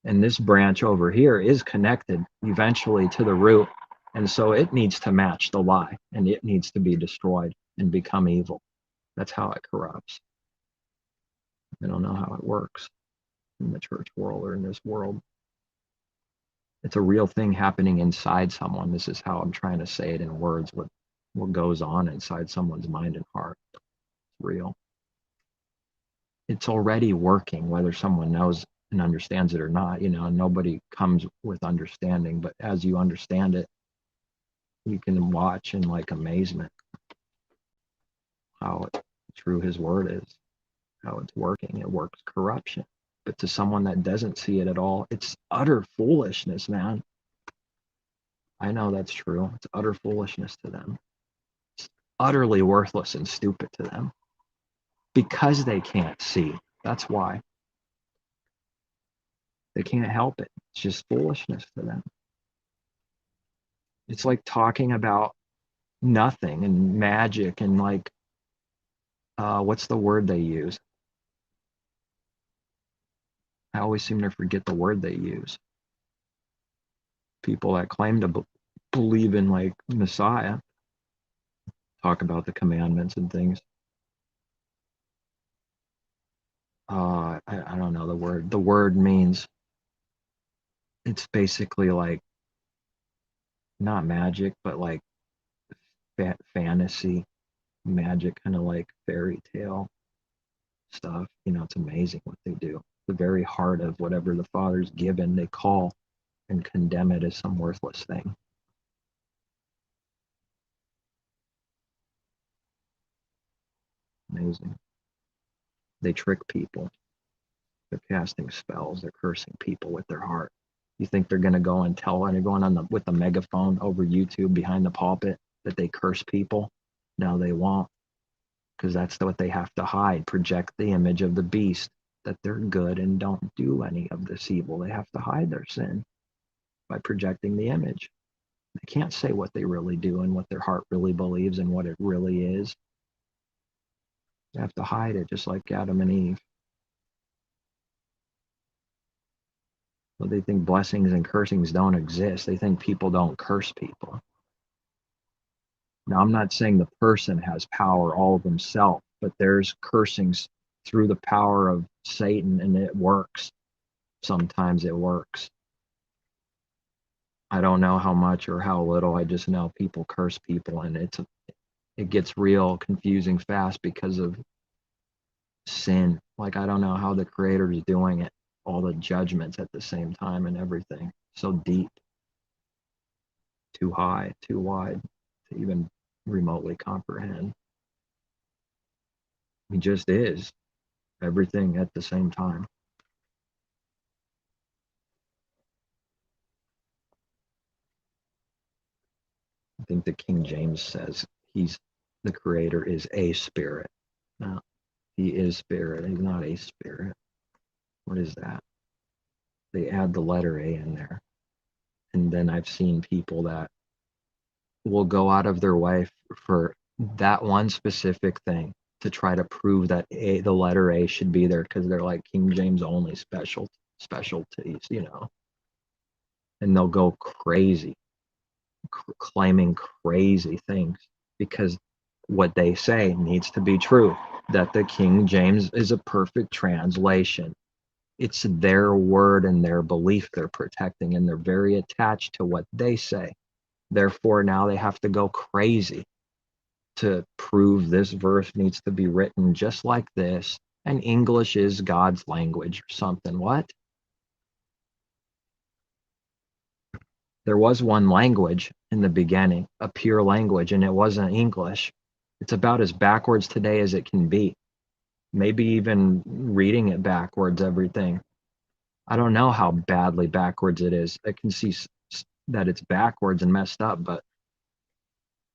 And this branch over here is connected eventually to the root. And so it needs to match the lie, and it needs to be destroyed and become evil. That's how it corrupts. I don't know how it works in the church world or in this world. It's a real thing happening inside someone. This is how I'm trying to say it in words, what goes on inside someone's mind and heart. It's real. It's already working, whether someone knows and understands it or not. Nobody comes with understanding, but as you understand it, you can watch in like amazement how true his word is, how it's working. It works corruption. But to someone that doesn't see it at all, it's utter foolishness, man. I know that's true. It's utter foolishness to them. It's utterly worthless and stupid to them because they can't see. That's why. They can't help it. It's just foolishness to them. It's like talking about nothing and magic and like, what's the word they use? I always seem to forget the word they use. People that claim to believe in like Messiah talk about the commandments and things. I don't know the word. The word means it's basically like not magic, but like fantasy magic, kind of like fairy tale stuff. It's amazing what they do. The very heart of whatever the Father's given, they call and condemn it as some worthless thing. Amazing. They trick people. They're casting spells. They're cursing people with their heart. You think they're going to go and tell, and they're going on with the megaphone over YouTube behind the pulpit that they curse people? No, they won't, because that's what they have to hide. Project the image of the beast, that they're good and don't do any of this evil. They have to hide their sin by projecting the image. They can't say what they really do and what their heart really believes and what it really is. They have to hide it, just like Adam and Eve. Well, they think blessings and cursings don't exist. They think people don't curse people. Now, I'm not saying the person has power all of himself, but there's cursings through the power of Satan, and it works. Sometimes it works. I don't know how much or how little. I just know people curse people, and it gets real confusing fast because of sin. Like, I don't know how the Creator is doing it. All the judgments at the same time and everything. So deep, too high, too wide to even remotely comprehend. He just is everything at the same time. I think the King James says the Creator is a spirit. No, he is spirit. He's not a spirit. What is that? They add the letter A in there. And then I've seen people that will go out of their way for that one specific thing to try to prove that the letter A should be there, because they're like King James only specialties, and they'll go crazy, claiming crazy things because what they say needs to be true, that the King James is a perfect translation. It's their word and their belief they're protecting, and they're very attached to what they say. Therefore, now they have to go crazy to prove this verse needs to be written just like this, and English is God's language or something. What? There was one language in the beginning, a pure language, and it wasn't English. It's about as backwards today as it can be. Maybe even reading it backwards, everything. I don't know how badly backwards it is. I can see that it's backwards and messed up, but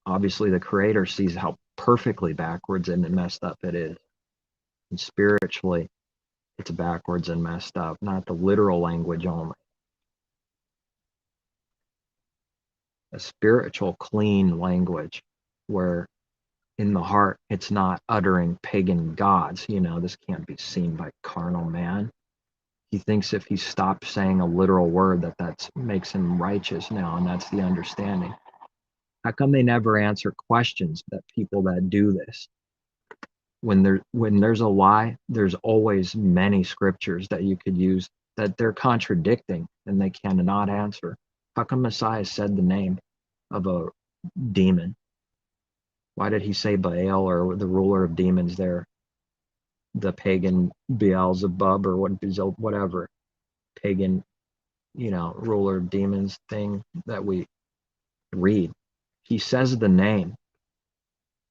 obviously the Creator sees how perfectly backwards and messed up it is. And spiritually, it's backwards and messed up, not the literal language only. A spiritual, clean language where in the heart it's not uttering pagan gods. This can't be seen by carnal man. He thinks if he stops saying a literal word that makes him righteous now, and that's the understanding. How come they never answer questions that people that do this? When there's a lie, there's always many scriptures that you could use that they're contradicting and they cannot answer. How come Messiah said the name of a demon? Why did he say Baal, or the ruler of demons there? The pagan Beelzebub, or whatever pagan, ruler of demons thing that we read. He says the name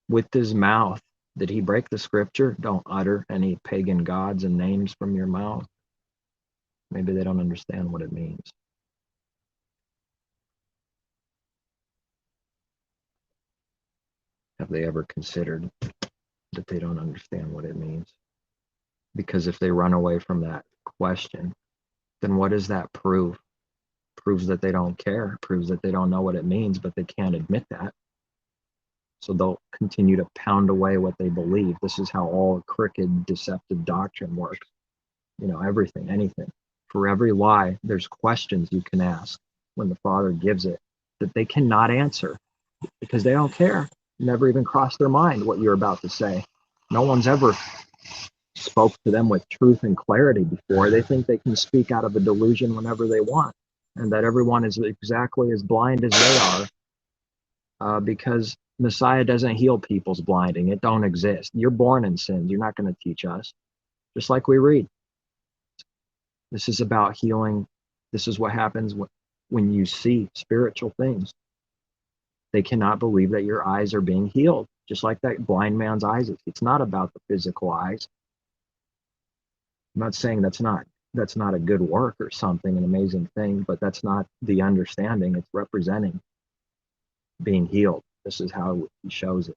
with his mouth. Did he break the scripture? Don't utter any pagan gods and names from your mouth. Maybe they don't understand what it means. Have they ever considered that they don't understand what it means? Because if they run away from that question, then what does that prove? Proves that they don't care, proves that they don't know what it means, but they can't admit that. So they'll continue to pound away what they believe. This is how all crooked, deceptive doctrine works. Everything, anything. For every lie, there's questions you can ask when the Father gives it that they cannot answer because they don't care. Never even crossed their mind what you're about to say. No one's ever spoke to them with truth and clarity before. They think they can speak out of a delusion whenever they want. and that everyone is exactly as blind as they are, because Messiah doesn't heal people's blinding. It don't exist. You're born in sins. You're not going to teach us. Just like we read. This is about healing. This is what happens when you see spiritual things. They cannot believe that your eyes are being healed, just like that blind man's eyes. It's not about the physical eyes. I'm not saying that's not a good work or something, an amazing thing, but that's not the understanding. It's representing being healed. This is how he shows it.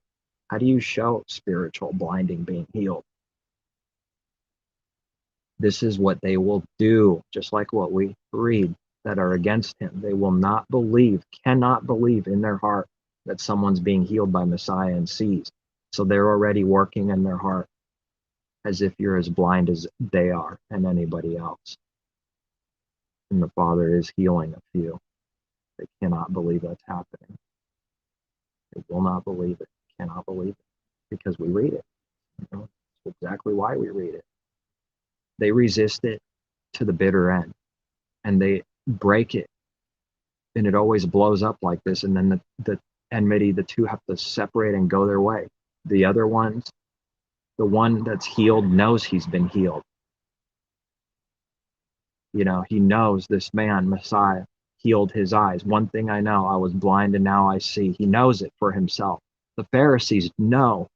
How do you show spiritual blinding being healed? This is what they will do, just like what we read, that are against him. They will not believe, cannot believe in their heart that someone's being healed by Messiah and sees. So they're already working in their heart as if you're as blind as they are and anybody else. And the Father is healing a few. They cannot believe that's happening. They will not believe it, cannot believe it, because we read it. That's exactly why we read it. They resist it to the bitter end, and they break it, and it always blows up like this, and then the enmity, the two have to separate and go their way. The other ones, the one that's healed knows he's been healed. You know, he knows this man, Messiah, healed his eyes. One thing I know, I was blind and now I see. He knows it for himself. The Pharisees know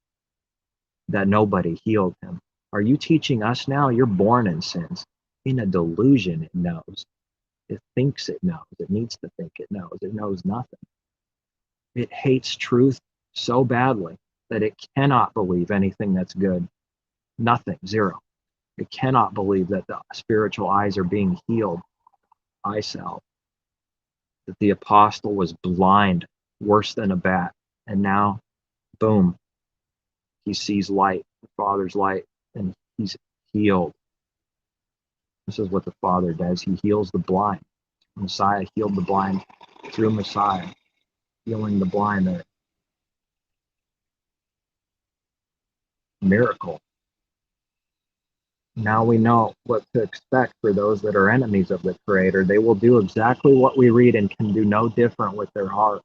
that nobody healed him. Are you teaching us now? You're born in sins. In a delusion, it knows. It thinks it knows. It needs to think it knows. It knows nothing. It hates truth so badly that it cannot believe anything that's good. Nothing, zero. It cannot believe that the spiritual eyes are being healed. Eye salve. That the apostle was blind, worse than a bat. And now, boom, he sees light, the Father's light, and he's healed. This is what the Father does. He heals the blind. Messiah healed the blind through Messiah, healing the blind. A miracle. Now we know what to expect for those that are enemies of the Creator. They will do exactly what we read and can do no different with their heart.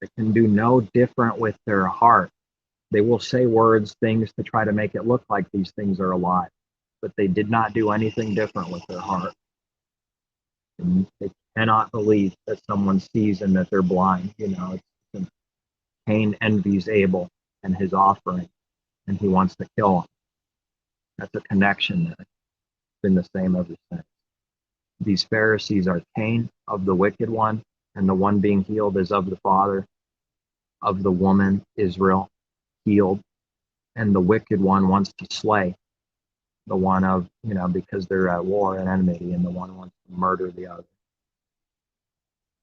They can do no different with their heart. They will say words, things to try to make it look like these things are a lie, but they did not do anything different with their heart. And they cannot believe that someone sees and that they're blind. You know, Cain envies Abel and his offering, and he wants to kill him. That's a connection that's been the same ever since. These Pharisees are Cain of the wicked one, and the one being healed is of the Father, of the woman, Israel, healed, and the wicked one wants to slay the one of, you know, because they're at war and enmity, and the one wants to murder the other.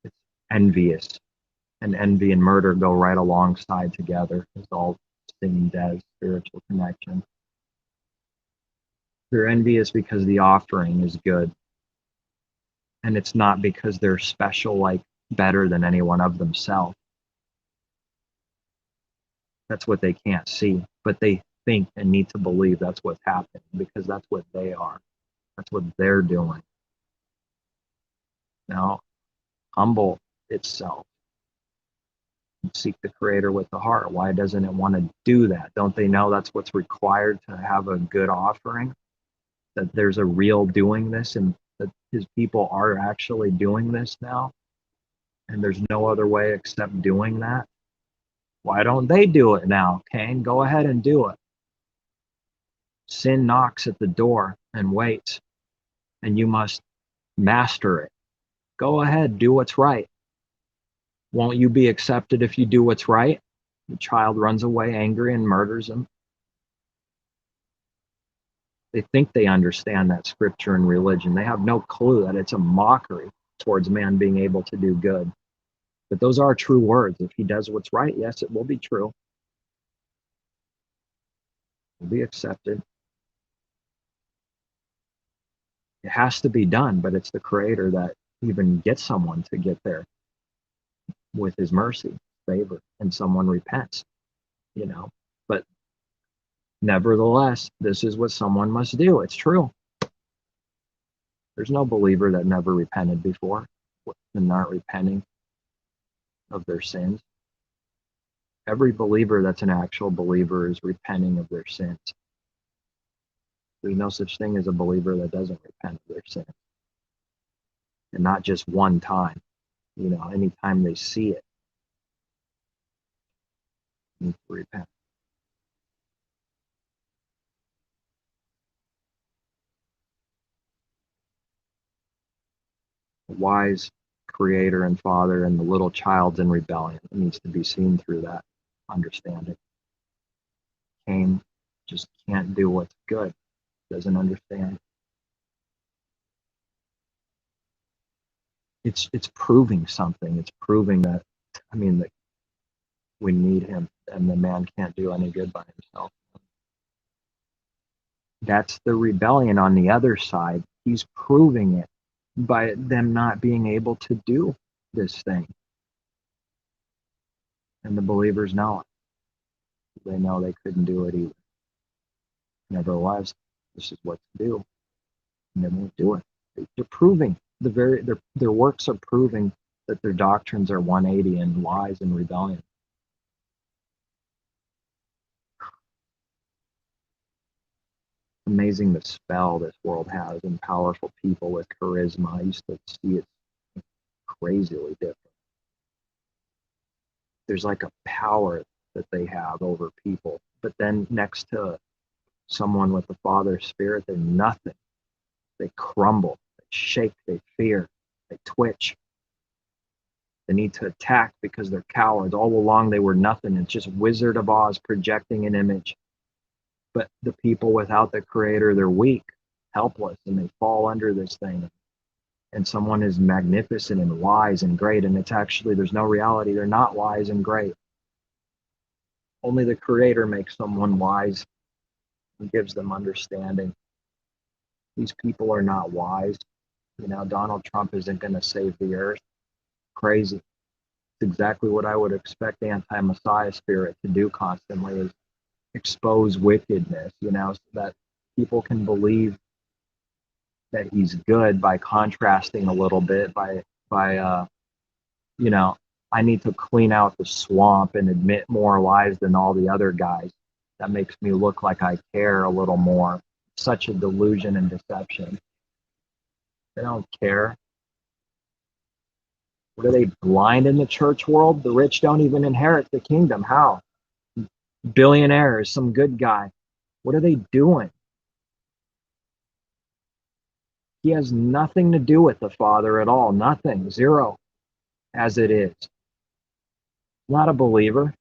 It's envious, and envy and murder go right alongside together. It's all seen as spiritual connection. They're envious because the offering is good, and it's not because they're special, like better than anyone of themselves. That's what they can't see, but they think and need to believe that's what's happening because that's what they are. That's what they're doing. Now, humble itself. Seek the Creator with the heart. Why doesn't it want to do that? Don't they know that's what's required to have a good offering? That there's a real doing this, and that his people are actually doing this now, and there's no other way except doing that? Why don't they do it now, Cain? Go ahead and do it. Sin knocks at the door and waits, and you must master it. Go ahead, do what's right. Won't you be accepted if you do what's right? The child runs away angry and murders him. They think they understand that scripture and religion. They have no clue that it's a mockery towards man being able to do good. But those are true words. If he does what's right, yes, it will be true. Will be accepted. It has to be done, but it's the Creator that even gets someone to get there with his mercy, favor, and someone repents, you know. But nevertheless, this is what someone must do. It's true. There's no believer that never repented before and aren't repenting of their sins. Every believer that's an actual believer is repenting of their sins. There's no such thing as a believer that doesn't repent of their sins. And not just one time. Anytime they see it, they need to repent. The wise creator and father and the little child's in rebellion. It needs to be seen through that understanding. Cain just can't do what's good, doesn't understand. It's proving something. It's proving that that we need him, and the man can't do any good by himself. That's the rebellion on the other side. He's proving it by them not being able to do this thing. And the believers know it. They know they couldn't do it either. Nevertheless, this is what to do. And they won't do it. They're proving their works are proving that their doctrines are 180 and lies and rebellion. Amazing the spell this world has and powerful people with charisma. I used to see it crazily different. There's like a power that they have over people. But then next to someone with the Father's Spirit, they're nothing. They crumble, they shake, they fear, they twitch. They need to attack because they're cowards. All along they were nothing. It's just Wizard of Oz projecting an image. But the people without the Creator, they're weak, helpless, and they fall under this thing. And someone is magnificent and wise and great, and it's actually, there's no reality. They're not wise and great. Only the Creator makes someone wise and gives them understanding. These people are not wise. Donald Trump isn't going to save the earth. Crazy. It's exactly what I would expect the anti-Messiah spirit to do constantly, is expose wickedness, so that people can believe that he's good by contrasting a little bit, by I need to clean out the swamp and admit more lies than all the other guys. That makes me look like I care a little more. Such a delusion and deception. They don't care. What are they, blind in the church world? The rich don't even inherit the kingdom. How? Billionaires, some good guy. What are they doing? He has nothing to do with the Father at all. Nothing. Zero. As it is. Not a believer.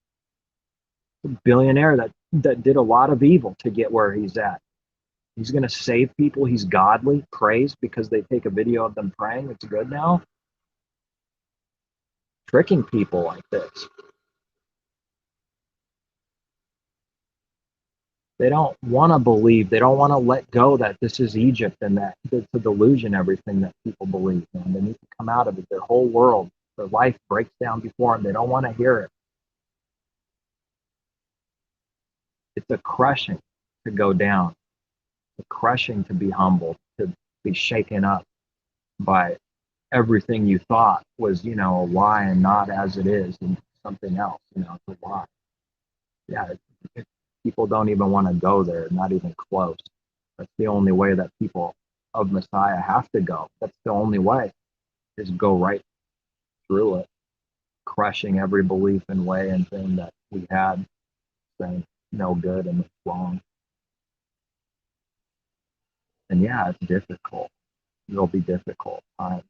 A billionaire that did a lot of evil to get where he's at. He's going to save people. He's godly. Praise because they take a video of them praying. It's good now. Tricking people like this. They don't want to believe. They don't want to let go that this is Egypt and that it's a delusion, everything that people believe. And they need to come out of it. Their whole world, their life breaks down before them. They don't want to hear it. It's a crushing to go down. A crushing to be humbled, to be shaken up by everything you thought was, a lie and not as it is and something else, it's a lie. Yeah, people don't even want to go there, not even close. That's the only way that people of Messiah have to go. That's the only way, is go right through it, crushing every belief and way and thing that we had, saying no good and it's wrong. And yeah, it's difficult. It'll be difficult times.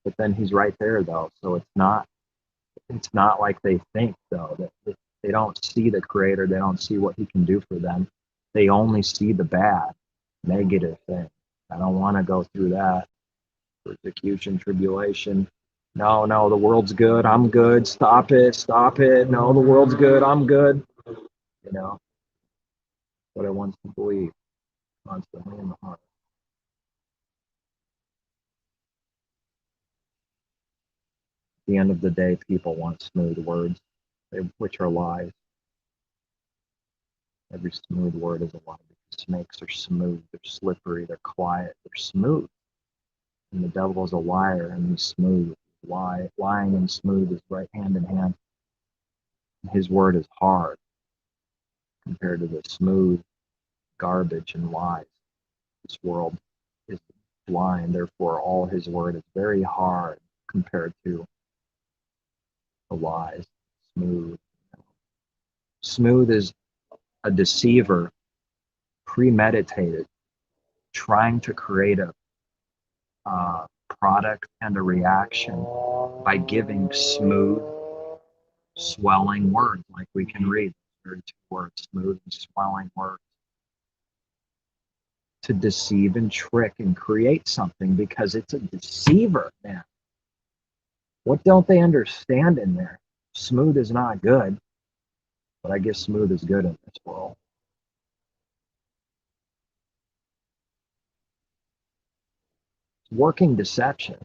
But then he's right there though, so it's not like they think though, that they don't see the Creator, they don't see what he can do for them. They only see the bad, negative thing. I don't want to go through that. Persecution, tribulation. No, the world's good, I'm good. Stop it. No, the world's good, I'm good. What I want to believe constantly in the heart. At the end of the day, people want smooth words, which are lies. Every smooth word is a lie. Snakes are smooth, they're slippery, they're quiet, they're smooth. And the devil is a liar, and he's smooth. Lying and smooth is right hand in hand. His word is hard compared to the smooth garbage and lies. This world is blind, therefore all his word is very hard compared to the lies. Smooth. Smooth is a deceiver, premeditated, trying to create a product and a reaction by giving smooth, swelling words, like we can read. Very two words, smooth and swelling words, to deceive and trick and create something, because it's a deceiver, man. What don't they understand in there? Smooth is not good, but I guess smooth is good in this world. It's working deception.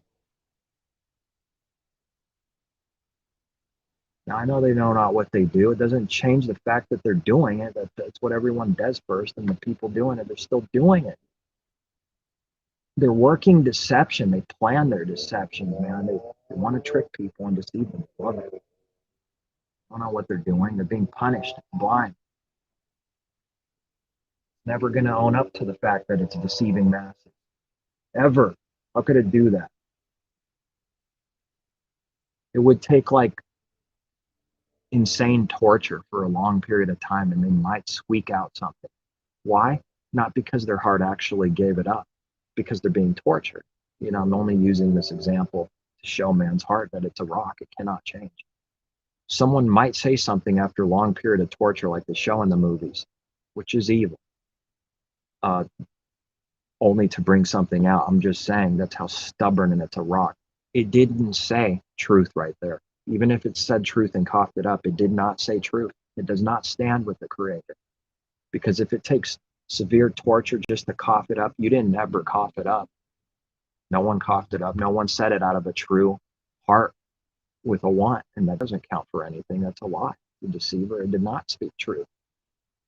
Now, I know they know not what they do. It doesn't change the fact that they're doing it. That's what everyone does first, and the people doing it, they're still doing it. They're working deception. They plan their deception, man. They want to trick people and deceive them. Love it. I don't know what they're doing. They're being punished, blind. Never going to own up to the fact that it's deceiving masses. Ever. How could it do that? It would take like insane torture for a long period of time, and they might squeak out something. Why? Not because their heart actually gave it up, because they're being tortured. You know, I'm only using this example to show man's heart that it's a rock. It cannot change. Someone might say something after a long period of torture, like they show in the movies, which is evil, only to bring something out. I'm just saying that's how stubborn, and it's a rock. It didn't say truth right there. Even if it said truth and coughed it up, it did not say truth. It does not stand with the Creator. Because if it takes severe torture just to cough it up, you didn't ever cough it up. No one coughed it up. No one said it out of a true heart with a want, and that doesn't count for anything. That's a lie. The deceiver, it did not speak truth.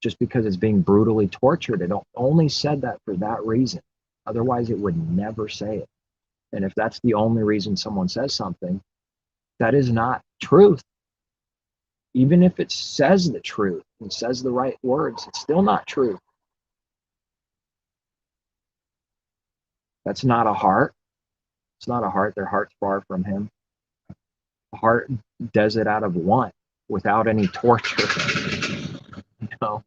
Just because it's being brutally tortured, it only said that for that reason. Otherwise, it would never say it. And if that's the only reason someone says something, that is not truth. Even if it says the truth and says the right words, it's still not truth. That's not a heart. It's not a heart. Their heart's far from him. The heart does it out of want, without any torture. You know,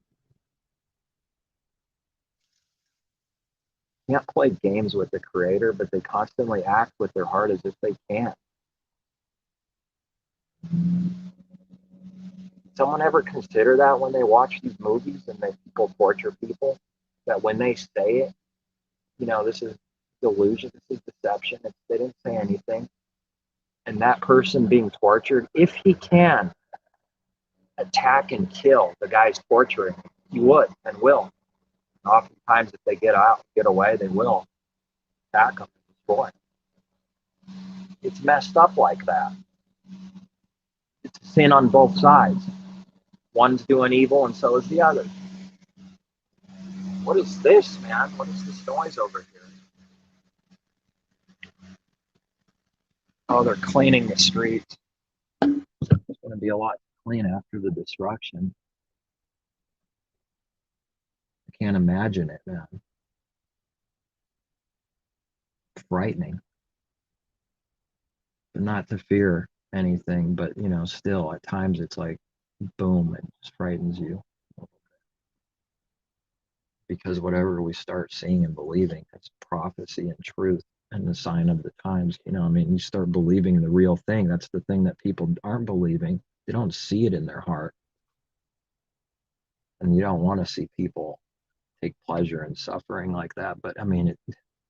you can't play games with the Creator, but they constantly act with their heart as if they can. Someone ever consider that when they watch these movies and people torture people? That when they say it, you know, this is delusion, this is deception. They didn't say anything. And that person being tortured, if he can attack and kill the guy's torturing, he would and will. And oftentimes, if they get away, they will attack them and destroy. It's messed up like that. It's a sin on both sides. One's doing evil, and so is the other. What is this, man? What is this noise over here? Oh, they're cleaning the streets. It's going to be a lot to clean after the destruction. I can't imagine it, man. Frightening. But not to fear anything, but, you know, still, at times it's like, boom, it just frightens you. Because whatever we start seeing and believing, it's prophecy and truth and the sign of the times. You know, I mean, you start believing the real thing. That's the thing that people aren't believing. They don't see it in their heart. And you don't want to see people take pleasure in suffering like that. But I mean, it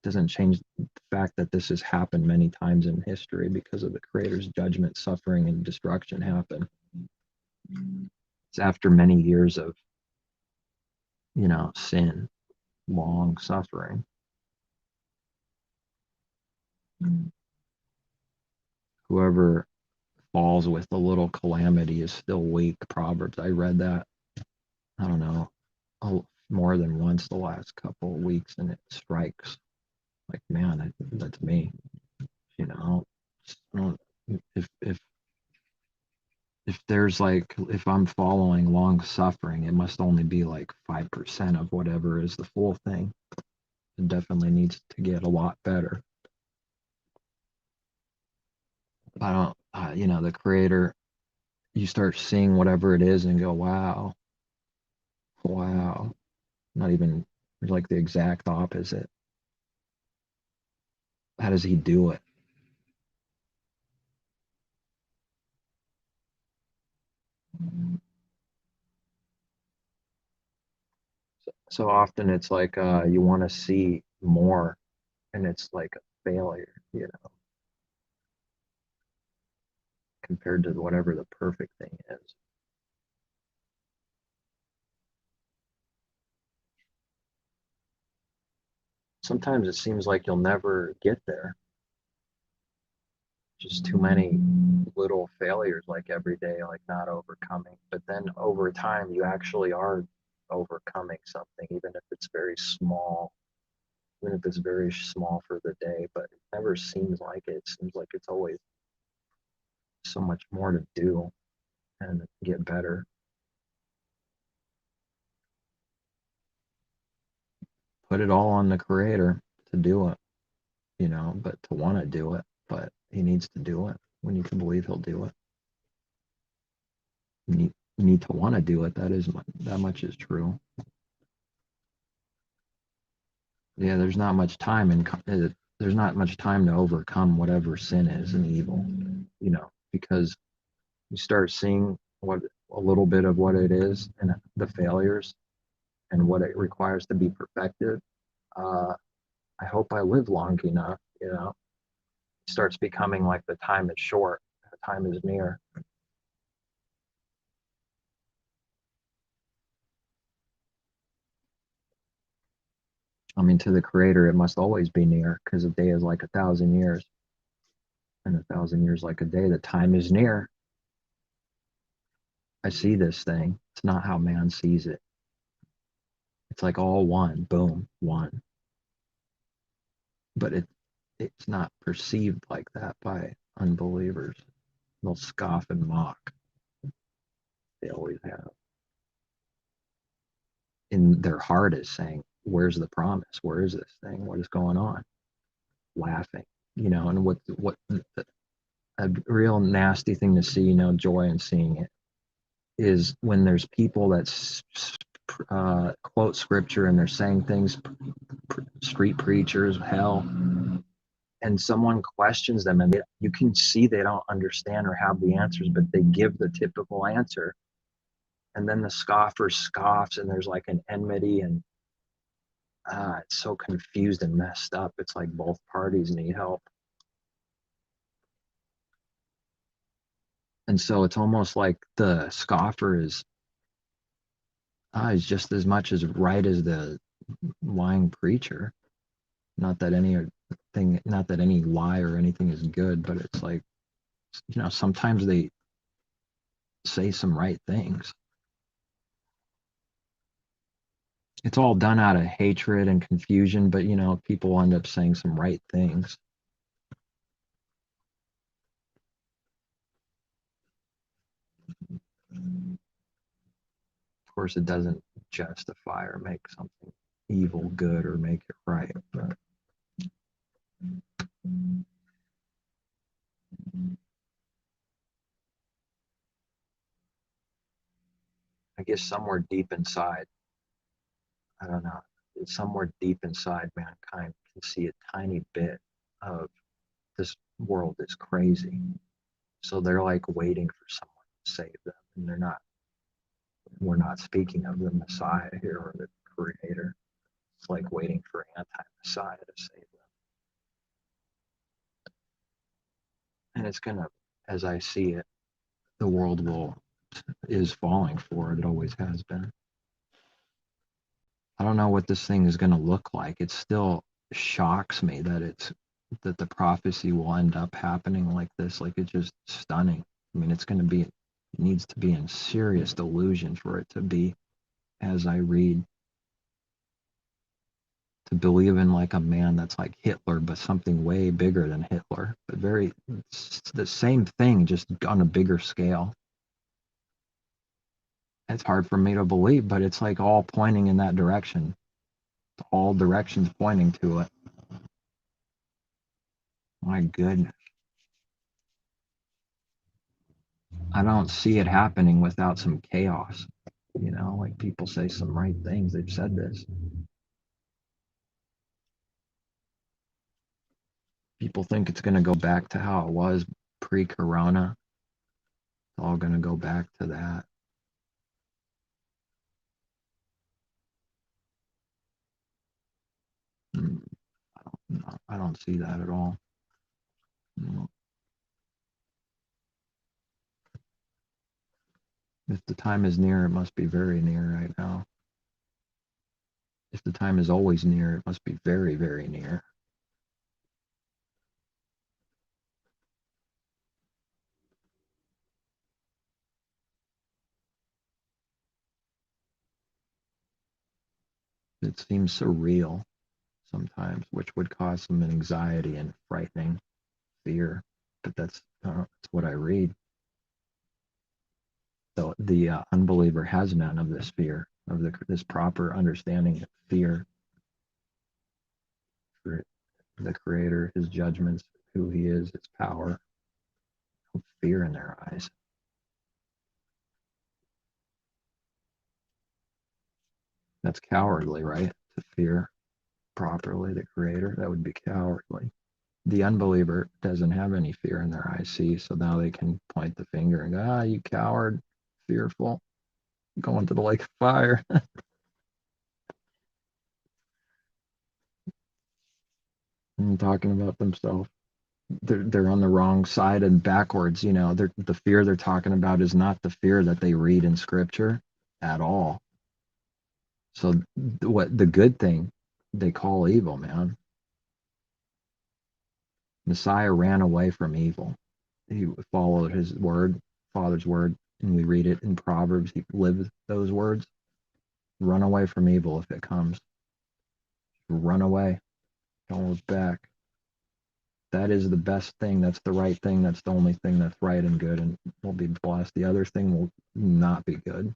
doesn't change the fact that this has happened many times in history because of the Creator's judgment. Suffering and destruction happen. It's after many years of, you know, sin, long suffering. Whoever falls with a little calamity is still weak. Proverbs. I read that, I don't know, more than once the last couple of weeks, and it strikes Like, man, that's me. You know, I don't, if there's like, if I'm following long suffering, it must only be like 5% of whatever is the full thing. It definitely needs to get a lot better. I don't, the creator, you start seeing whatever it is and go, wow, wow. Not even like the exact opposite. How does he do it? So often it's like you want to see more, and it's like a failure, compared to whatever the perfect thing is. Sometimes it seems like you'll never get there. Just too many little failures, like every day, like not overcoming. But then over time, you actually are overcoming something, even if it's very small, even if it's very small for the day. But it never seems like it. It seems like it's always so much more to do and get better. Put it all on the creator to do it, but to want to do it. But he needs to do it. We need to believe he'll do it. You need to want to do it. That much is true. Yeah, there's not much time to overcome whatever sin is and evil, because you start seeing what a little bit of what it is and the failures and what it requires to be perfected. uh, I hope I live long enough, it starts becoming like the time is short, the time is near. I mean, to the creator it must always be near, because a day is like 1,000 years, and 1,000 years like a day. The time is near. I see this thing. It's not how man sees it. It's like all one, boom, one. But it's not perceived like that by unbelievers. They'll scoff and mock. They always have. In their heart is saying, "Where's the promise? Where is this thing? What is going on?" Laughing, and what a real nasty thing to see, joy in seeing it, is when there's people that quote scripture and they're saying things, street preachers, hell, and someone questions them, and you can see they don't understand or have the answers, but they give the typical answer, and then the scoffer scoffs, and there's like an enmity, and it's so confused and messed up. It's like both parties need help. And so it's almost like the scoffer is just as much as right as the lying preacher. Not that any lie or anything is good, but it's like, sometimes they say some right things. It's all done out of hatred and confusion, but people end up saying some right things. Of course, it doesn't justify or make something evil good or make it right, but I guess somewhere deep inside, I don't know, somewhere deep inside, mankind can see a tiny bit of this world is crazy. So they're like waiting for someone to save them, and we're not speaking of the Messiah here or the Creator. It's like waiting for anti-Messiah to save them. And it's gonna, as I see it, the world is falling for it. It always has been. I don't know what this thing is gonna look like. It still shocks me that the prophecy will end up happening like this. Like, it's just stunning. I mean, it needs to be in serious delusion for it to be as I read, to believe in like a man that's like Hitler, but something way bigger than Hitler, but it's the same thing, just on a bigger scale. It's hard for me to believe, but it's like all pointing in that direction. All directions pointing to it. My goodness. I don't see it happening without some chaos. Like people say some right things. They've said this. People think it's going to go back to how it was pre-corona. It's all going to go back to that. No, I don't see that at all. No. If the time is near, it must be very near right now. If the time is always near, it must be very, very near. It seems surreal sometimes, which would cause some anxiety and frightening fear. But that's what I read. So the unbeliever has none of this fear, of this proper understanding of fear for the Creator, His judgments, who He is, His power. No fear in their eyes. That's cowardly, right? To fear properly the Creator, that would be cowardly. The unbeliever doesn't have any fear in their eyes, see, so now they can point the finger and go, you coward, fearful, going to the lake of fire. And talking about themselves. They're on the wrong side and backwards. The fear they're talking about is not the fear that they read in Scripture at all. So what the good thing they call evil, man. Messiah ran away from evil. He followed his word, Father's word, and we read it in Proverbs. He lived those words. Run away from evil if it comes. Run away. Don't look back. That is the best thing. That's the right thing. That's the only thing that's right and good and will be blessed. The other thing will not be good.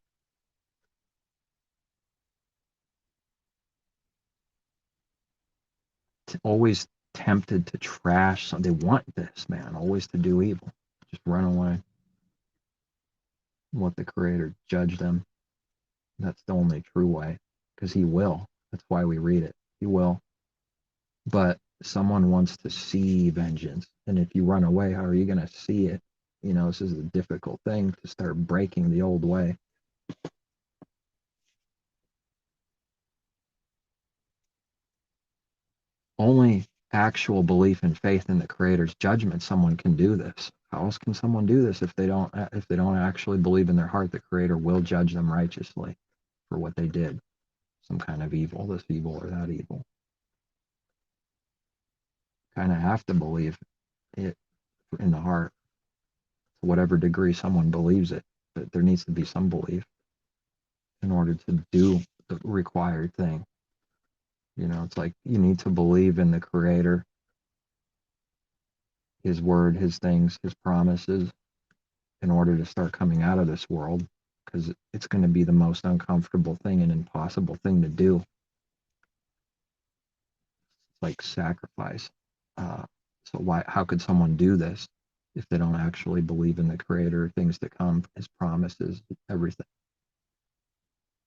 Always tempted to trash something. They want this, man. Always to do evil. Just run away. Let the Creator judge them. That's the only true way. Because He will. That's why we read it. He will. But someone wants to see vengeance. And if you run away, how are you going to see it? This is a difficult thing to start breaking the old way. Only actual belief and faith in the Creator's judgment, someone can do this. How else can someone do this if they don't actually believe in their heart the Creator will judge them righteously for what they did? Some kind of evil, this evil or that evil. Kind of have to believe it in the heart, to whatever degree someone believes it. But there needs to be some belief in order to do the required thing. It's like you need to believe in the Creator, His word, His things, His promises, in order to start coming out of this world, because it's going to be the most uncomfortable thing and impossible thing to do. It's like sacrifice. So how could someone do this if they don't actually believe in the Creator, things to come, His promises, everything?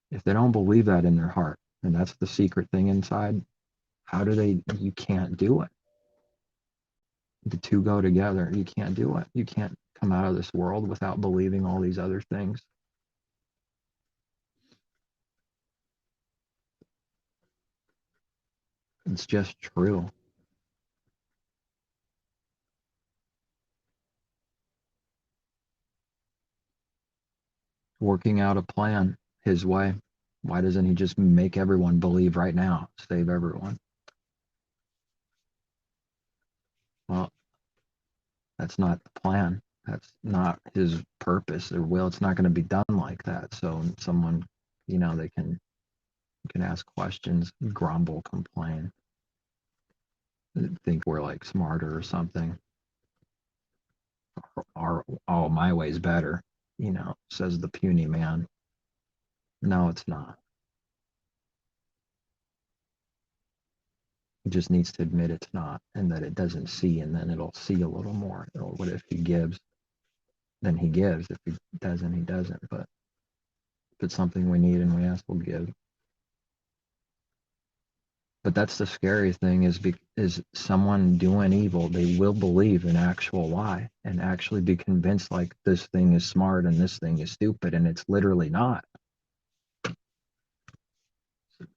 If they don't believe that in their heart, and that's the secret thing inside, you can't do it. The two go together. You can't do it. You can't come out of this world without believing all these other things. It's just true. Working out a plan His way. Why doesn't He just make everyone believe right now, save everyone? Well, that's not the plan. That's not His purpose or will. It's not going to be done like that. So someone, they can You can ask questions, grumble, complain, think we're like smarter or something. Or, oh, my way's better, says the puny man. No, it's not. It just needs to admit it's not, and that it doesn't see, and then it'll see a little more. What if he gives? Then he gives. If he doesn't, he doesn't. But if it's something we need and we ask, we'll give. But that's the scary thing is someone doing evil, they will believe an actual lie and actually be convinced like this thing is smart and this thing is stupid, and it's literally not.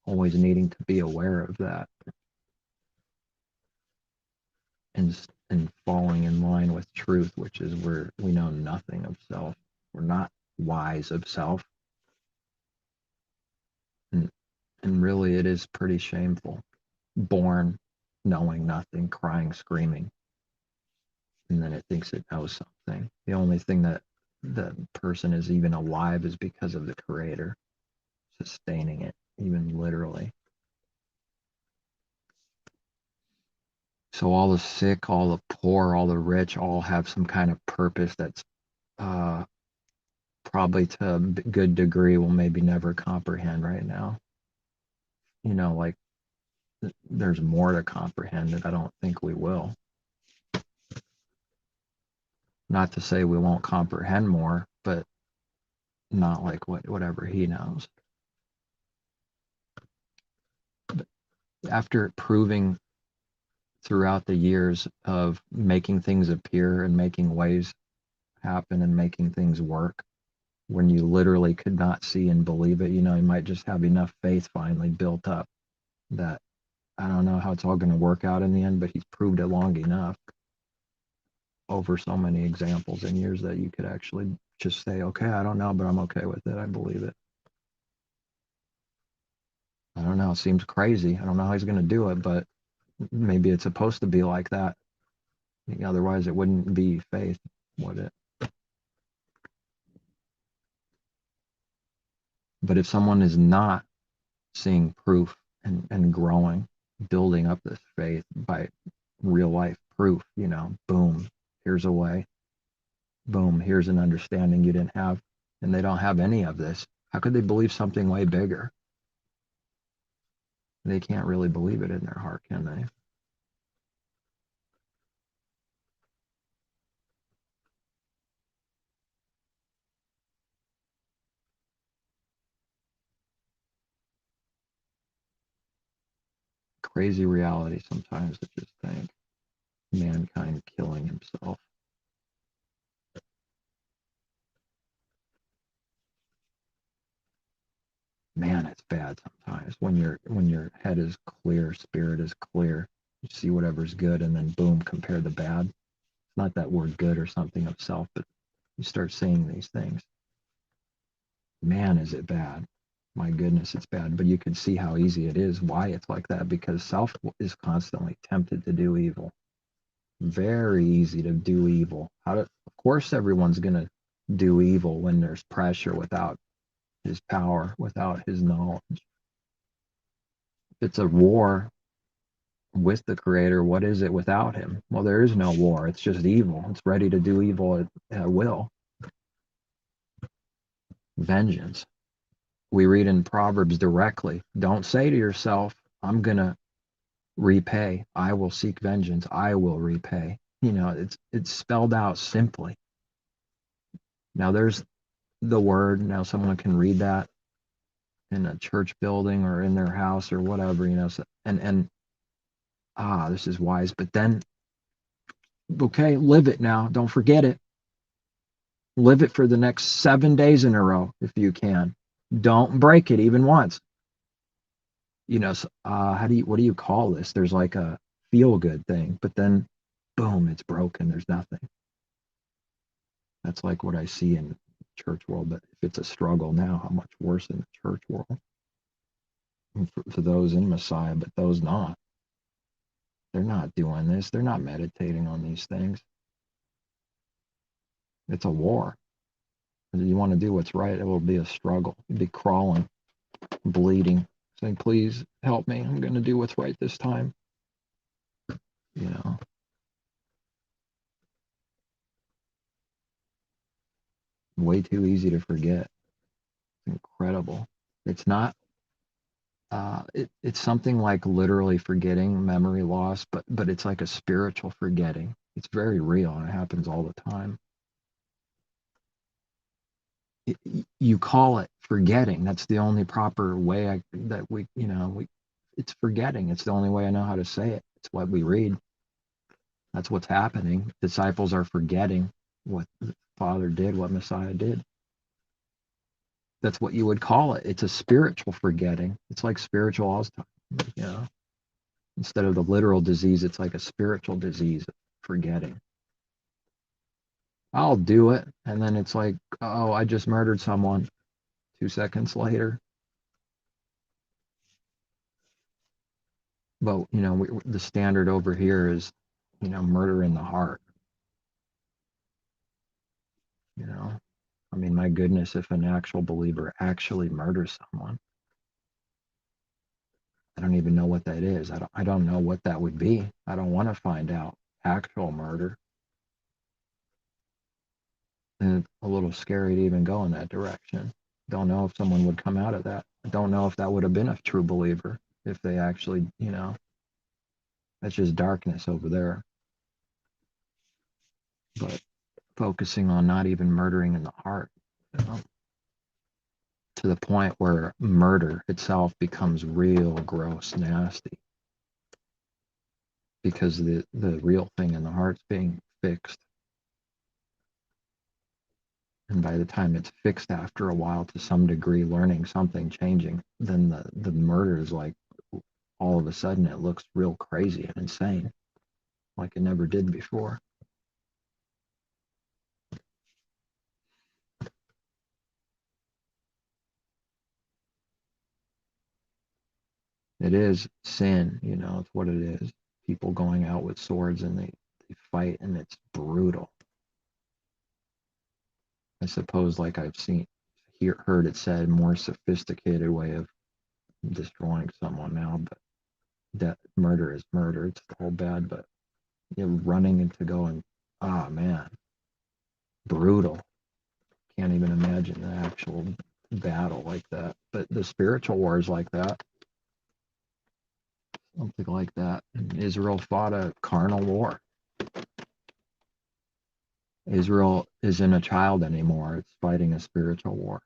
Always needing to be aware of that and falling in line with truth, which is where we know nothing of self. We're not wise of self. And, and really it is pretty shameful. Born knowing nothing, crying, screaming, and then it thinks it knows something. The only thing that the person is even alive is because of the creator sustaining it, even literally. So all the sick, all the poor, all the rich, all have some kind of purpose that's uh, probably to a good degree we'll maybe never comprehend right now. Like there's more to comprehend that I don't think we will. Not to say we won't comprehend more, but not like whatever he knows. But after proving throughout the years of making things appear and making ways happen and making things work, when you literally could not see and believe it, you might just have enough faith finally built up that I don't know how it's all going to work out in the end, but he's proved it long enough over so many examples and years that you could actually just say, okay, I don't know, but I'm okay with it. I believe it. I don't know. It seems crazy. I don't know how he's going to do it, but maybe it's supposed to be like that. Otherwise, it wouldn't be faith, would it? But if someone is not seeing proof and growing, building up this faith by real life proof, boom, here's a way. Boom, here's an understanding you didn't have. And they don't have any of this. How could they believe something way bigger? They can't really believe it in their heart, can they? Crazy reality sometimes to just think mankind killing himself. Man, it's bad sometimes when your head is clear, spirit is clear. You see whatever's good, and then boom, compare the bad. It's not that word good or something of self, but you start seeing these things. Man, is it bad. My goodness, it's bad. But you can see how easy it is, why it's like that, because self is constantly tempted to do evil. Very easy to do evil. Of course, everyone's going to do evil when there's pressure without his power, without his knowledge. It's a war with the creator. What is it without him? Well, there is no war. It's just evil. It's ready to do evil at will. Vengeance. We read in Proverbs directly, don't say to yourself, I'm going to repay. I will seek vengeance. I will repay. It's spelled out simply. Now there's the word. Now someone can read that in a church building or in their house or whatever, so, and this is wise. But then, okay, live it now. Don't forget it. Live it for the next 7 days in a row if you can. Don't break it even once. What do you call this? There's like a feel good thing, but then boom, it's broken. There's nothing. That's like what I see in church world. But if it's a struggle now, how much worse in the church world? For those in Messiah, but those not. They're not doing this. They're not meditating on these things. It's a war. If you want to do what's right, it will be a struggle. You'll be crawling, bleeding, saying, please help me. I'm going to do what's right this time. You know, way too easy to forget. It's incredible. It's not, it's something like literally forgetting, memory loss, but it's like a spiritual forgetting. It's very real and it happens all the time. You call it forgetting. That's the only proper way it's forgetting. It's the only way I know how to say it. It's what we read. That's what's happening. Disciples are forgetting what the Father did, what Messiah did. That's what you would call it. It's a spiritual forgetting. It's like spiritual Alzheimer's, Instead of the literal disease, it's like a spiritual disease, forgetting. I'll do it. And then it's like, oh, I just murdered someone 2 seconds later. But, the standard over here is, murder in the heart. I mean, my goodness, if an actual believer actually murders someone, I don't even know what that is. I don't know what that would be. I don't want to find out actual murder. And it's a little scary to even go in that direction. Don't know if someone would come out of that. I don't know if that would have been a true believer if they actually, that's just darkness over there. But focusing on not even murdering in the heart, to the point where murder itself becomes real gross, nasty, because the real thing in the heart's being fixed. And by the time it's fixed after a while, to some degree, learning something, changing, then the murder is like, all of a sudden it looks real crazy and insane, like it never did before. It is sin, it's what it is. People going out with swords and they fight, and it's brutal. I suppose, like I've heard it said, more sophisticated way of destroying someone now, but that murder is murder. It's all bad, but you're running into going, ah, man, brutal. Can't even imagine the actual battle like that. But the spiritual wars like that, something like that. Israel fought a carnal war. Israel isn't a child anymore. It's fighting a spiritual war.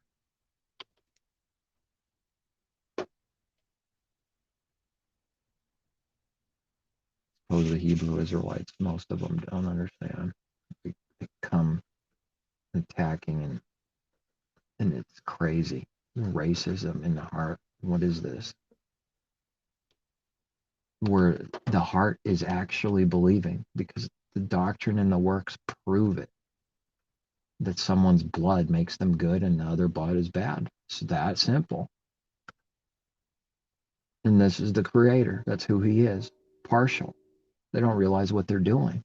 Suppose the Hebrew Israelites, most of them don't understand. They come attacking, and it's crazy. Racism in the heart. What is this? Where the heart is actually believing, because the doctrine and the works prove it, that someone's blood makes them good and the other blood is bad. It's that simple. And this is the Creator. That's who He is. Partial. They don't realize what they're doing.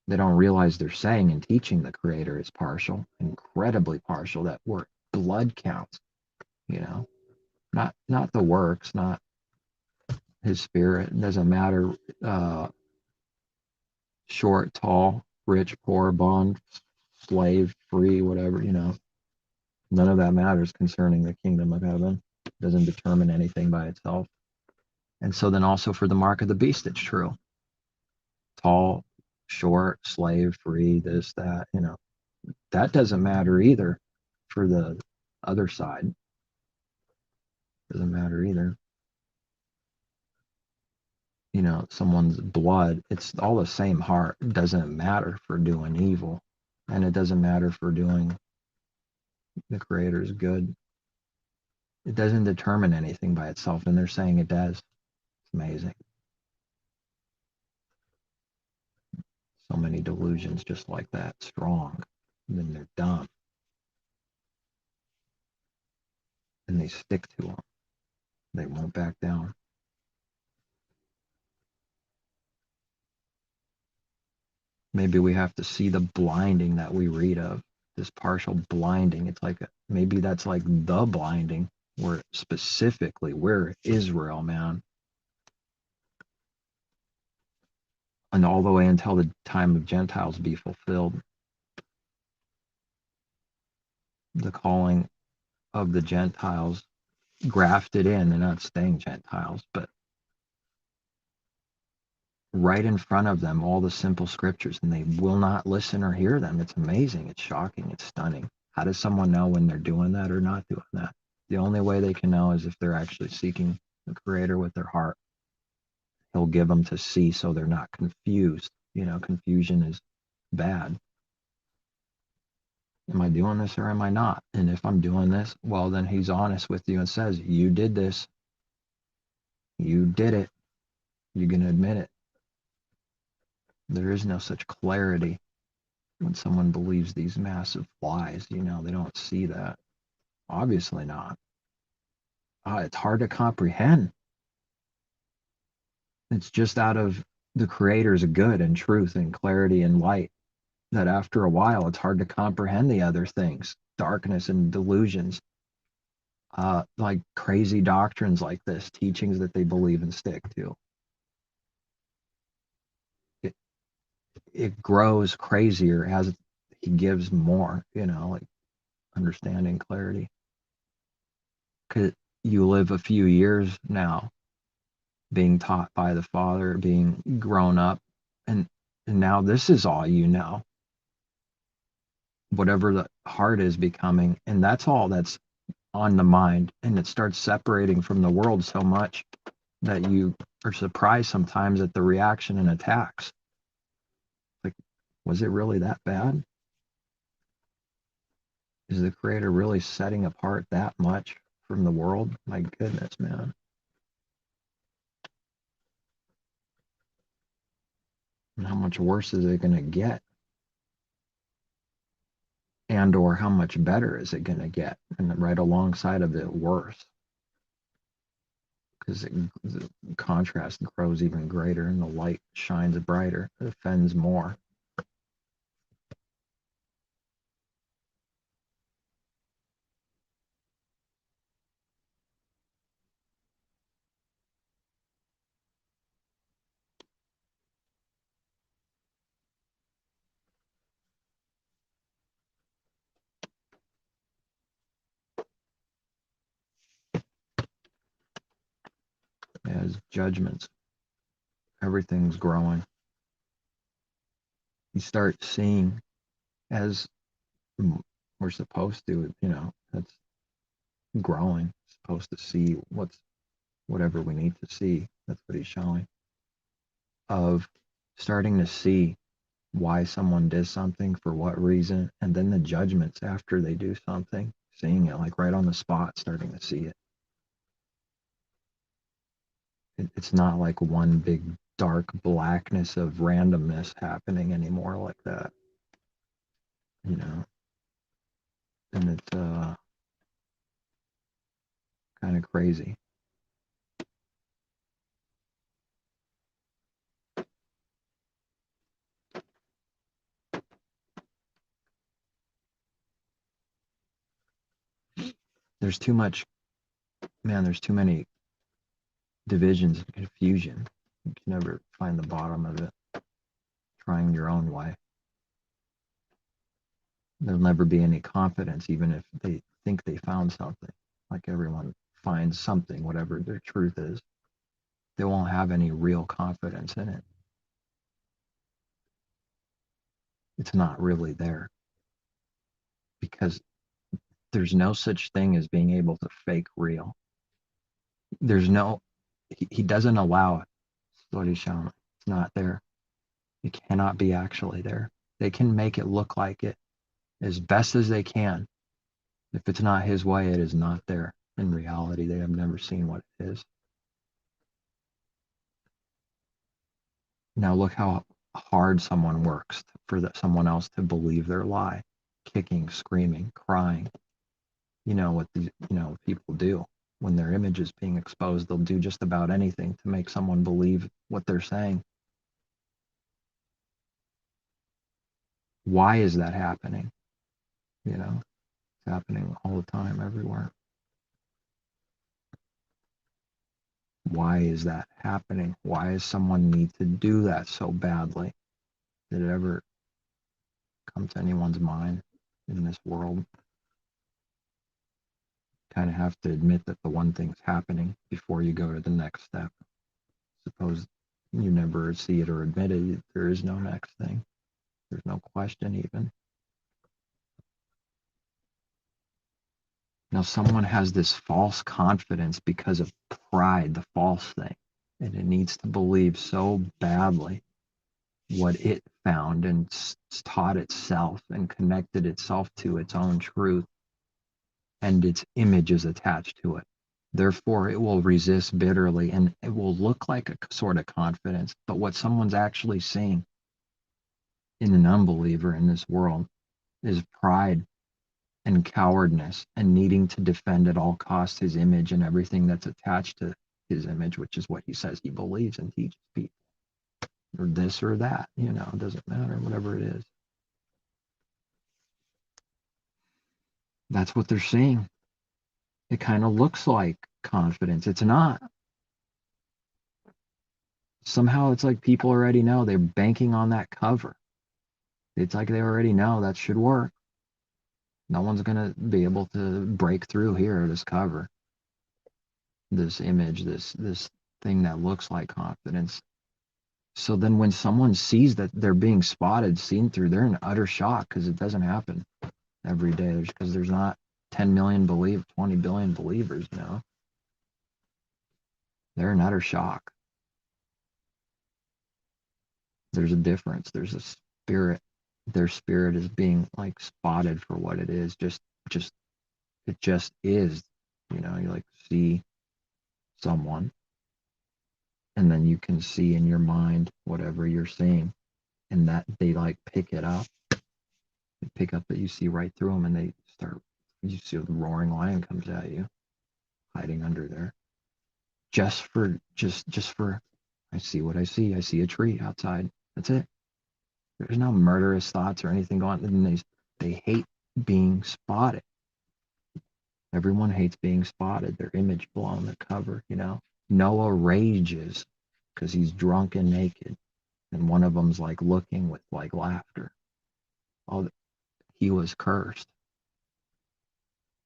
They don't realize they're saying and teaching the Creator is partial, incredibly partial, that work blood counts, not the works, not His Spirit. It doesn't matter short, tall, rich, poor, bond, slave, free, whatever, None of that matters concerning the kingdom of heaven. It doesn't determine anything by itself. And so then also for the mark of the beast, it's true. Tall, short, slave, free, this, that, that doesn't matter either for the other side. Doesn't matter either. Someone's blood, it's all the same heart. It doesn't matter for doing evil. And it doesn't matter for doing the Creator's good. It doesn't determine anything by itself, and they're saying it does. It's amazing. So many delusions just like that, strong, and then they're dumb. And they stick to them. They won't back down. Maybe we have to see the blinding that we read of, this partial blinding. It's like, maybe that's like the blinding. we're Israel, man. And all the way until the time of Gentiles be fulfilled, the calling of the Gentiles grafted in. They're not staying Gentiles, but right in front of them, all the simple scriptures, and they will not listen or hear them. It's amazing. It's shocking. It's stunning. How does someone know when they're doing that or not doing that? The only way they can know is if they're actually seeking the Creator with their heart. He'll give them to see so they're not confused. Confusion is bad. Am I doing this or am I not? And if I'm doing this, well, then he's honest with you and says, you did this. You did it. You're going to admit it. There is no such clarity when someone believes these massive lies. They don't see that. Obviously not. It's hard to comprehend. It's just out of the Creator's good and truth and clarity and light that after a while it's hard to comprehend the other things, darkness and delusions, like crazy doctrines like this, teachings that they believe and stick to. It grows crazier as he gives more, like understanding, clarity. Because you live a few years now being taught by the Father, being grown up, and now this is all you know. Whatever the heart is becoming, and that's all that's on the mind, and it starts separating from the world so much that you are surprised sometimes at the reaction and attacks. Like, was it really that bad? Is the Creator really setting apart that much from the world? My goodness, man. And how much worse is it going to get? And or how much better is it going to get? And right alongside of it, worse. Because the contrast grows even greater and the light shines brighter. It offends more. As judgments, everything's growing. You start seeing as we're supposed to, that's growing, supposed to see whatever we need to see. That's what he's showing. Of starting to see why someone did something, for what reason, and then the judgments after they do something, seeing it like right on the spot, starting to see it. It's not like one big dark blackness of randomness happening anymore like that, and it's kind of crazy. There's too much, man, there's too many divisions and confusion. You can never find the bottom of it trying your own way. There'll never be any confidence, even if they think they found something. Like everyone finds something, whatever their truth is. They won't have any real confidence in it. It's not really there because there's no such thing as being able to fake real. There's no, he doesn't allow it. That's what he's showing. It's not there. It cannot be actually there. They can make it look like it as best as they can. If it's not his way, it is not there. In reality, they have never seen what it is. Now look how hard someone works for someone else to believe their lie, kicking, screaming, crying. What people do when their image is being exposed. They'll do just about anything to make someone believe what they're saying. Why is that happening? It's happening all the time, everywhere. Why is that happening? Why does someone need to do that so badly? Did it ever come to anyone's mind in this world? Kind of have to admit that the one thing's happening before you go to the next step. Suppose you never see it or admit it, there is no next thing. There's no question even. Now, someone has this false confidence because of pride, the false thing, and it needs to believe so badly what it found and taught itself and connected itself to its own truth, and its image is attached to it. Therefore, it will resist bitterly and it will look like a sort of confidence. But what someone's actually seeing in an unbeliever in this world is pride and cowardness and needing to defend at all costs his image and everything that's attached to his image, which is what he says he believes and teaches people, or this or that, it doesn't matter, whatever it is. That's what they're seeing. It kind of looks like confidence. It's not. Somehow it's like people already know, they're banking on that cover. It's like they already know that should work. No one's going to be able to break through here, this cover, this image, this thing that looks like confidence. So then when someone sees that they're being spotted, seen through, they're in utter shock because it doesn't happen every day. Because there's not 10 million 20 billion believers now. They're in utter shock. There's a difference. There's a spirit. Their spirit is being like spotted for what it is. It just is. You like see someone, and then you can see in your mind whatever you're seeing, and that they like pick it up. They pick up that you see right through them, and they start. You see the roaring lion comes at you, hiding under there. Just for. I see what I see. I see a tree outside. That's it. There's no murderous thoughts or anything going on. And they hate being spotted. Everyone hates being spotted. Their image blown, the cover. Noah rages because he's drunk and naked, and one of them's like looking with like laughter. Oh, he was cursed.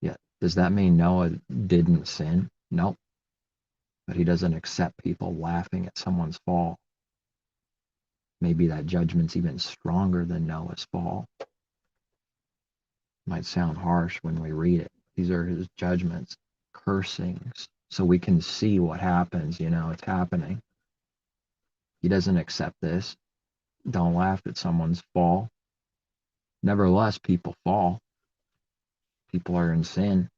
Yeah. Does that mean Noah didn't sin? Nope. But he doesn't accept people laughing at someone's fall. Maybe that judgment's even stronger than Noah's fall. Might sound harsh when we read it. These are his judgments, cursings, so we can see what happens. It's happening. He doesn't accept this. Don't laugh at someone's fall. Nevertheless, people fall. People are in sin.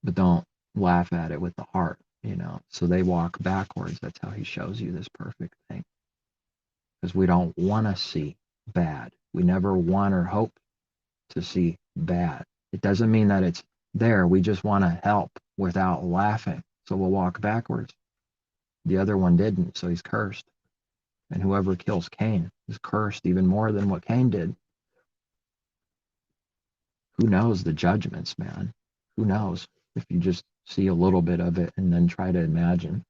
But don't laugh at it with the heart, So they walk backwards. That's how he shows you this perfect thing. Because we don't want to see bad. We never want or hope to see bad. It doesn't mean that it's there. We just want to help without laughing. So we'll walk backwards. The other one didn't, so he's cursed. And whoever kills Cain is cursed even more than what Cain did. Who knows the judgments, man? Who knows? If you just see a little bit of it and then try to imagine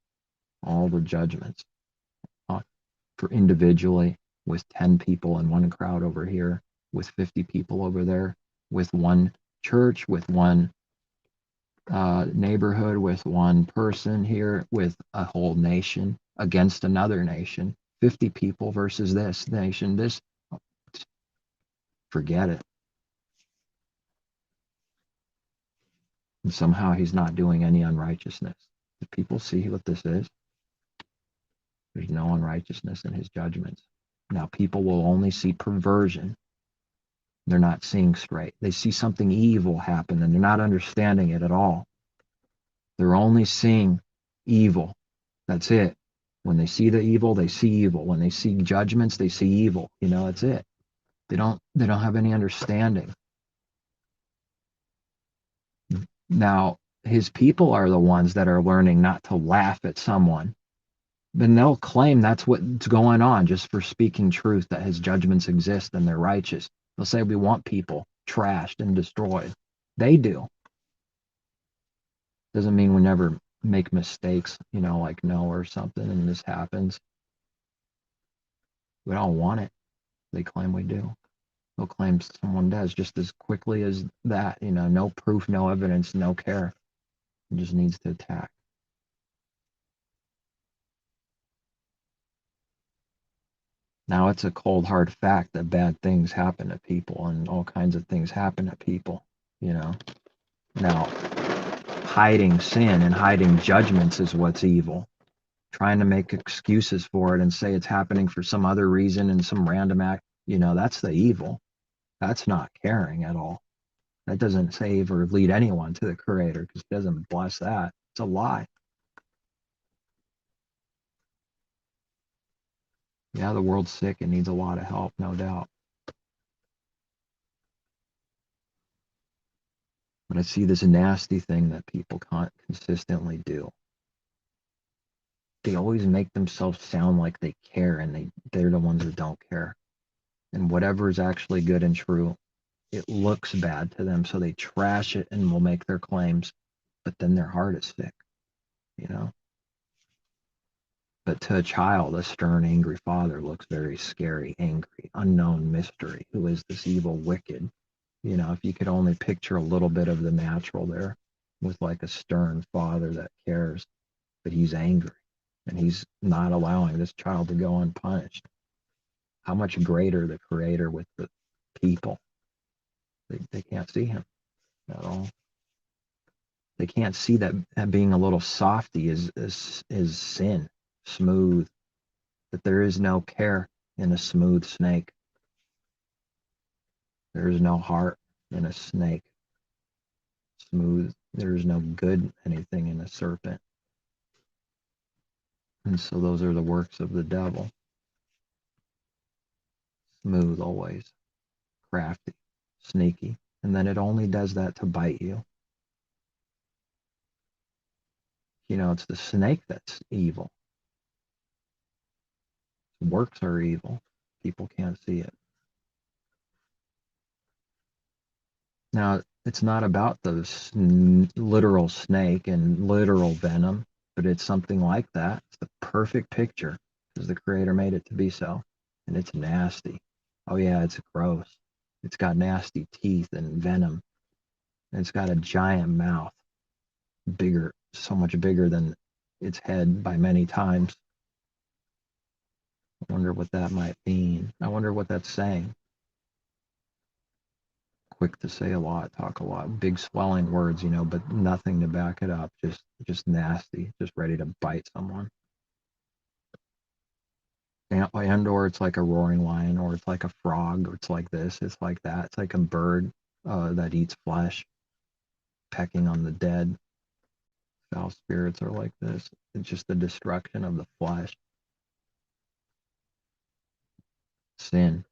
all the judgments for individually, with 10 people in one crowd over here, with 50 people over there, with one church, with one neighborhood, with one person here, with a whole nation against another nation. 50 people versus this nation. Forget it. And somehow he's not doing any unrighteousness. Do people see what this is? There's no unrighteousness in his judgments. Now, people will only see perversion. They're not seeing straight. They see something evil happen, and they're not understanding it at all. They're only seeing evil. That's it. When they see the evil, they see evil. When they see judgments, they see evil. That's it. They don't have any understanding. Now, his people are the ones that are learning not to laugh at someone. Then they'll claim that's what's going on just for speaking truth, that his judgments exist and they're righteous. They'll say we want people trashed and destroyed. They do. Doesn't mean we never make mistakes, like Noah or something, and this happens. We don't want it. They claim we do. They'll claim someone does just as quickly as that, no proof, no evidence, no care. It just needs to attack. Now it's a cold hard fact that bad things happen to people and all kinds of things happen to people, you know. Now, hiding sin and hiding judgments is what's evil. Trying to make excuses for it and say it's happening for some other reason and some random act, that's the evil. That's not caring at all. That doesn't save or lead anyone to the Creator because it doesn't bless that. It's a lie. Yeah, the world's sick. It needs a lot of help, no doubt. But I see this nasty thing that people can't consistently do. They always make themselves sound like they care, and they're the ones that don't care. And whatever is actually good and true, it looks bad to them, so they trash it and will make their claims, but then their heart is sick, you know. But to a child, a stern, angry father looks very scary, angry, unknown mystery. Who is this evil, wicked? If you could only picture a little bit of the natural there with like a stern father that cares, but he's angry and he's not allowing this child to go unpunished. How much greater the Creator with the people? They can't see him at all. They can't see that being a little softy is sin, smooth, that there is no care in a smooth snake. There is no heart in a snake. Smooth. There is no good anything in a serpent. And so those are the works of the devil. Smooth always, crafty, sneaky. And then it only does that to bite you. It's the snake that's evil. Works are evil. People can't see it. Now, it's not about the literal snake and literal venom, but it's something like that. It's the perfect picture because the Creator made it to be so. And it's nasty. Oh, yeah, it's gross. It's got nasty teeth and venom. And it's got a giant mouth, bigger, so much bigger than its head by many times. I wonder what that might mean. I wonder what that's saying. Quick to say a lot, talk a lot, big swelling words, but nothing to back it up. Just nasty, just ready to bite someone. And or it's like a roaring lion, or it's like a frog, or it's like this, it's like that. It's like a bird that eats flesh, pecking on the dead. Foul spirits are like this. It's just the destruction of the flesh. Sin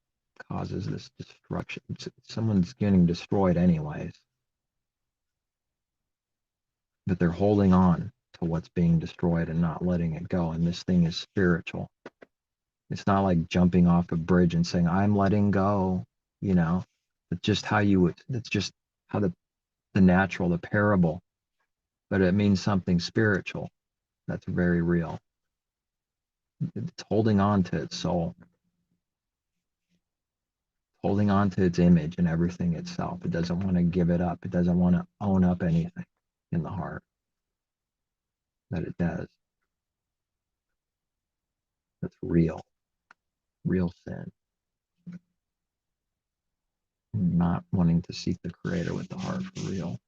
causes this destruction. Someone's getting destroyed anyways, but they're holding on to what's being destroyed and not letting it go. And this thing is spiritual. It's not like jumping off a bridge and saying, I'm letting go, you know. It's just how you would, it's just how the natural, the parable, but it means something spiritual that's very real. It's holding on to its soul, holding on to its image and everything itself. It doesn't want to give it up. It doesn't want to own up anything in the heart that it does. That's real sin. Not wanting to seek the Creator with the heart for real.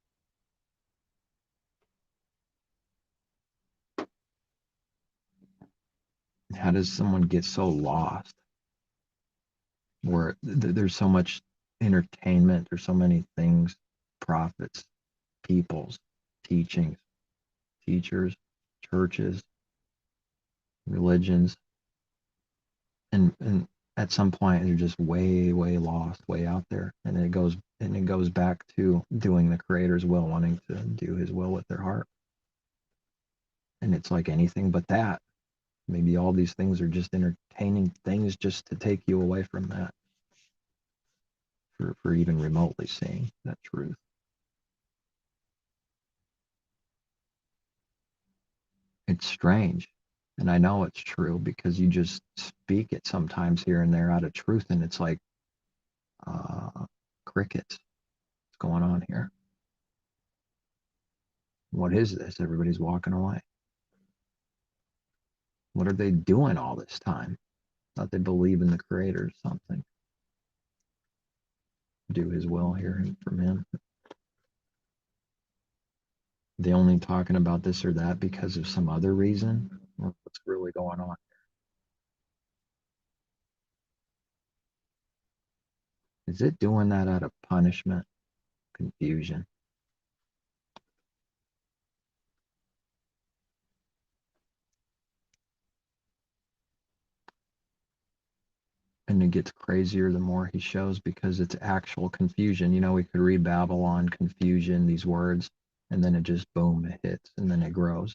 How does someone get so lost where there's so much entertainment, there's so many things, prophets, peoples, teachings, teachers, churches, religions, and at some point they're just way lost, way out there, and it goes back to doing the Creator's will, wanting to do His will with their heart. And it's like anything but that. Maybe all these things are just entertaining things just to take you away from that, for even remotely seeing that truth. It's strange. And I know it's true because you just speak it sometimes here and there out of truth, and it's like uh, crickets. What's going on here? What is this? Everybody's walking away. What are they doing all this time? Thought they believe in the Creator or something. Do His will here from Him. They only talking about this or that because of some other reason? What's really going on? Is it doing that out of punishment, confusion? And it gets crazier the more he shows because it's actual confusion. You know, we could read Babylon, confusion, these words, and then it just boom, it hits, and then it grows.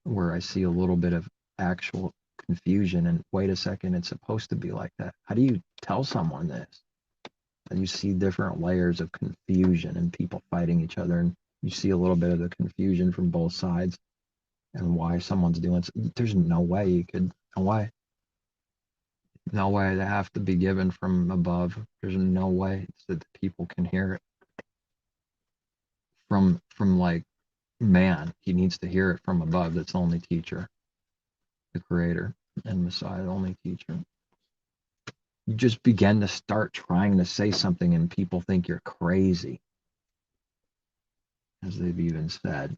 Where I see a little bit of actual confusion, and wait a second, it's supposed to be like that. How do you tell someone this? And you see different layers of confusion and people fighting each other, and you see a little bit of the confusion from both sides and why someone's doing it. There's no way you could, no way they have to be given from above. There's no way that the people can hear it from like man. He needs to hear it from above. That's the only teacher, the Creator and Messiah, the only teacher. You just begin to start trying to say something and people think you're crazy, as they've even said.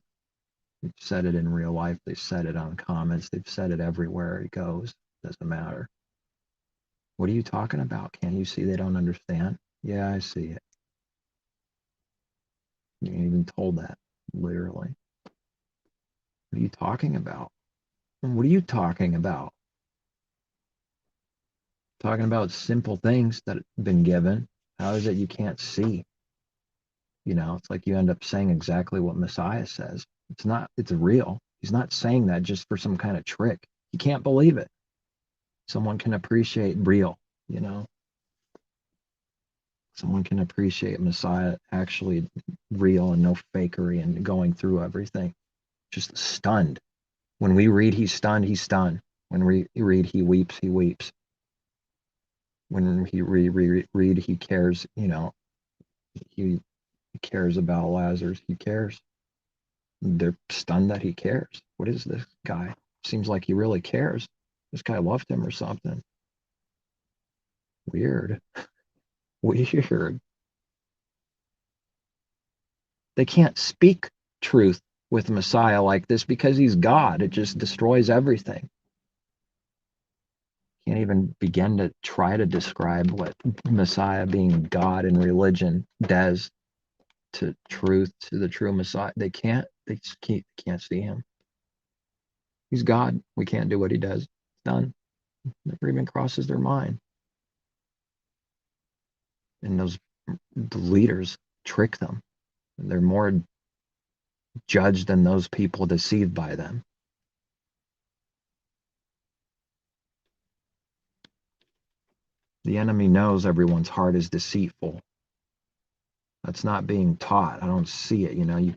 They've said it in real life. They've said it on comments. They've said it everywhere it goes. Doesn't matter. What are you talking about? Can't you see they don't understand? Yeah, I see it. You ain't even told that, literally. What are you talking about? What are you talking about? Talking about simple things that have been given. How is it you can't see? You know, it's like you end up saying exactly what Messiah says. It's not, it's real. He's not saying that just for some kind of trick. You can't believe it. Someone can appreciate real, you know. Someone can appreciate Messiah actually real and no fakery and going through everything. Just stunned. When we read he's stunned, he's stunned. When we read he weeps, he weeps. When he read he cares, you know, he cares about Lazarus, he cares. They're stunned that he cares. What is this guy? Seems like he really cares. This guy loved him or something. Weird. Weird. They can't speak truth with Messiah like this because he's God. It just destroys everything. Can't even begin to try to describe what Messiah being God in religion does to truth, to the true Messiah. They can't. They just can't see him. He's God. We can't do what he does. It's done. Never even crosses their mind. And the leaders trick them. They're more judged than those people deceived by them. The enemy knows everyone's heart is deceitful. That's not being taught. I don't see it. You know,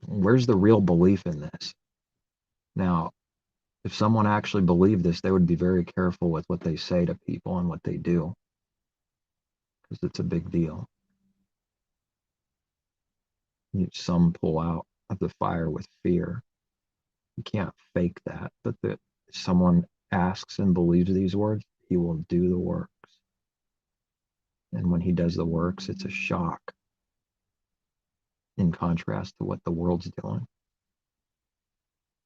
where's the real belief in this? Now, if someone actually believed this, they would be very careful with what they say to people and what they do, because it's a big deal. Some pull out of the fire with fear. You can't fake that. But that someone asks and believes these words, he will do the works. And when he does the works, it's a shock in contrast to what the world's doing.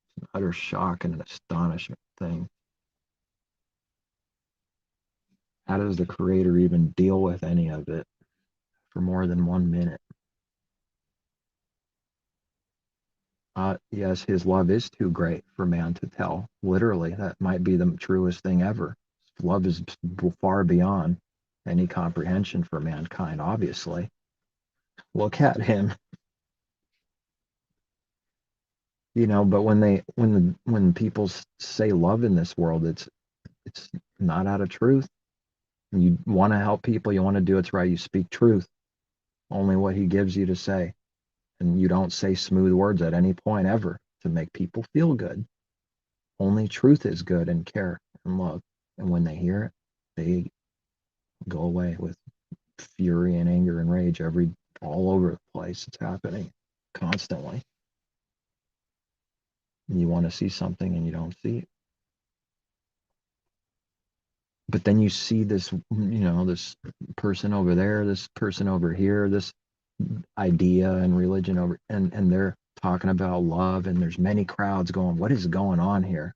It's an utter shock and an astonishment thing. How does the Creator even deal with any of it for more than 1 minute? Yes, his love is too great for man to tell. Literally, that might be the truest thing ever. Love is far beyond any comprehension for mankind, obviously. Look at him, you know, but when people say love in this world, it's not out of truth. You want to help people, you want to do what's right, you speak truth, only what he gives you to say. And you don't say smooth words at any point ever to make people feel good. Only truth is good and care and love. And when they hear it, they go away with fury and anger and rage all over the place. It's happening constantly. And you want to see something and you don't see it. But then you see this, this person over there, this person over here, this idea and religion over, and they're talking about love, and there's many crowds going, what is going on here?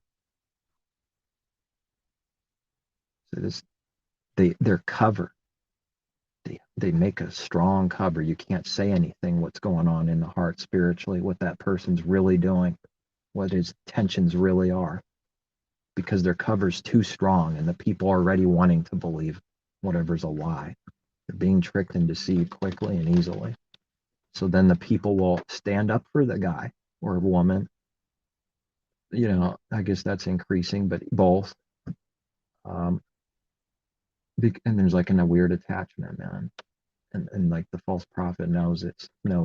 So they're covered. They make a strong cover. You can't say anything what's going on in the heart spiritually, what that person's really doing, what his tensions really are, because their cover's too strong and the people are already wanting to believe whatever's a lie. They're being tricked and deceived quickly and easily. So then the people will stand up for the guy or woman. I guess that's increasing, but both. Um, and there's like a weird attachment, man. And like the false prophet knows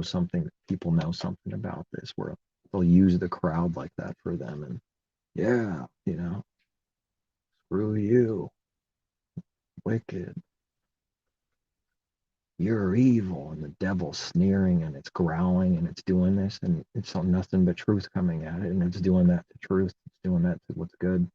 something. People know something about this, where they'll use the crowd like that for them. And yeah, screw you, wicked, you're evil, and the devil's sneering and it's growling and it's doing this, and it's nothing but truth coming at it, and it's doing that to truth. It's doing that to what's good.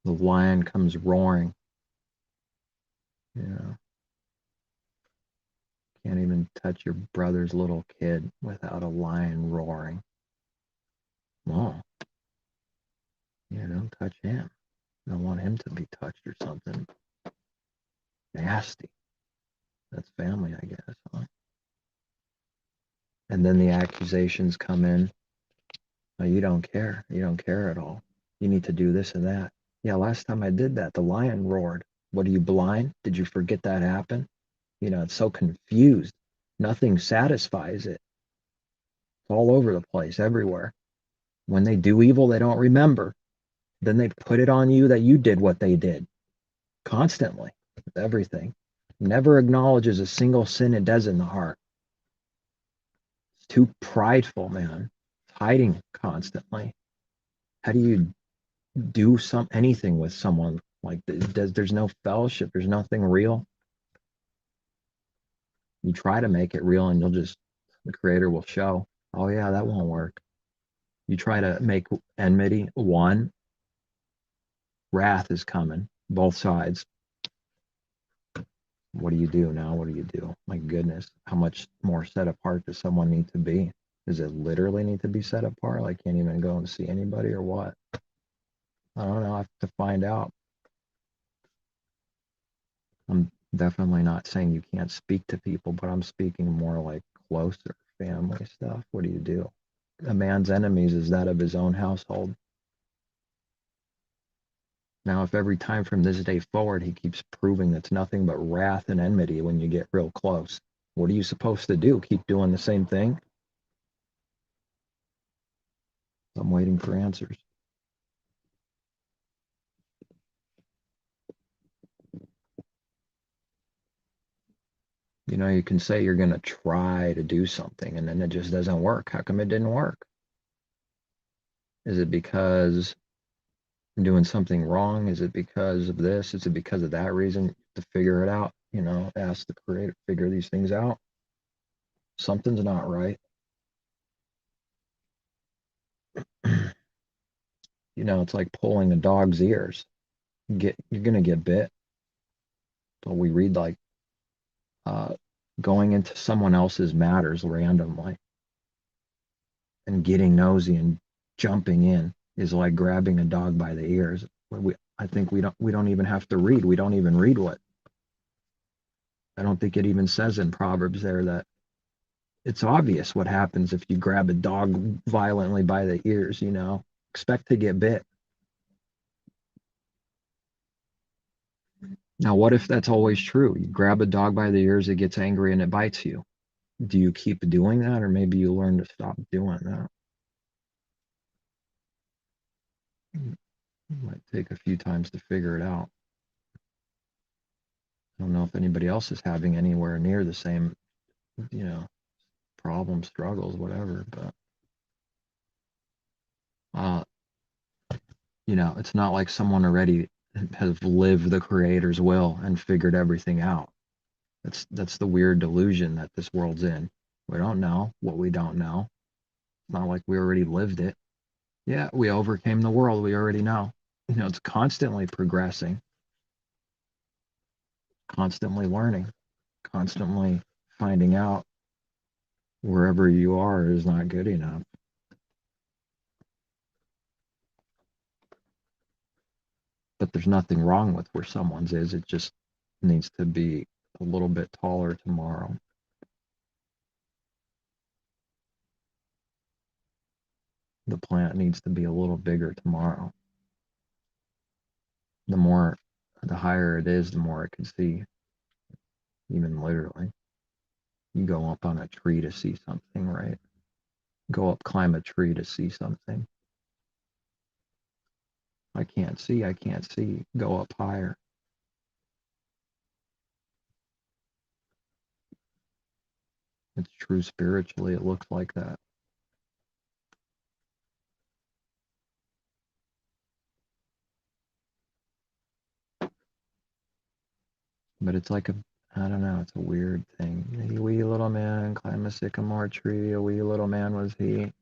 The lion comes roaring. Can't even touch your brother's little kid without a lion roaring. Oh, don't touch him. Don't want him to be touched or something. Nasty. That's family, I guess, huh? And then the accusations come in. Oh, you don't care. You don't care at all. You need to do this and that. Yeah, last time I did that, the lion roared. What, are you blind? Did you forget that happened? It's so confused. Nothing satisfies it. It's all over the place, everywhere. When they do evil, they don't remember. Then they put it on you that you did what they did. Constantly. With everything. Never acknowledges a single sin it does in the heart. It's too prideful, man. It's hiding constantly. How do you do anything with someone like this? There's no fellowship. There's nothing real. You try to make it real and the creator will show, oh yeah, that won't work. You try to make enmity one, wrath is coming, both sides. What do you do now? What do you do? My goodness, how much more set apart does someone need to be? Does it literally need to be set apart? Like, can't even go and see anybody or what? I don't know. I have to find out. I'm definitely not saying you can't speak to people, but I'm speaking more like closer family stuff. What do you do? A man's enemies is that of his own household. Now, if every time from this day forward he keeps proving that's nothing but wrath and enmity when you get real close, what are you supposed to do? Keep doing the same thing? I'm waiting for answers. You can say you're going to try to do something and then it just doesn't work. How come it didn't work? Is it because I'm doing something wrong? Is it because of this? Is it because of that reason? To figure it out, ask the creator, figure these things out. Something's not right. It's like pulling a dog's ears. You're going to get bit. So we read like going into someone else's matters randomly and getting nosy and jumping in is like grabbing a dog by the ears. I think we don't even have to read. We don't even read what. I don't think it even says in Proverbs there that it's obvious what happens if you grab a dog violently by the ears, expect to get bit. Now, what if that's always true? You grab a dog by the ears, it gets angry and it bites you. do you keep doing that, or maybe you learn to stop doing that? It might take a few times to figure it out. I don't know if anybody else is having anywhere near the same, you know, problems, struggles, whatever, but uh, it's not like someone already has lived the creator's will and figured everything out. That's the weird delusion that this world's in. We don't know what we don't know. It's not like we already lived it. Yeah, we overcame the world. We already know. It's constantly progressing, constantly learning, constantly finding out wherever you are is not good enough. But there's nothing wrong with where someone's is. It just needs to be a little bit taller tomorrow. The plant needs to be a little bigger tomorrow. The higher it is, the more it can see, even literally. You go up on a tree to see something, right? Go up, climb a tree to see something. I can't see, I can't see. Go up higher. It's true spiritually, it looks like that. But it's like I don't know, it's a weird thing. A wee little man climbed a sycamore tree, a wee little man was he.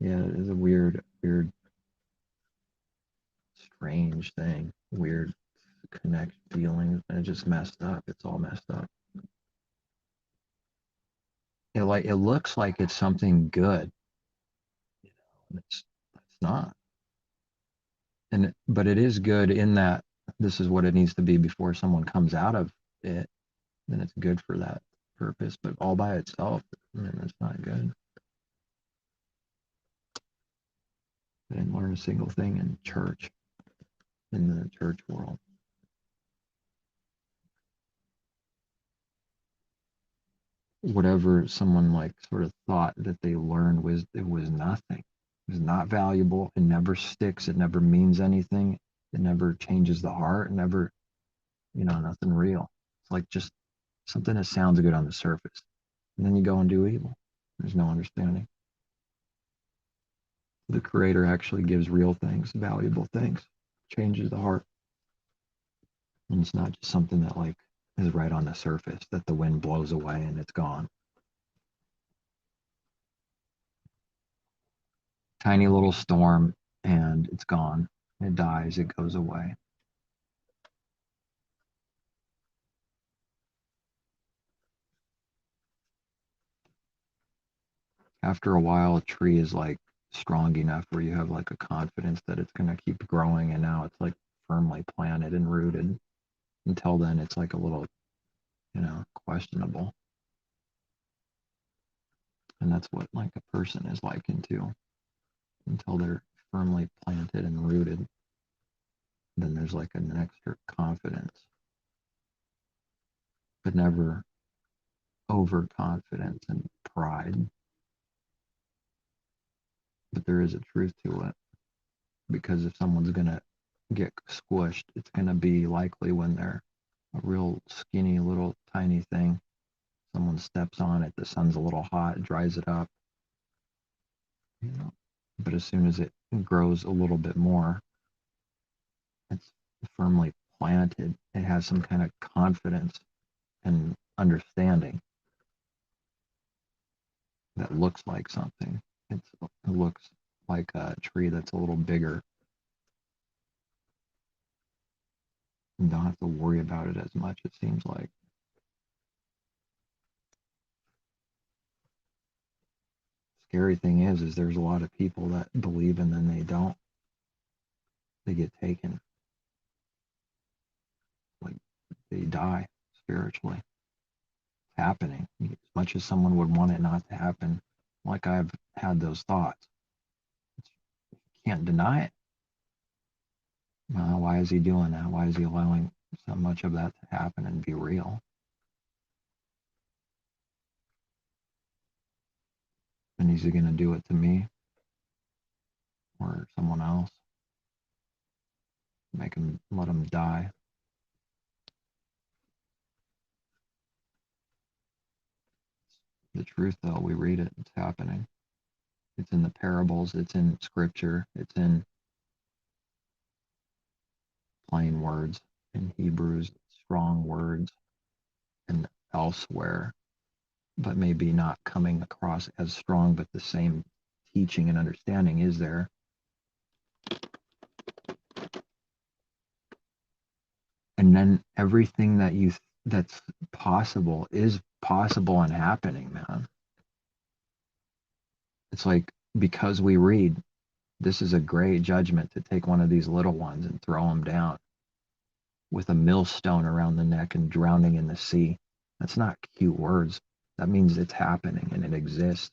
Yeah, it is a weird, weird, strange thing. Weird connect feelings, and it's just messed up. It's all messed up. It looks like it's something good, and it's not. But it is good in that this is what it needs to be before someone comes out of it. Then it's good for that purpose. But all by itself, it's not good. I didn't learn a single thing in church, in the church world. Whatever someone like sort of thought that they learned it was nothing. It was not valuable. It never sticks. It never means anything. It never changes the heart. It never, nothing real. It's like just something that sounds good on the surface. And then you go and do evil. There's no understanding. The creator actually gives real things, valuable things, changes the heart. And it's not just something that like is right on the surface that the wind blows away and it's gone. Tiny little storm and it's gone. It dies, it goes away. After a while, a tree is like strong enough where you have like a confidence that it's going to keep growing, and now it's like firmly planted and rooted. Until then, it's like a little, questionable. And that's what like a person is like into until they're firmly planted and rooted. Then there's like an extra confidence, but never overconfidence and pride. But there is a truth to it, because if someone's going to get squished, it's going to be likely when they're a real skinny little tiny thing. Someone steps on it, the sun's a little hot, it dries it up. But as soon as it grows a little bit more, it's firmly planted. It has some kind of confidence and understanding that looks like something. It looks like a tree that's a little bigger. You don't have to worry about it as much, it seems like. Scary thing is there's a lot of people that believe and then they don't. They get taken. Like they die spiritually. It's happening. As much as someone would want it not to happen, like I've had those thoughts. You can't deny it. Why is he doing that? Why is he allowing so much of that to happen and be real? And is he going to do it to me or someone else? Let him die. The truth, though, we read it, it's happening. It's in the parables, it's in scripture, it's in plain words, in Hebrews, strong words, and elsewhere, but maybe not coming across as strong, but the same teaching and understanding is there. And then everything that's possible is possible and happening, man. It's like, because we read, this is a great judgment to take one of these little ones and throw them down with a millstone around the neck and drowning in the sea. That's not cute words. That means it's happening and it exists,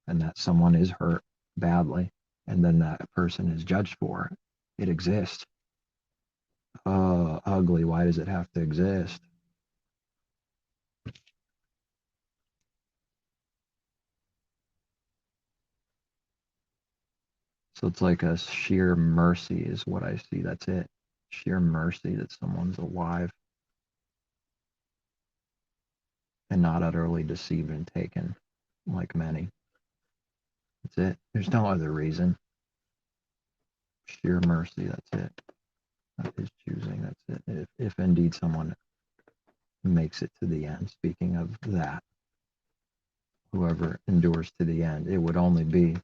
and that someone is hurt badly, and then that person is judged for it. It exists. Oh, ugly. Why does it have to exist? So it's like a sheer mercy is what I see. That's it. Sheer mercy that someone's alive and not utterly deceived and taken like many. That's it. There's no other reason. Sheer mercy. That's it. Of his choosing. That's it. If indeed someone makes it to the end, speaking of that, whoever endures to the end, it would only be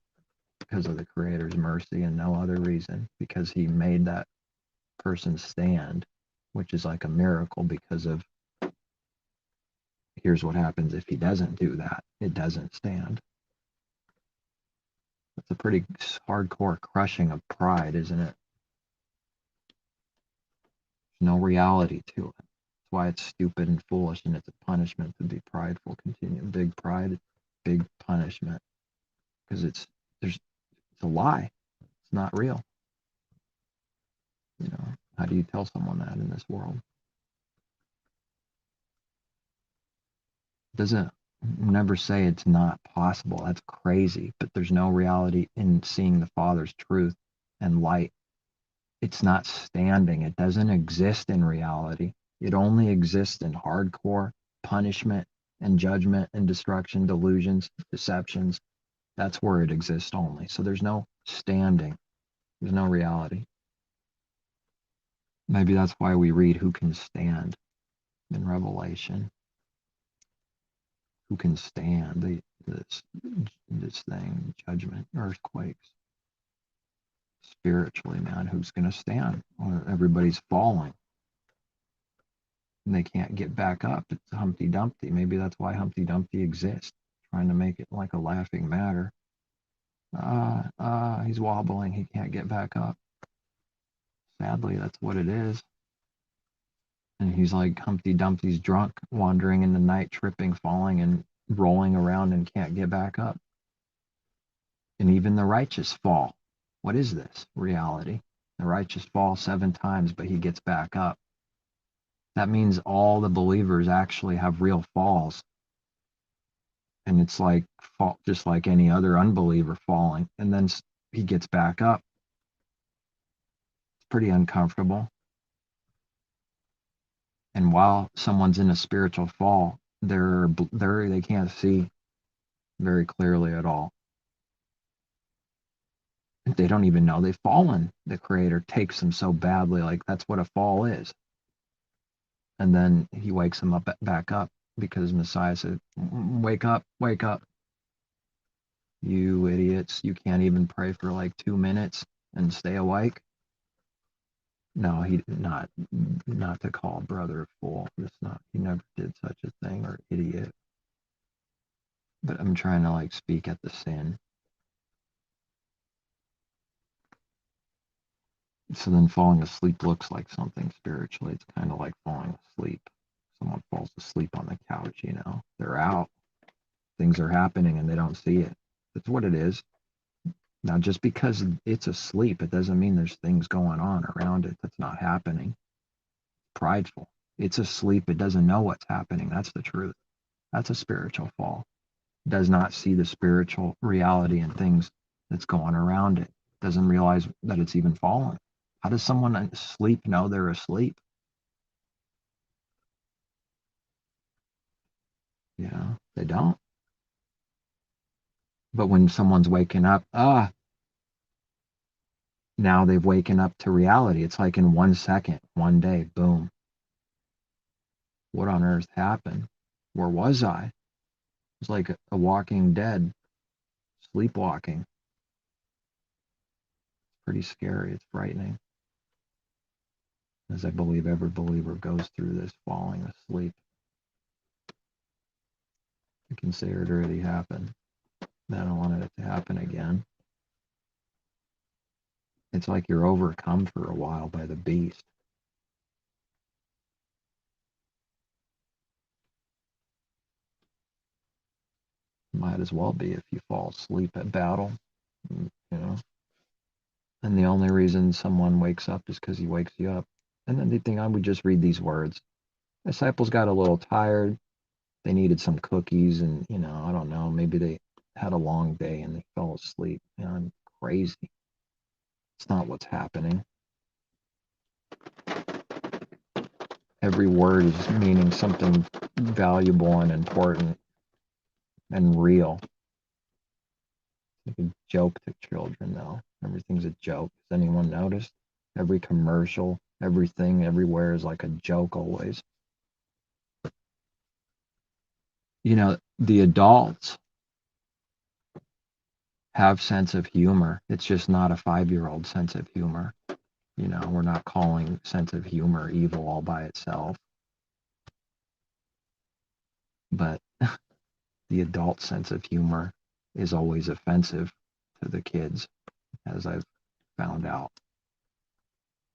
because of the Creator's mercy and no other reason, because he made that person stand, which is like a miracle, because of, here's what happens if he doesn't do that. It doesn't stand. It's a pretty hardcore crushing of pride, isn't it? There's no reality to it. That's why it's stupid and foolish, and it's a punishment to be prideful. Continue. Big pride, big punishment, because it's a lie. It's not real. How do you tell someone that in this world? It doesn't never say it's not possible. That's crazy. But there's no reality in seeing the Father's truth and light. It's not standing. It doesn't exist in reality. It only exists in hardcore punishment and judgment and destruction, delusions, deceptions. That's where it exists only. So there's no standing. There's no reality. Maybe that's why we read who can stand in Revelation. Who can stand this thing, judgment, earthquakes, spiritually, man? Who's going to stand? Well, everybody's falling and they can't get back up. It's Humpty Dumpty. Maybe that's why Humpty Dumpty exists, trying to make it like a laughing matter. He's wobbling. He can't get back up. Sadly, that's what it is. And he's like Humpty Dumpty's drunk, wandering in the night, tripping, falling, and rolling around and can't get back up. And even the righteous fall. What is this reality? The righteous fall 7 times, but he gets back up. That means all the believers actually have real falls. And it's like just like any other unbeliever falling. And then he gets back up. It's pretty uncomfortable. And while someone's in a spiritual fall, they can't see very clearly at all. They don't even know they've fallen. The Creator takes them so badly, like that's what a fall is. And then he wakes them up back up, because Messiah said, wake up, you idiots. You can't even pray for like 2 minutes and stay awake. No, he not to call brother a fool. It's not, he never did such a thing, or idiot. But I'm trying to like speak at the sin. So then falling asleep looks like something spiritually. It's kind of like falling asleep. Someone falls asleep on the couch, they're out. Things are happening and they don't see it. That's what it is. Now, just because it's asleep, it doesn't mean there's things going on around it that's not happening. Prideful. It's asleep. It doesn't know what's happening. That's the truth. That's a spiritual fall. It does not see the spiritual reality and things that's going around it. Doesn't realize that it's even fallen. How does someone asleep know they're asleep? Yeah, they don't. But when someone's waking up, now they've waken up to reality. It's like in 1 second, one day, boom. What on earth happened? Where was I? It's like a walking dead, sleepwalking. Pretty scary. It's frightening. As I believe every believer goes through this falling asleep. I consider it already happened. I don't want it to happen again. It's like you're overcome for a while by the beast. Might as well be if you fall asleep at battle, you know. And the only reason someone wakes up is because he wakes you up. And then they think I would just read these words. Disciples got a little tired. They needed some cookies, and I don't know, maybe they had a long day and they fell asleep. I'm crazy. It's not what's happening. Every word is meaning something valuable and important and real. It's like a joke to children, though. Everything's a joke. Has anyone noticed? Every commercial, everything, everywhere is like a joke always. The adults have sense of humor. It's just not a 5-year-old sense of humor. We're not calling sense of humor evil all by itself. But the adult sense of humor is always offensive to the kids, as I've found out.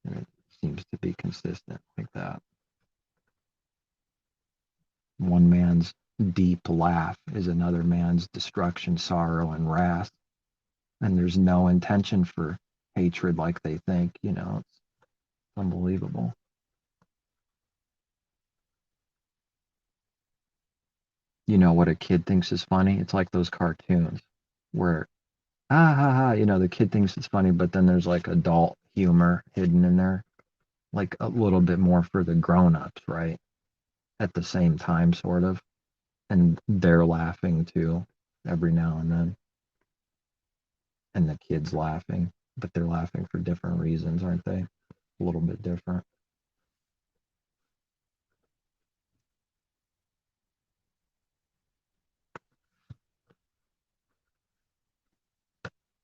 And it seems to be consistent like that. One man's deep laugh is another man's destruction, sorrow, and wrath. And there's no intention for hatred like they think. It's unbelievable. What a kid thinks is funny? It's like those cartoons where, ha ha, the kid thinks it's funny, but then there's like adult humor hidden in there, like a little bit more for the grown-ups, right? At the same time, sort of. And they're laughing too every now and then. And the kids laughing, but they're laughing for different reasons, aren't they? A little bit different.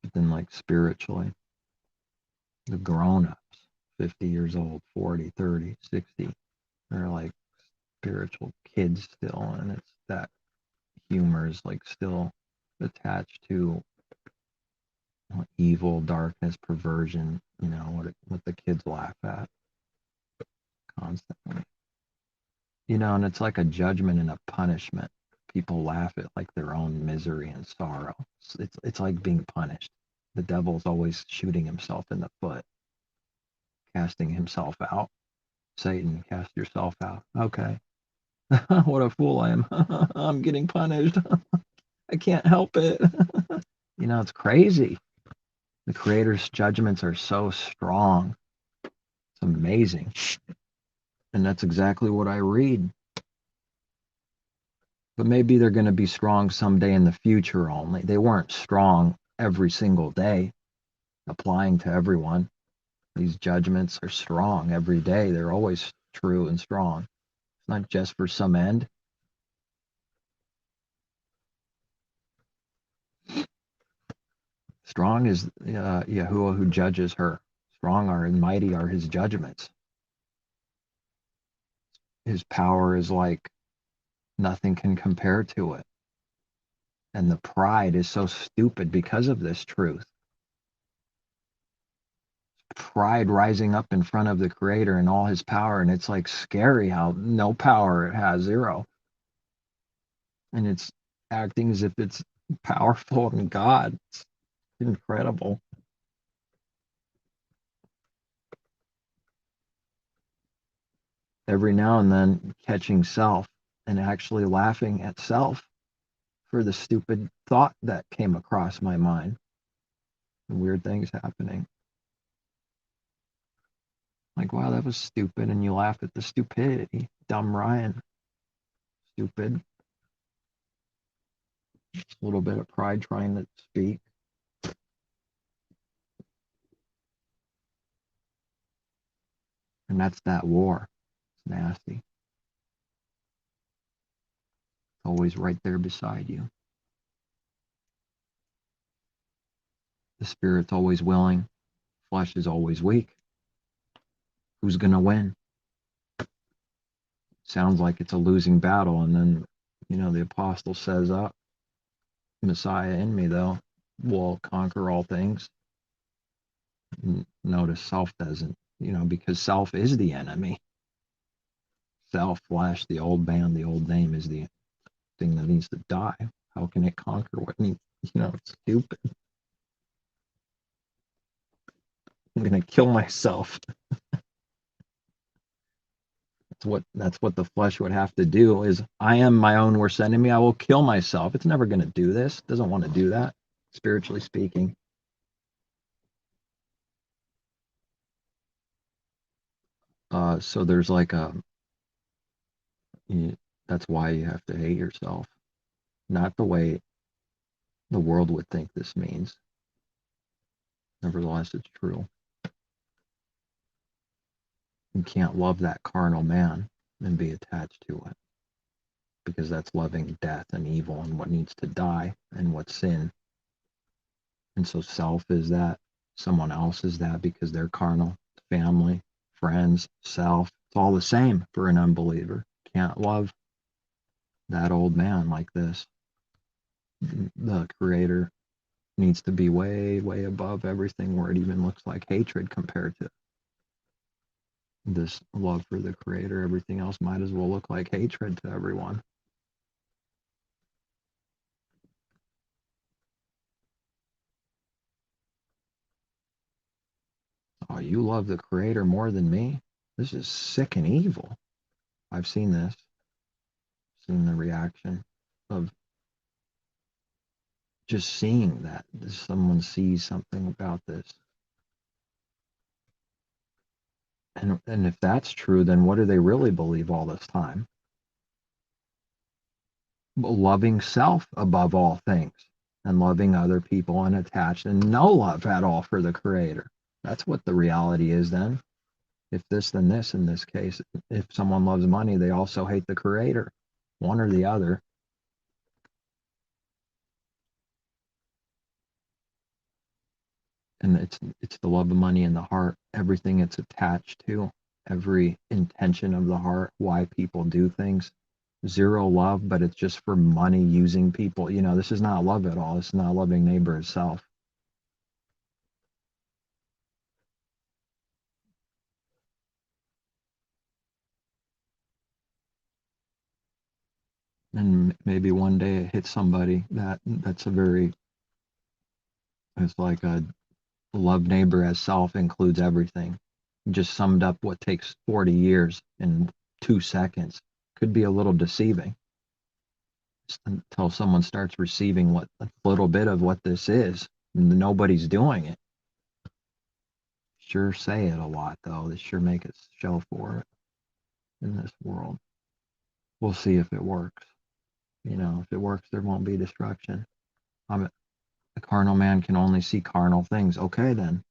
But then, like, spiritually, the grown-ups, 50 years old, 40, 30, 60, they're like spiritual kids still, and it's that humor is like still attached to evil, darkness, perversion, what the kids laugh at constantly. And it's like a judgment and a punishment. People laugh at like their own misery and sorrow. It's like being punished. The devil's always shooting himself in the foot, casting himself out. Satan, cast yourself out. Okay. What a fool I am. I'm getting punished. I can't help it. It's crazy. The Creator's judgments are so strong. It's amazing. And that's exactly what I read. But maybe they're going to be strong someday in the future only. They weren't strong every single day, applying to everyone. These judgments are strong every day. They're always true and strong. It's not just for some end. Strong is Yahuwah who judges her. Strong are and mighty are his judgments. His power is like nothing can compare to it. And the pride is so stupid because of this truth. Pride rising up in front of the Creator and all his power, and it's like scary how no power it has, zero. And it's acting as if it's powerful than God. incredible. Every now and then catching self and actually laughing at self for the stupid thought that came across my mind. Weird things happening. Like, wow, that was stupid, and you laugh at the stupidity. Dumb Ryan. Stupid. Just a little bit of pride trying to speak. And that's that war. It's nasty. It's always right there beside you. The spirit's always willing. Flesh is always weak. Who's going to win? Sounds like it's a losing battle. And then, the apostle says, Messiah in me, though, will conquer all things. Notice self doesn't, because self is the enemy. Self, flesh, the old man, the old name is the thing that needs to die. How can it conquer what needs, it's stupid. I'm going to kill myself. That's what the flesh would have to do is, I am my own worst enemy. I will kill myself. It's never going to do this. It doesn't want to do that, spiritually speaking. So there's like that's why you have to hate yourself. Not the way the world would think this means. Nevertheless, it's true. You can't love that carnal man and be attached to it, because that's loving death and evil and what needs to die and what's sin. And so self is that, someone else is that, because they're carnal, family, friends, self. It's all the same for an unbeliever. Can't love that old man like this. The Creator needs to be way, way above everything, where it even looks like hatred compared to this love for the Creator. Everything else might as well look like hatred to everyone. Oh, you love the Creator more than me? This is sick and evil. I've seen this. Seen the reaction of just seeing that. Someone sees something about this. And if that's true, then what do they really believe all this time? Loving self above all things, and loving other people unattached, and no love at all for the Creator. That's what the reality is then. If this, then this in this case. If someone loves money, they also hate the Creator. One or the other. And it's the love of money in the heart, everything it's attached to, every intention of the heart, why people do things. Zero love, but it's just for money, using people. This is not love at all. It's not loving neighbor as self. And maybe one day it hits somebody that's it's like a love neighbor as self includes everything. Just summed up what takes 40 years in 2 seconds. Could be a little deceiving until someone starts receiving what a little bit of what this is. Nobody's doing it. Sure say it a lot, though. They sure make it show for it in this world. We'll see if it works. If it works, there won't be destruction. A carnal man can only see carnal things. Okay, then.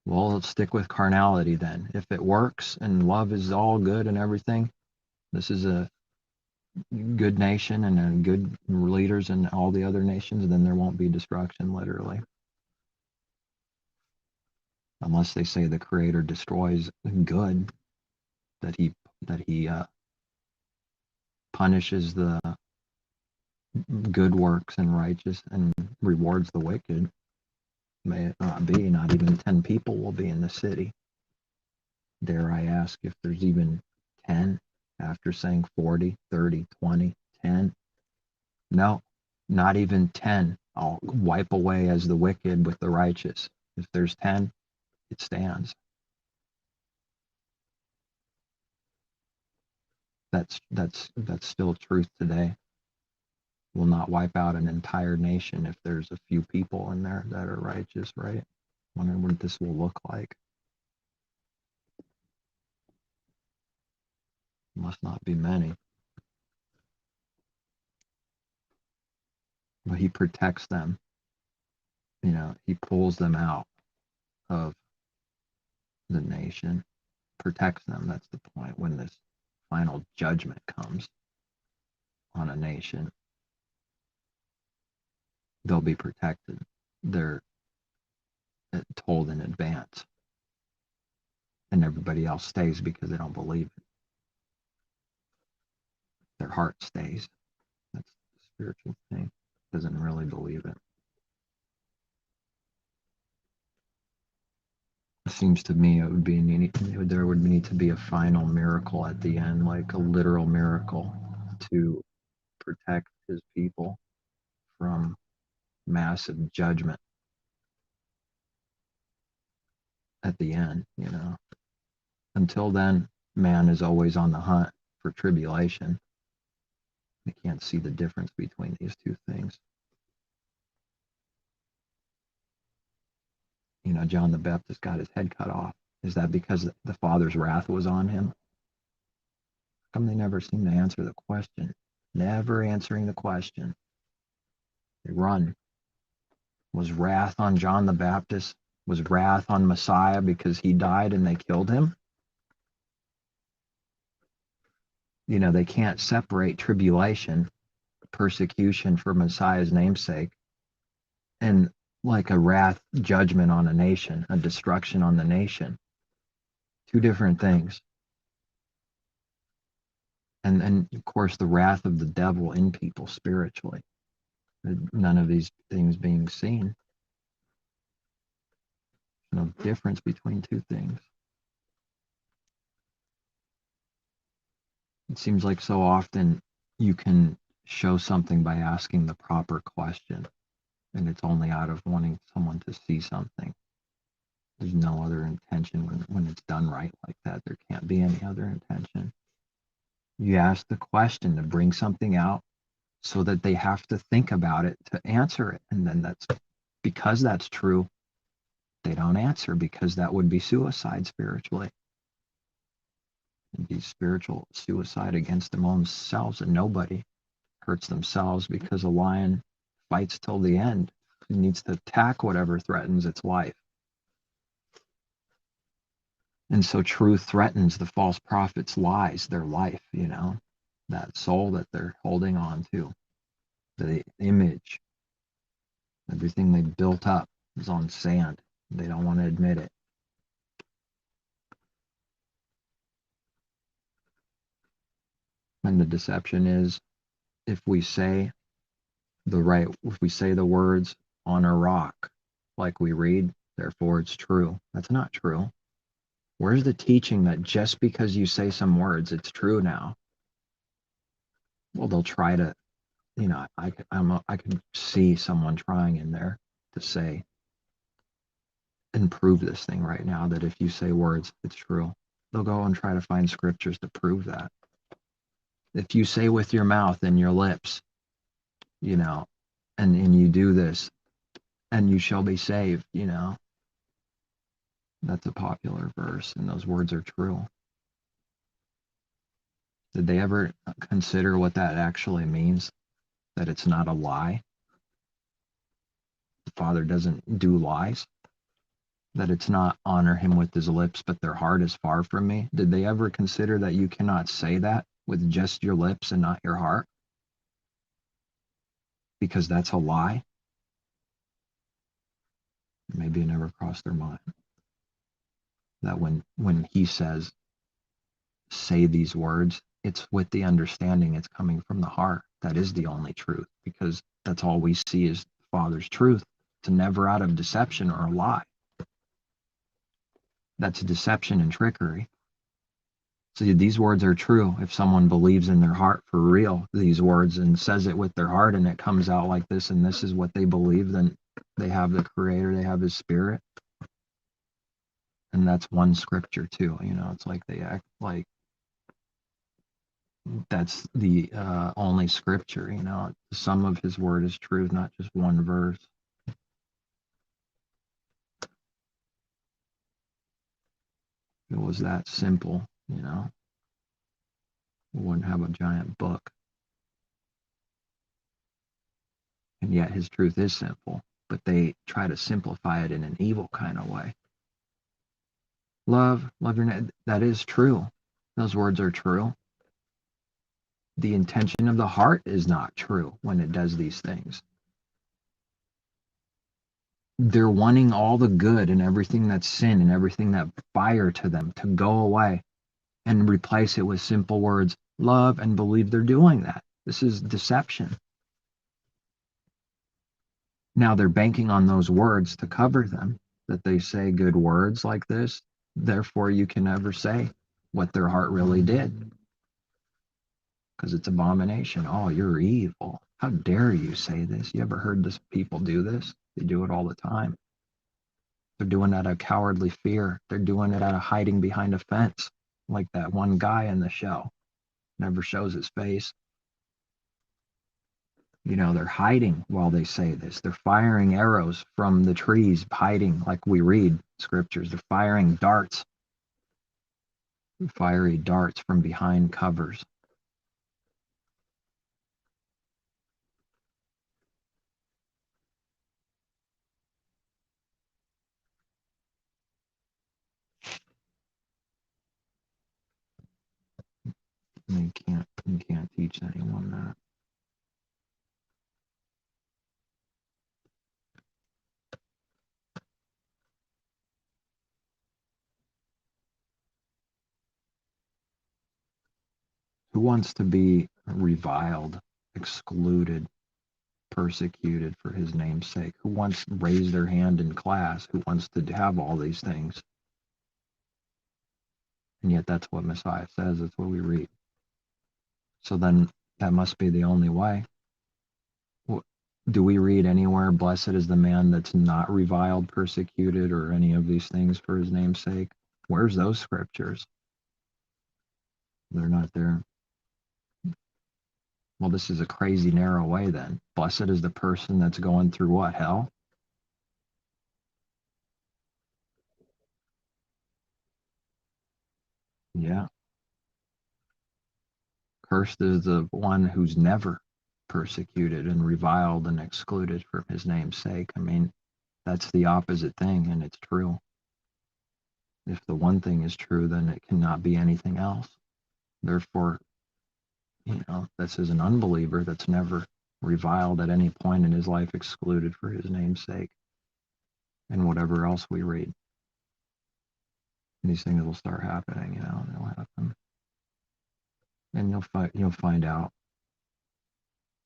Well, let's stick with carnality then. If it works and love is all good and everything, this is a good nation and good leaders in all the other nations, then there won't be destruction, literally. Unless they say the Creator destroys good, that he punishes the good works and righteous and rewards the wicked. May it not be. Not even 10 people will be in the city. Dare I ask if there's even 10 after saying 40, 30, 20, 10? No, not even 10. I'll wipe away as the wicked with the righteous. If there's 10, it stands. That's still truth today. Will not wipe out an entire nation if there's a few people in there that are righteous, right? Wondering what this will look like. Must not be many. But he protects them. He pulls them out of the nation, protects them. That's the point. When this final judgment comes on a nation, they'll be protected. They're told in advance. And everybody else stays because they don't believe it. Their heart stays. That's the spiritual thing. Doesn't really believe it. It seems to me there would need to be a final miracle at the end, like a literal miracle to protect his people from massive judgment at the end. Until then, man is always on the hunt for tribulation. They can't see the difference between these two things. John the Baptist got his head cut off. Is that because the Father's wrath was on him? How come they never seem to answer the question? Never answering the question. They run. Was wrath on John the Baptist? Was wrath on Messiah because he died and they killed him? They can't separate tribulation, persecution for Messiah's namesake, and like a wrath judgment on a nation, a destruction on the nation. Two different things. And of course the wrath of the devil in people spiritually. None of these things being seen. No difference between two things. It seems like so often you can show something by asking the proper question, and it's only out of wanting someone to see something. There's no other intention when it's done right like that. There can't be any other intention. You ask the question to bring something out so that they have to think about it to answer it. And then because that's true, they don't answer, because that would be suicide spiritually. It'd be spiritual suicide against their own selves, and nobody hurts themselves because a lion fights till the end. It needs to attack whatever threatens its life. And so truth threatens the false prophet's lies, their life, that soul that they're holding on to, the image, everything they built up is on sand. They don't want to admit it. And the deception is, if we say the words on a rock, like we read, therefore it's true. That's not true. Where's the teaching that just because you say some words, it's true now? Well, they'll try to, I could see someone trying in there to say and prove this thing right now, that if you say words, it's true. They'll go and try to find scriptures to prove that. If you say with your mouth and your lips, and you do this, and you shall be saved, that's a popular verse, and those words are true. Did they ever consider what that actually means? That it's not a lie? The Father doesn't do lies? That it's not honor him with his lips, but their heart is far from me? Did they ever consider that you cannot say that with just your lips and not your heart? Because that's a lie? Maybe it never crossed their mind. That when he says, say these words, it's with the understanding it's coming from the heart. That is the only truth, because that's all we see is the Father's truth. It's never out of deception or a lie. That's deception and trickery. See, these words are true. If someone believes in their heart for real, these words, and says it with their heart, and it comes out like this, and this is what they believe, then they have the Creator, they have His Spirit. And that's one scripture too. It's like they act like that's the only scripture. The sum of His word is truth, not just one verse. If it was that simple, we wouldn't have a giant book. And yet His truth is simple, but they try to simplify it in an evil kind of way. Love your neighbor. That is true. Those words are true. The intention of the heart is not true when it does these things. They're wanting all the good and everything that's sin and everything that fire to them to go away and replace it with simple words, love and believe. They're doing that. This is deception. Now they're banking on those words to cover them, that they say good words like this. Therefore, you can never say what their heart really did, because it's abomination. Oh, you're evil. How dare you say this? You ever heard this? People do this? They do it all the time. They're doing it out of cowardly fear. They're doing it out of hiding behind a fence, like that one guy in the show. Never shows his face. They're hiding while they say this. They're firing arrows from the trees, hiding like we read scriptures. They're firing darts, fiery darts from behind covers. And you can't teach anyone that. Who wants to be reviled, excluded, persecuted for His name's sake? Who wants to raise their hand in class? Who wants to have all these things? And yet that's what Messiah says. That's what we read. So then that must be the only way. Do we read anywhere, blessed is the man that's not reviled, persecuted, or any of these things for His name's sake? Where's those scriptures? They're not there. Well, this is a crazy narrow way then. Blessed is the person that's going through what? Hell? Yeah. Cursed is the one who's never persecuted and reviled and excluded for His name's sake. I mean, that's the opposite thing, and it's true. If the one thing is true, then it cannot be anything else. Therefore, this is an unbeliever that's never reviled at any point in his life, excluded for His name's sake, and whatever else we read. These things will start happening, they'll happen. And you'll find out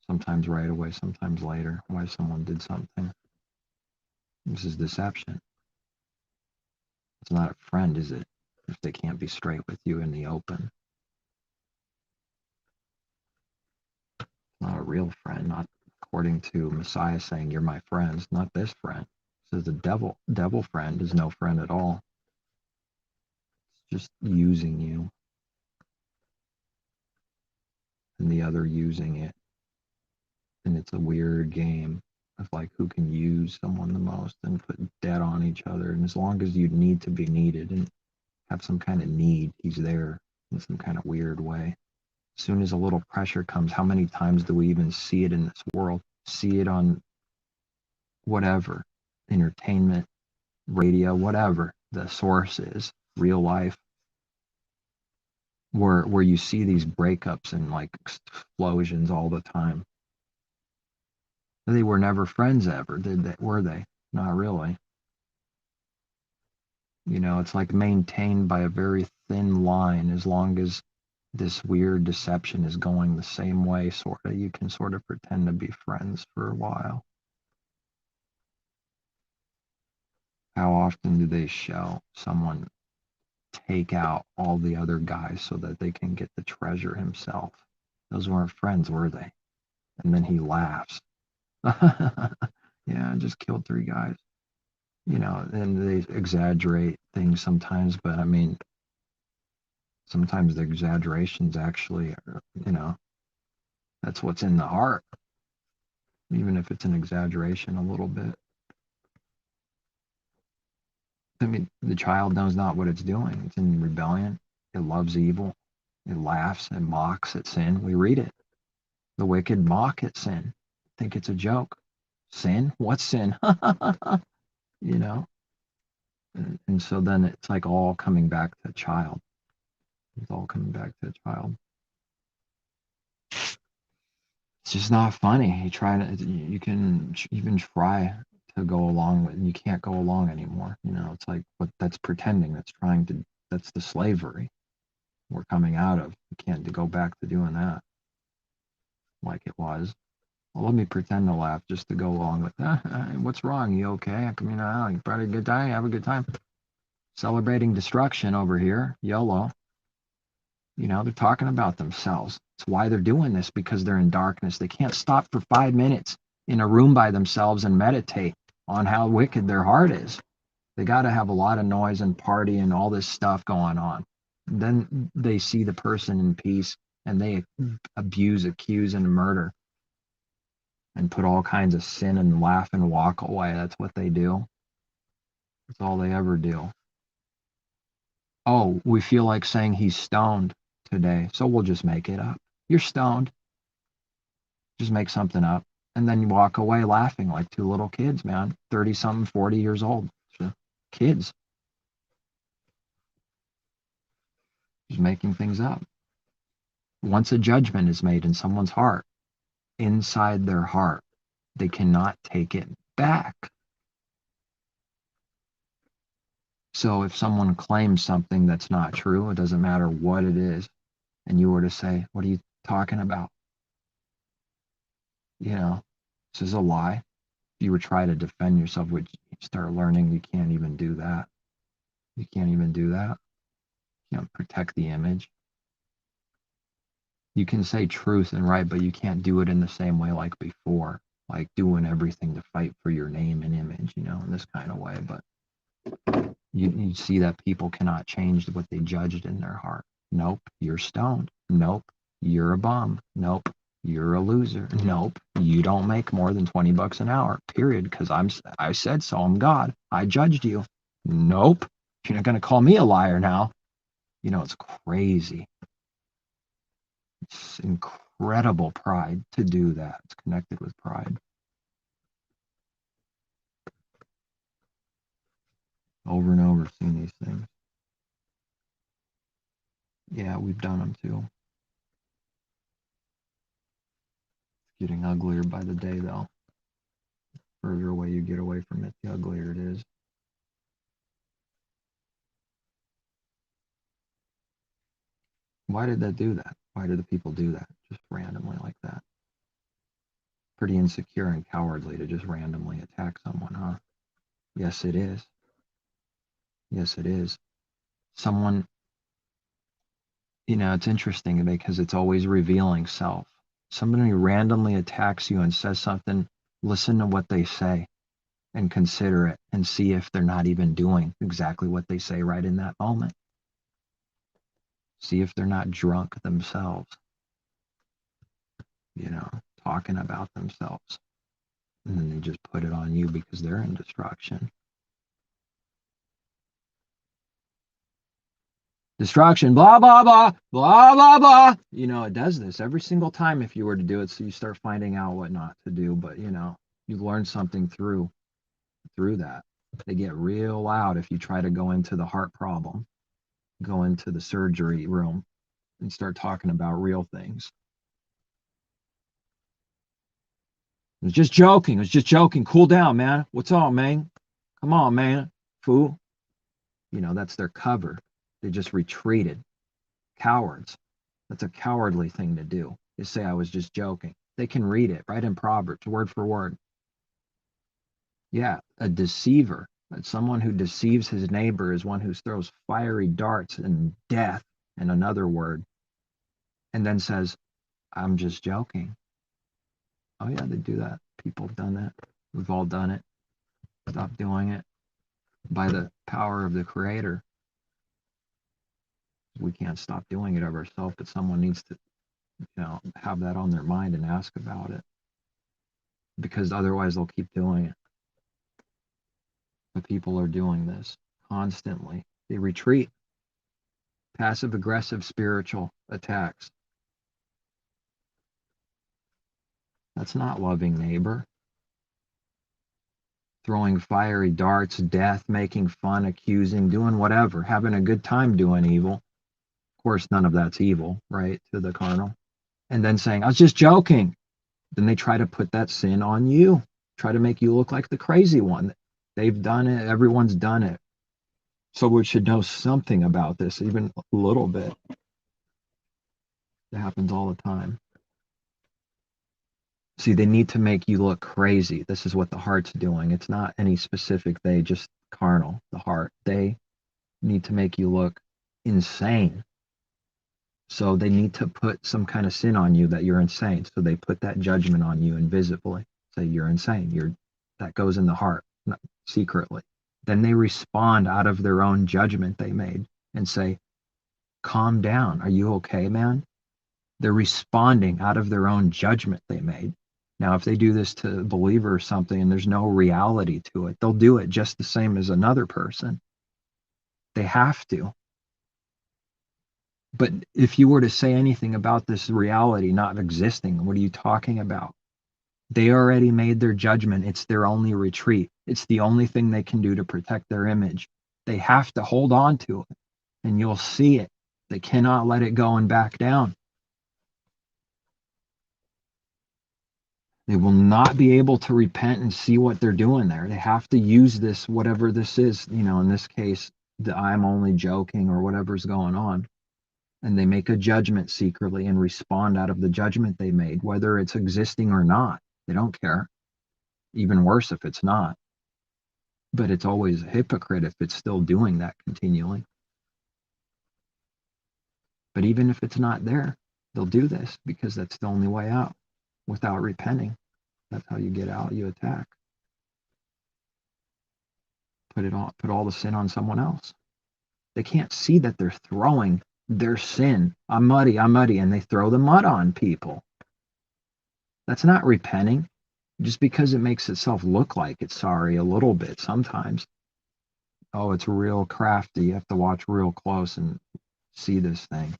sometimes right away, sometimes later, why someone did something. This is deception. It's not a friend, is it? If they can't be straight with you in the open. It's not a real friend, not according to Messiah saying, you're my friends, not this friend. It says the devil friend is no friend at all. It's just using you, and the other using it. And it's a weird game of like who can use someone the most and put debt on each other. And as long as you need to be needed and have some kind of need, He's there in some kind of weird way. As soon as a little pressure comes, how many times do we even see it in this world? See it on whatever, entertainment, radio, whatever the source is, real life, where you see these breakups and like explosions all the time. They were never friends ever, were they? Not really. It's like maintained by a very thin line. As long as this weird deception is going the same way, sort of, you can sort of pretend to be friends for a while. How often do they show someone take out all the other guys so that they can get the treasure himself. Those weren't friends, were they? And then he laughs. Yeah, I just killed 3 guys. And they exaggerate things sometimes, but I mean, sometimes the exaggerations actually are, that's what's in the heart, even if it's an exaggeration a little bit. I mean, the child knows not what it's doing. It's in rebellion. It loves evil. It laughs and mocks at sin. We read it. The wicked mock at sin, think it's a joke. Sin? What's sin? you know? And so then it's like all coming back to child. It's all coming back to child. It's just not funny. You can even try to go along with, and you can't go along anymore. It's like, but that's pretending. That's the slavery we're coming out of. You can't go back to doing that like it was. Well, let me pretend to laugh just to go along with that. What's wrong? You okay? You had a good time? Have a good time. Celebrating destruction over here. YOLO. They're talking about themselves. It's why they're doing this, because they're in darkness. They can't stop for 5 minutes in a room by themselves and meditate on how wicked their heart is. They got to have a lot of noise and party and all this stuff going on. And then they see the person in peace and they abuse, accuse, and murder and put all kinds of sin and laugh and walk away. That's what they do. That's all they ever do. Oh, we feel like saying he's stoned today, so we'll just make it up. You're stoned. Just make something up. And then you walk away laughing like 2 little kids, man. 30-something, 40 years old. Kids. Just making things up. Once a judgment is made in someone's heart, inside their heart, they cannot take it back. So if someone claims something that's not true, it doesn't matter what it is, and you were to say, what are you talking about? This is a lie. If you were trying to defend yourself, which you start learning you can't even do that. You can't even do that. You can't protect the image. You can say truth and right, but you can't do it in the same way like before, like doing everything to fight for your name and image, in this kind of way. But you see that people cannot change what they judged in their heart. Nope, you're stoned. Nope, you're a bum. Nope, you're a loser. Nope, you don't make more than $20 an hour, period, because I said so. I'm God. I judged you. Nope, you're not going to call me a liar now. It's crazy. It's incredible pride to do that. It's connected with pride. Over and over, seeing these things. Yeah, we've done them too. It's getting uglier by the day, though. The further away you get away from it, the uglier it is. Why did that do that? Why do the people do that just randomly like that? Pretty insecure and cowardly to just randomly attack someone, huh? Yes, it is. Yes, it is. Someone, it's interesting because it's always revealing self. Somebody randomly attacks you and says something, listen to what they say and consider it and see if they're not even doing exactly what they say right in that moment. See if they're not drunk themselves, talking about themselves. And then they just put it on you because they're in destruction. Destruction, blah, blah, blah, blah, blah, blah. It does this every single time if you were to do it. So you start finding out what not to do. But, you learn something through that. They get real loud if you try to go into the heart problem, go into the surgery room and start talking about real things. I was just joking. Cool down, man. What's up, man? Come on, man. Fool. That's their cover. They just retreated. Cowards. That's a cowardly thing to do, is say I was just joking. They can read it right in Proverbs, word for word. Yeah, a deceiver, But someone who deceives his neighbor is one who throws fiery darts and death, in another word, and then says, I'm just joking. Oh yeah, they do that. People have done that. We've all done it. Stop doing it. By the power of the Creator, we can't stop doing it of ourselves, but someone needs to, have that on their mind and ask about it, because otherwise they'll keep doing it. But people are doing this constantly. They retreat. Passive aggressive spiritual attacks. That's not loving neighbor. Throwing fiery darts, death, making fun, accusing, doing whatever, having a good time doing evil. Of course, none of that's evil, right, to the carnal. And then saying, I was just joking. Then they try to put that sin on you, try to make you look like the crazy one. They've done it. Everyone's done it. So we should know something about this, even a little bit. It happens all the time. See, they need to make you look crazy. This is what the heart's doing. It's not any specific they, just carnal, the heart. They need to make you look insane. So they need to put some kind of sin on you that you're insane. So they put that judgment on you invisibly. Say you're insane. That goes in the heart, not secretly. Then they respond out of their own judgment they made and say, calm down. Are you okay, man? They're responding out of their own judgment they made. Now, if they do this to a believer or something and there's no reality to it, they'll do it just the same as another person. They have to. But if you were to say anything about this reality not existing, what are you talking about? They already made their judgment. It's their only retreat. It's the only thing they can do to protect their image. They have to hold on to it, and you'll see it. They cannot let it go and back down. They will not be able to repent and see what they're doing there. They have to use this, whatever this is, in this case, the I'm only joking or whatever's going on. And they make a judgment secretly and respond out of the judgment they made, whether it's existing or not. They don't care. Even worse if it's not. But it's always a hypocrite if it's still doing that continually. But even if it's not there, they'll do this because that's the only way out without repenting. That's how you get out. You attack. Put all the sin on someone else. They can't see that they're throwing their sin. I'm muddy, and they throw the mud on people. That's not repenting. Just because it makes itself look like it's sorry a little bit sometimes. Oh, it's real crafty. You have to watch real close and see this thing.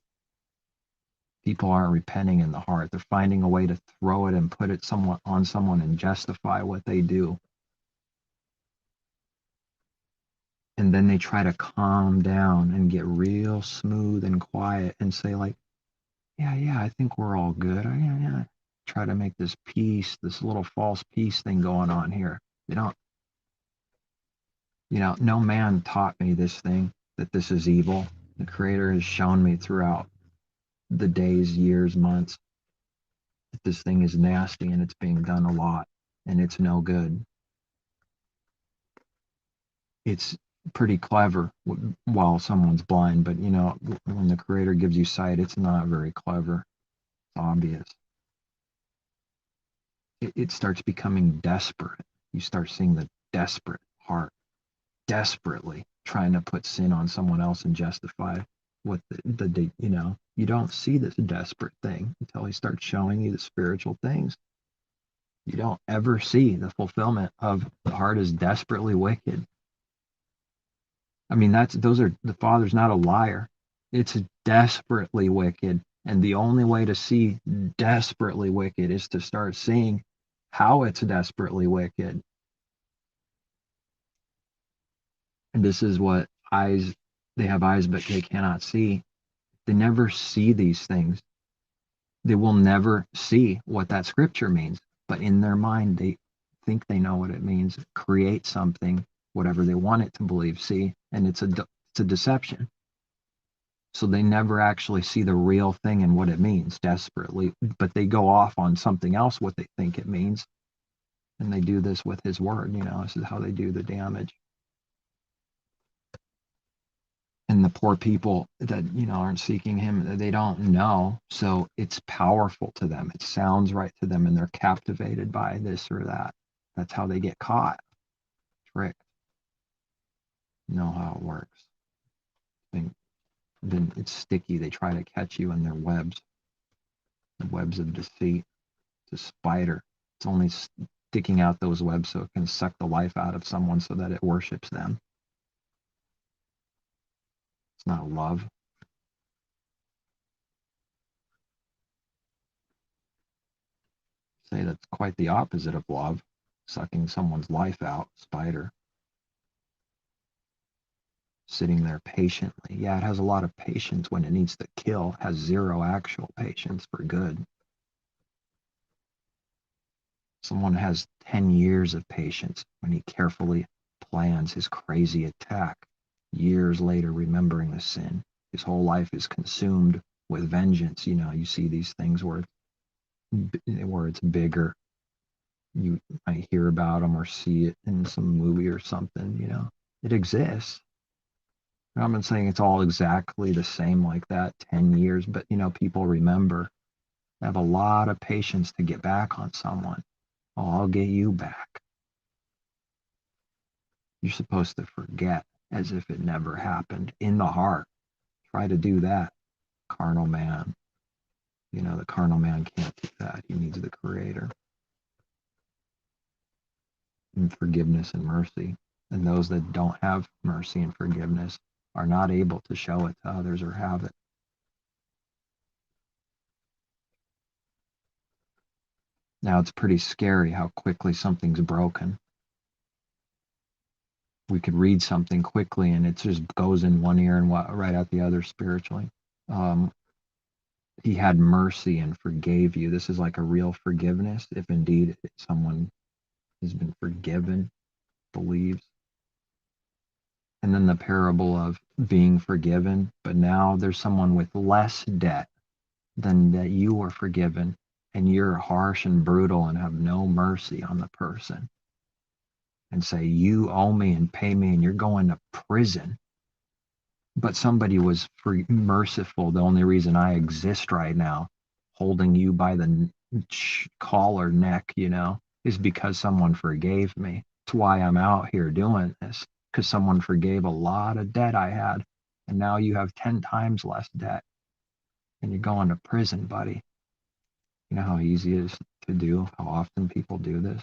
People aren't repenting in the heart. They're finding a way to throw it and put it on someone and justify what they do. And then they try to calm down and get real smooth and quiet and say like, yeah, I think we're all good. Yeah. Try to make this peace, this little false peace thing going on here. They don't, no man taught me this thing, that this is evil. The Creator has shown me throughout the days, years, months, that this thing is nasty and it's being done a lot and it's no good. It's pretty clever while someone's blind, but when the Creator gives you sight, it's not very clever. It's obvious. It starts becoming desperate. You start seeing the desperate heart, desperately trying to put sin on someone else and justify what you don't see this desperate thing until he starts showing you the spiritual things. You don't ever see the fulfillment of the heart is desperately wicked. I mean, the Father's not a liar. It's desperately wicked. And the only way to see desperately wicked is to start seeing how it's desperately wicked. And this is what they have eyes, but they cannot see. They never see these things. They will never see what that scripture means. But in their mind, they think they know what it means. Create something, whatever they want it to believe, see, and it's a deception. So they never actually see the real thing and what it means desperately, but they go off on something else, what they think it means. And they do this with his word, this is how they do the damage. And the poor people that, aren't seeking him, they don't know. So it's powerful to them. It sounds right to them, and they're captivated by this or that. That's how they get caught, tricked. You know how it works. Then it's sticky. They try to catch you in their webs, the webs of deceit. It's a spider. It's only sticking out those webs so it can suck the life out of someone so that it worships them. It's not love. Say that's quite the opposite of love, sucking someone's life out. Spider sitting there patiently. Yeah, it has a lot of patience when it needs to kill. It has zero actual patience for good. Someone has 10 years of patience when he carefully plans his crazy attack. Years later, remembering the sin, his whole life is consumed with vengeance. You see these things where it's bigger. You might hear about them or see it in some movie or something. It exists. I'm not saying it's all exactly the same like that, 10 years, but people remember. They have a lot of patience to get back on someone. Oh, I'll get you back. You're supposed to forget as if it never happened in the heart. Try to do that, carnal man. The carnal man can't do that. He needs the creator. And forgiveness and mercy. And those that don't have mercy and forgiveness are not able to show it to others or have it. Now it's pretty scary how quickly something's broken. We could read something quickly and it just goes in one ear and right out the other spiritually. Um, he had mercy and forgave you. This is like a real forgiveness, if indeed someone has been forgiven, believes. And then the parable of being forgiven, but now there's someone with less debt than that you were forgiven, and you're harsh and brutal and have no mercy on the person and say, you owe me and pay me, and you're going to prison. But somebody was merciful. The only reason I exist right now, holding you by the collar neck, is because someone forgave me. That's why I'm out here doing this, because someone forgave a lot of debt I had. And now you have 10 times less debt and you're going to prison, buddy. You know how easy it is to do, how often people do this?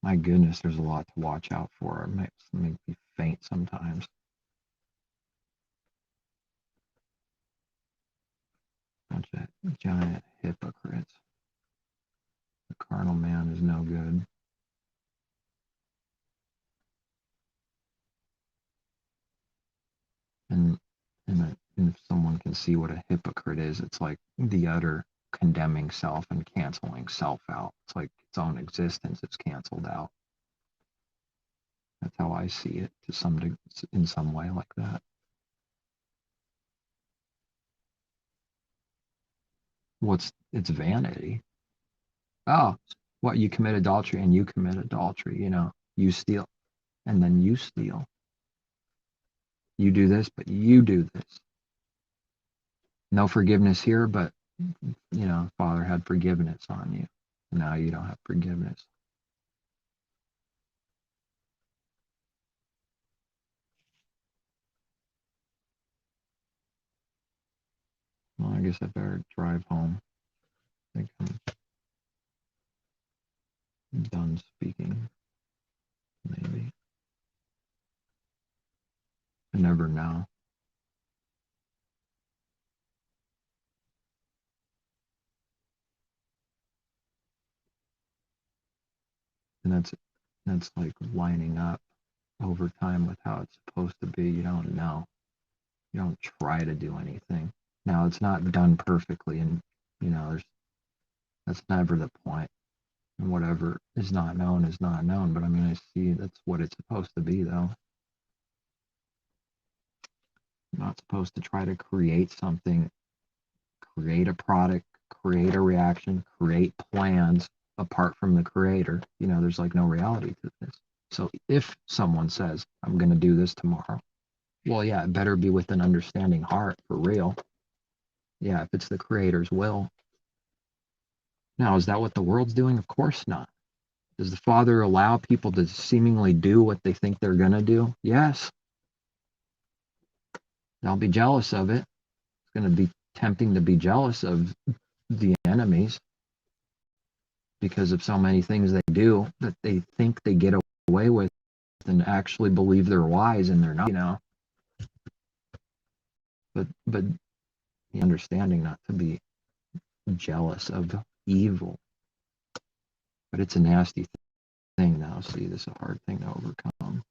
My goodness, there's a lot to watch out for. It makes me faint sometimes. Bunch of giant hypocrites. The carnal man is no good. And and if someone can see what a hypocrite is, it's like the utter condemning self and canceling self out. It's like its own existence is canceled out. That's how I see it in some way like that. It's vanity. Oh, what, you commit adultery and you commit adultery, you steal and then you steal. You do this, but you do this. No forgiveness here, but Father had forgiveness on you. Now you don't have forgiveness. Well, I guess I better drive home. I think I'm done speaking. Maybe. I never know. And that's like lining up over time with how it's supposed to be. You don't know. You don't try to do anything. Now it's not done perfectly, and that's never the point. And whatever is not known is not known. But I mean, I see that's what it's supposed to be, though. You're not supposed to try to create something, create a product, create a reaction, create plans apart from the creator. There's like no reality to this. So if someone says, I'm going to do this tomorrow, well, yeah, it better be with an understanding heart for real. Yeah, if it's the Creator's will. Now, is that what the world's doing? Of course not. Does the Father allow people to seemingly do what they think they're going to do? Yes. They'll be jealous of it. It's going to be tempting to be jealous of the enemies because of so many things they do that they think they get away with and actually believe they're wise and they're not, But understanding not to be jealous of evil. But it's a nasty thing now. See, this is a hard thing to overcome.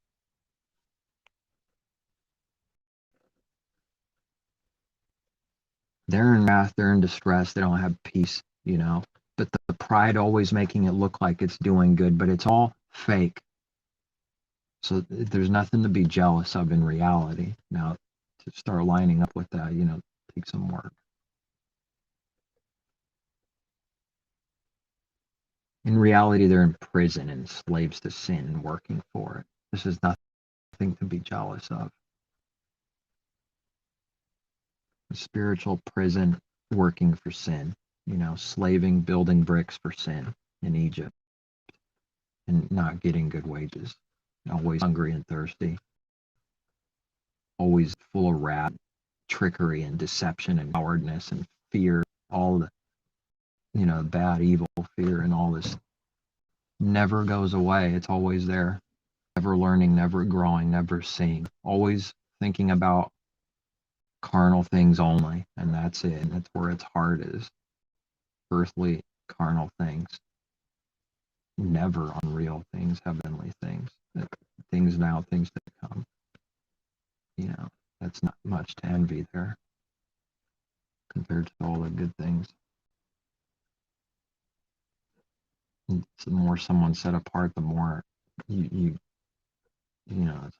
They're in wrath, they're in distress, they don't have peace, But the pride always making it look like it's doing good, but it's all fake. So there's nothing to be jealous of in reality. Now, to start lining up with that, take some work. In reality, they're in prison and slaves to sin and working for it. This is nothing to be jealous of. A spiritual prison working for sin, slaving, building bricks for sin in Egypt and not getting good wages, always hungry and thirsty, always full of wrath, trickery and deception and cowardness and fear, all the, bad, evil, fear and all this never goes away. It's always there, never learning, never growing, never seeing, always thinking about carnal things only, and that's it. And that's where its heart is. Earthly, carnal things, never on real things, heavenly things, things now, things to come. That's not much to envy there compared to all the good things. And the more someone's set apart, the more it's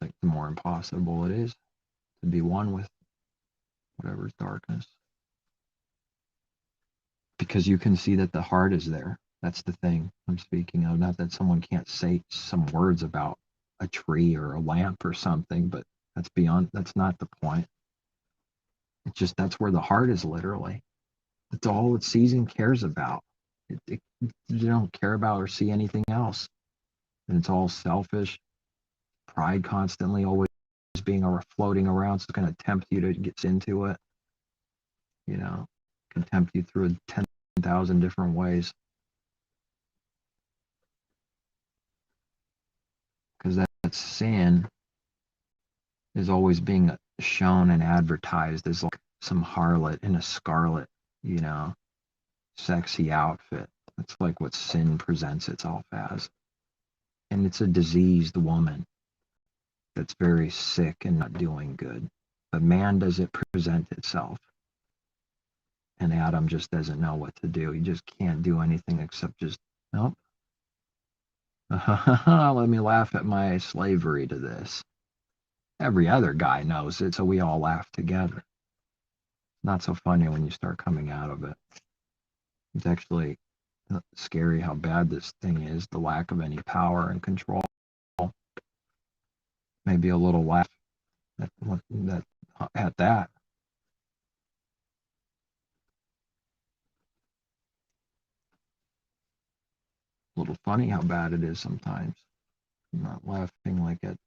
like the more impossible it is to be one with whatever's darkness. Because you can see that the heart is there. That's the thing I'm speaking of. Not that someone can't say some words about a tree or a lamp or something, but that's not the point. It's just that's where the heart is literally. It's all it sees and cares about. You don't care about or see anything else. And it's all selfish, pride constantly always being floating around. So it's going to tempt you to get into it. Can tempt you through 10,000 different ways. Because that sin is always being shown and advertised as like some harlot in a scarlet, sexy outfit. That's like what sin presents itself as. And it's a diseased woman that's very sick and not doing good. But man doesn't present itself. And Adam just doesn't know what to do. He just can't do anything except just, nope. Let me laugh at my slavery to this. Every other guy knows it, so we all laugh together. Not so funny when you start coming out of it. It's actually scary how bad this thing is, the lack of any power and control. Maybe a little laugh at that. A little funny how bad it is sometimes. I'm not laughing like at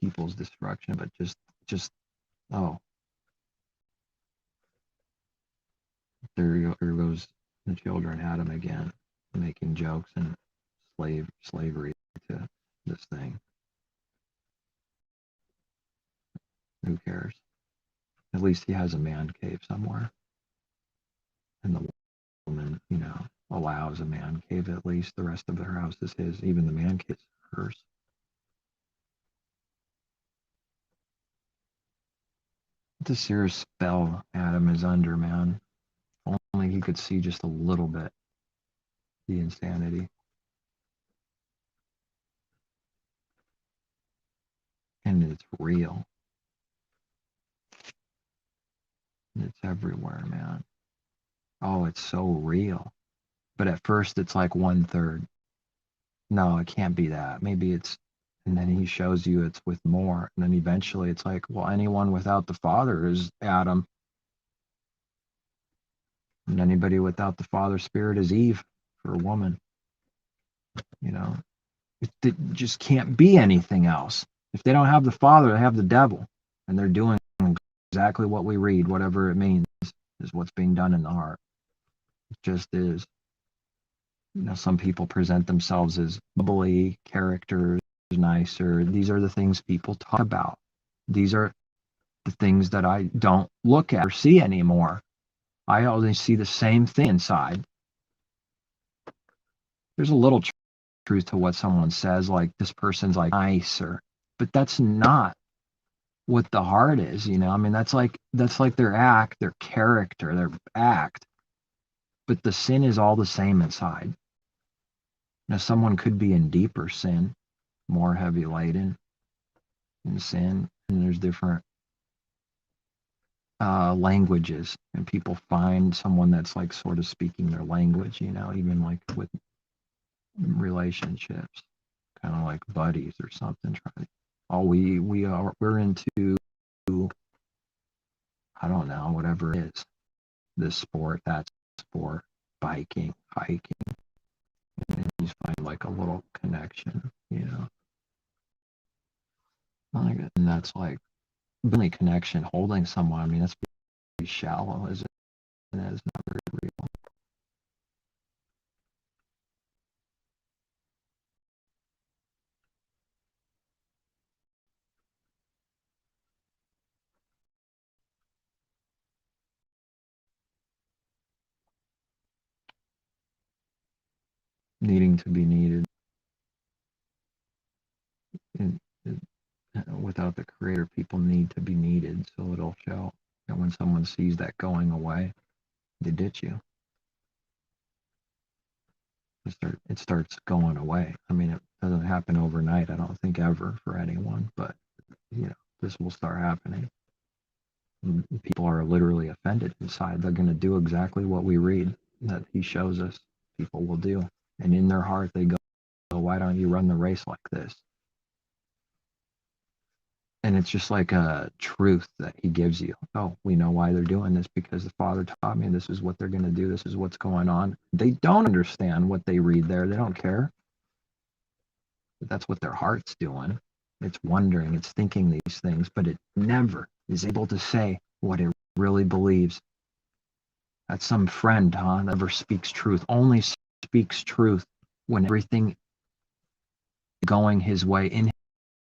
people's destruction, but just oh, there goes the children at him again, making jokes and slavery to this thing. Who cares? At least he has a man cave somewhere. And the woman, allows a man cave at least. The rest of their house is his. Even the man cave is hers. What a serious spell Adam is under, man. Only he could see just a little bit the insanity. And it's real. It's everywhere, man. Oh, it's so real. But at first it's like 1/3. No, it can't be that. Maybe it's And then he shows you it's with more. And then eventually it's like, well, anyone without the Father is Adam. And anybody without the Father Spirit is Eve for a woman. You know, it just can't be anything else. If they don't have the Father, they have the devil. And they're doing exactly what we read, whatever it means, is what's being done in the heart. It just is. You know, some people present themselves as bubbly characters, nicer. These are the things people talk about. These are the things that I don't look at or see anymore. I always see the same thing inside. There's a little truth to what someone says, like this person's like nice, but that's not what the heart is. You know, I mean, that's like their act, their character, their act, but the sin is all the same inside. Now, someone could be in deeper sin, more heavy laden in sin, and there's different languages, and people find someone that's like sort of speaking their language, you know, even like with relationships, kind of like buddies or something. We're into, I don't know, whatever it is, this sport, that sport, biking, hiking, and you find like a little connection, you know. And that's like really connection, holding someone. I mean, that's pretty shallow, is it? And it's not very real. Needing to be needed. And, without the creator, people need to be needed, so it'll show. And when someone sees that going away, they ditch you. It starts going away. I mean, it doesn't happen overnight, I don't think, ever, for anyone, but you know, this will start happening. People are literally offended inside. They're going to do exactly what we read that he shows us people will do. And in their heart, they go, why don't you run the race like this? And it's just like a truth that he gives you. Oh, we know why they're doing this, because the Father taught me this is what they're going to do. This is what's going on. They don't understand what they read there. They don't care. But that's what their heart's doing. It's wondering, it's thinking these things, but it never is able to say what it really believes. That's some friend, huh? Never speaks truth. Only speaks truth when everything is going his way in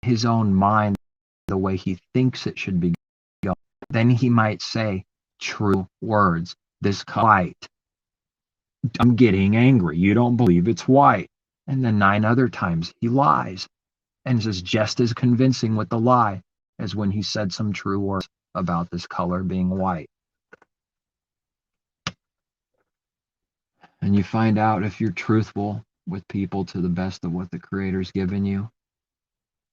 his own mind, the way he thinks it should be going. Then he might say true words. This white. I'm getting angry. You don't believe it's white. And then 9 other times he lies and is just as convincing with the lie as when he said some true words about this color being white. And you find out if you're truthful with people to the best of what the Creator's given you,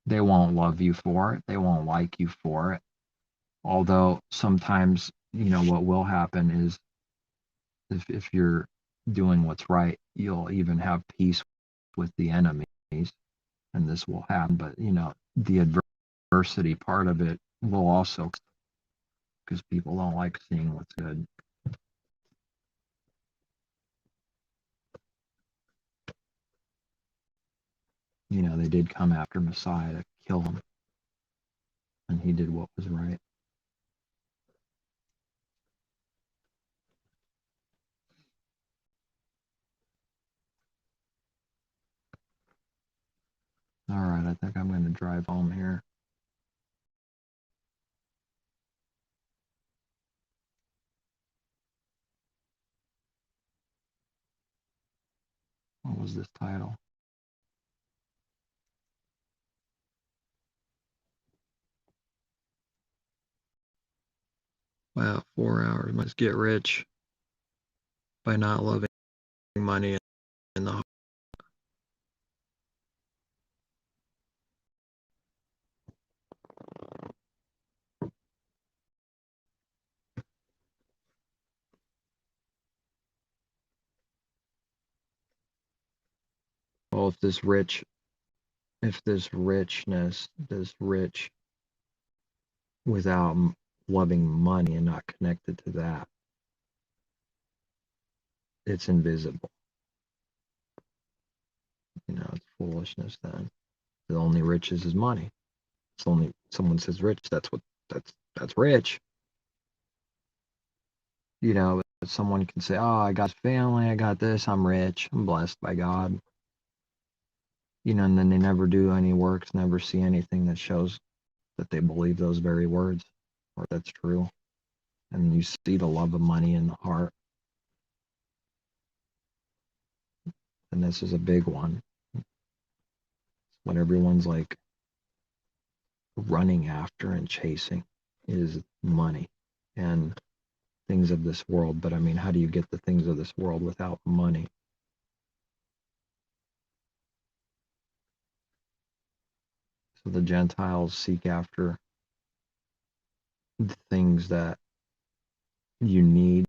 they won't love you for it. They won't like you for it. Although sometimes, you know, what will happen is if you're doing what's right, you'll even have peace with the enemies, and this will happen. But, you know, the adversity part of it will also, because people don't like seeing what's good. You know, they did come after Messiah to kill him, and he did what was right. All right, I think I'm going to drive home here. What was this title? Wow, 4 hours. Must get rich by not loving money in the heart. Well, if this rich if this richness, this rich without loving money and not connected to that, it's invisible. It's foolishness then. The only riches is money. It's only someone says rich, that's rich. But someone can say, oh, I got family, I got this, I'm rich, I'm blessed by God. And then they never do any works, never see anything that shows that they believe those very words or that's true. And you see the love of money in the heart. And this is a big one. What everyone's like running after and chasing is money and things of this world. But I mean, how do you get the things of this world without money? So the Gentiles seek after the things that you need,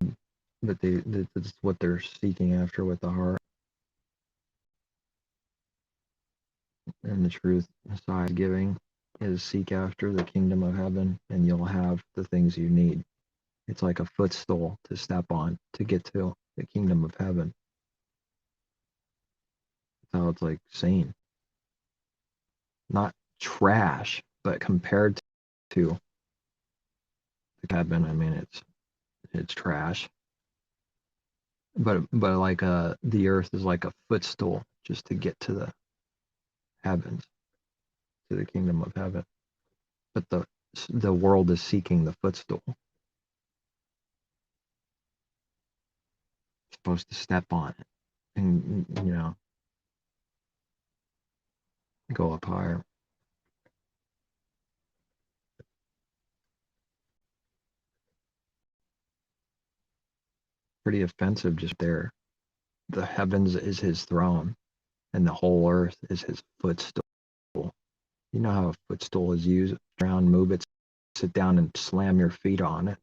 but that's what they're seeking after with the heart. And the truth Messiah is giving is seek after the kingdom of heaven, and you'll have the things you need. It's like a footstool to step on to get to the kingdom of heaven. That's how it's like seen. Not trash, but compared to the heaven, I mean, it's trash. But like the earth is like a footstool just to get to the heavens, to the kingdom of heaven. But the world is seeking the footstool. It's supposed to step on it and go up higher. Pretty offensive just there. The heavens is his throne, and the whole earth is his footstool. You know how a footstool is used? Around, move it, sit down and slam your feet on it.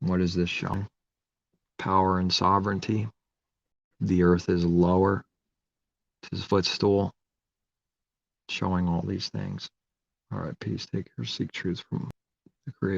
What is this showing? Power and sovereignty. The earth is lower. It's his footstool. Showing all these things. All right, peace. Take care. Seek truth from the Creator.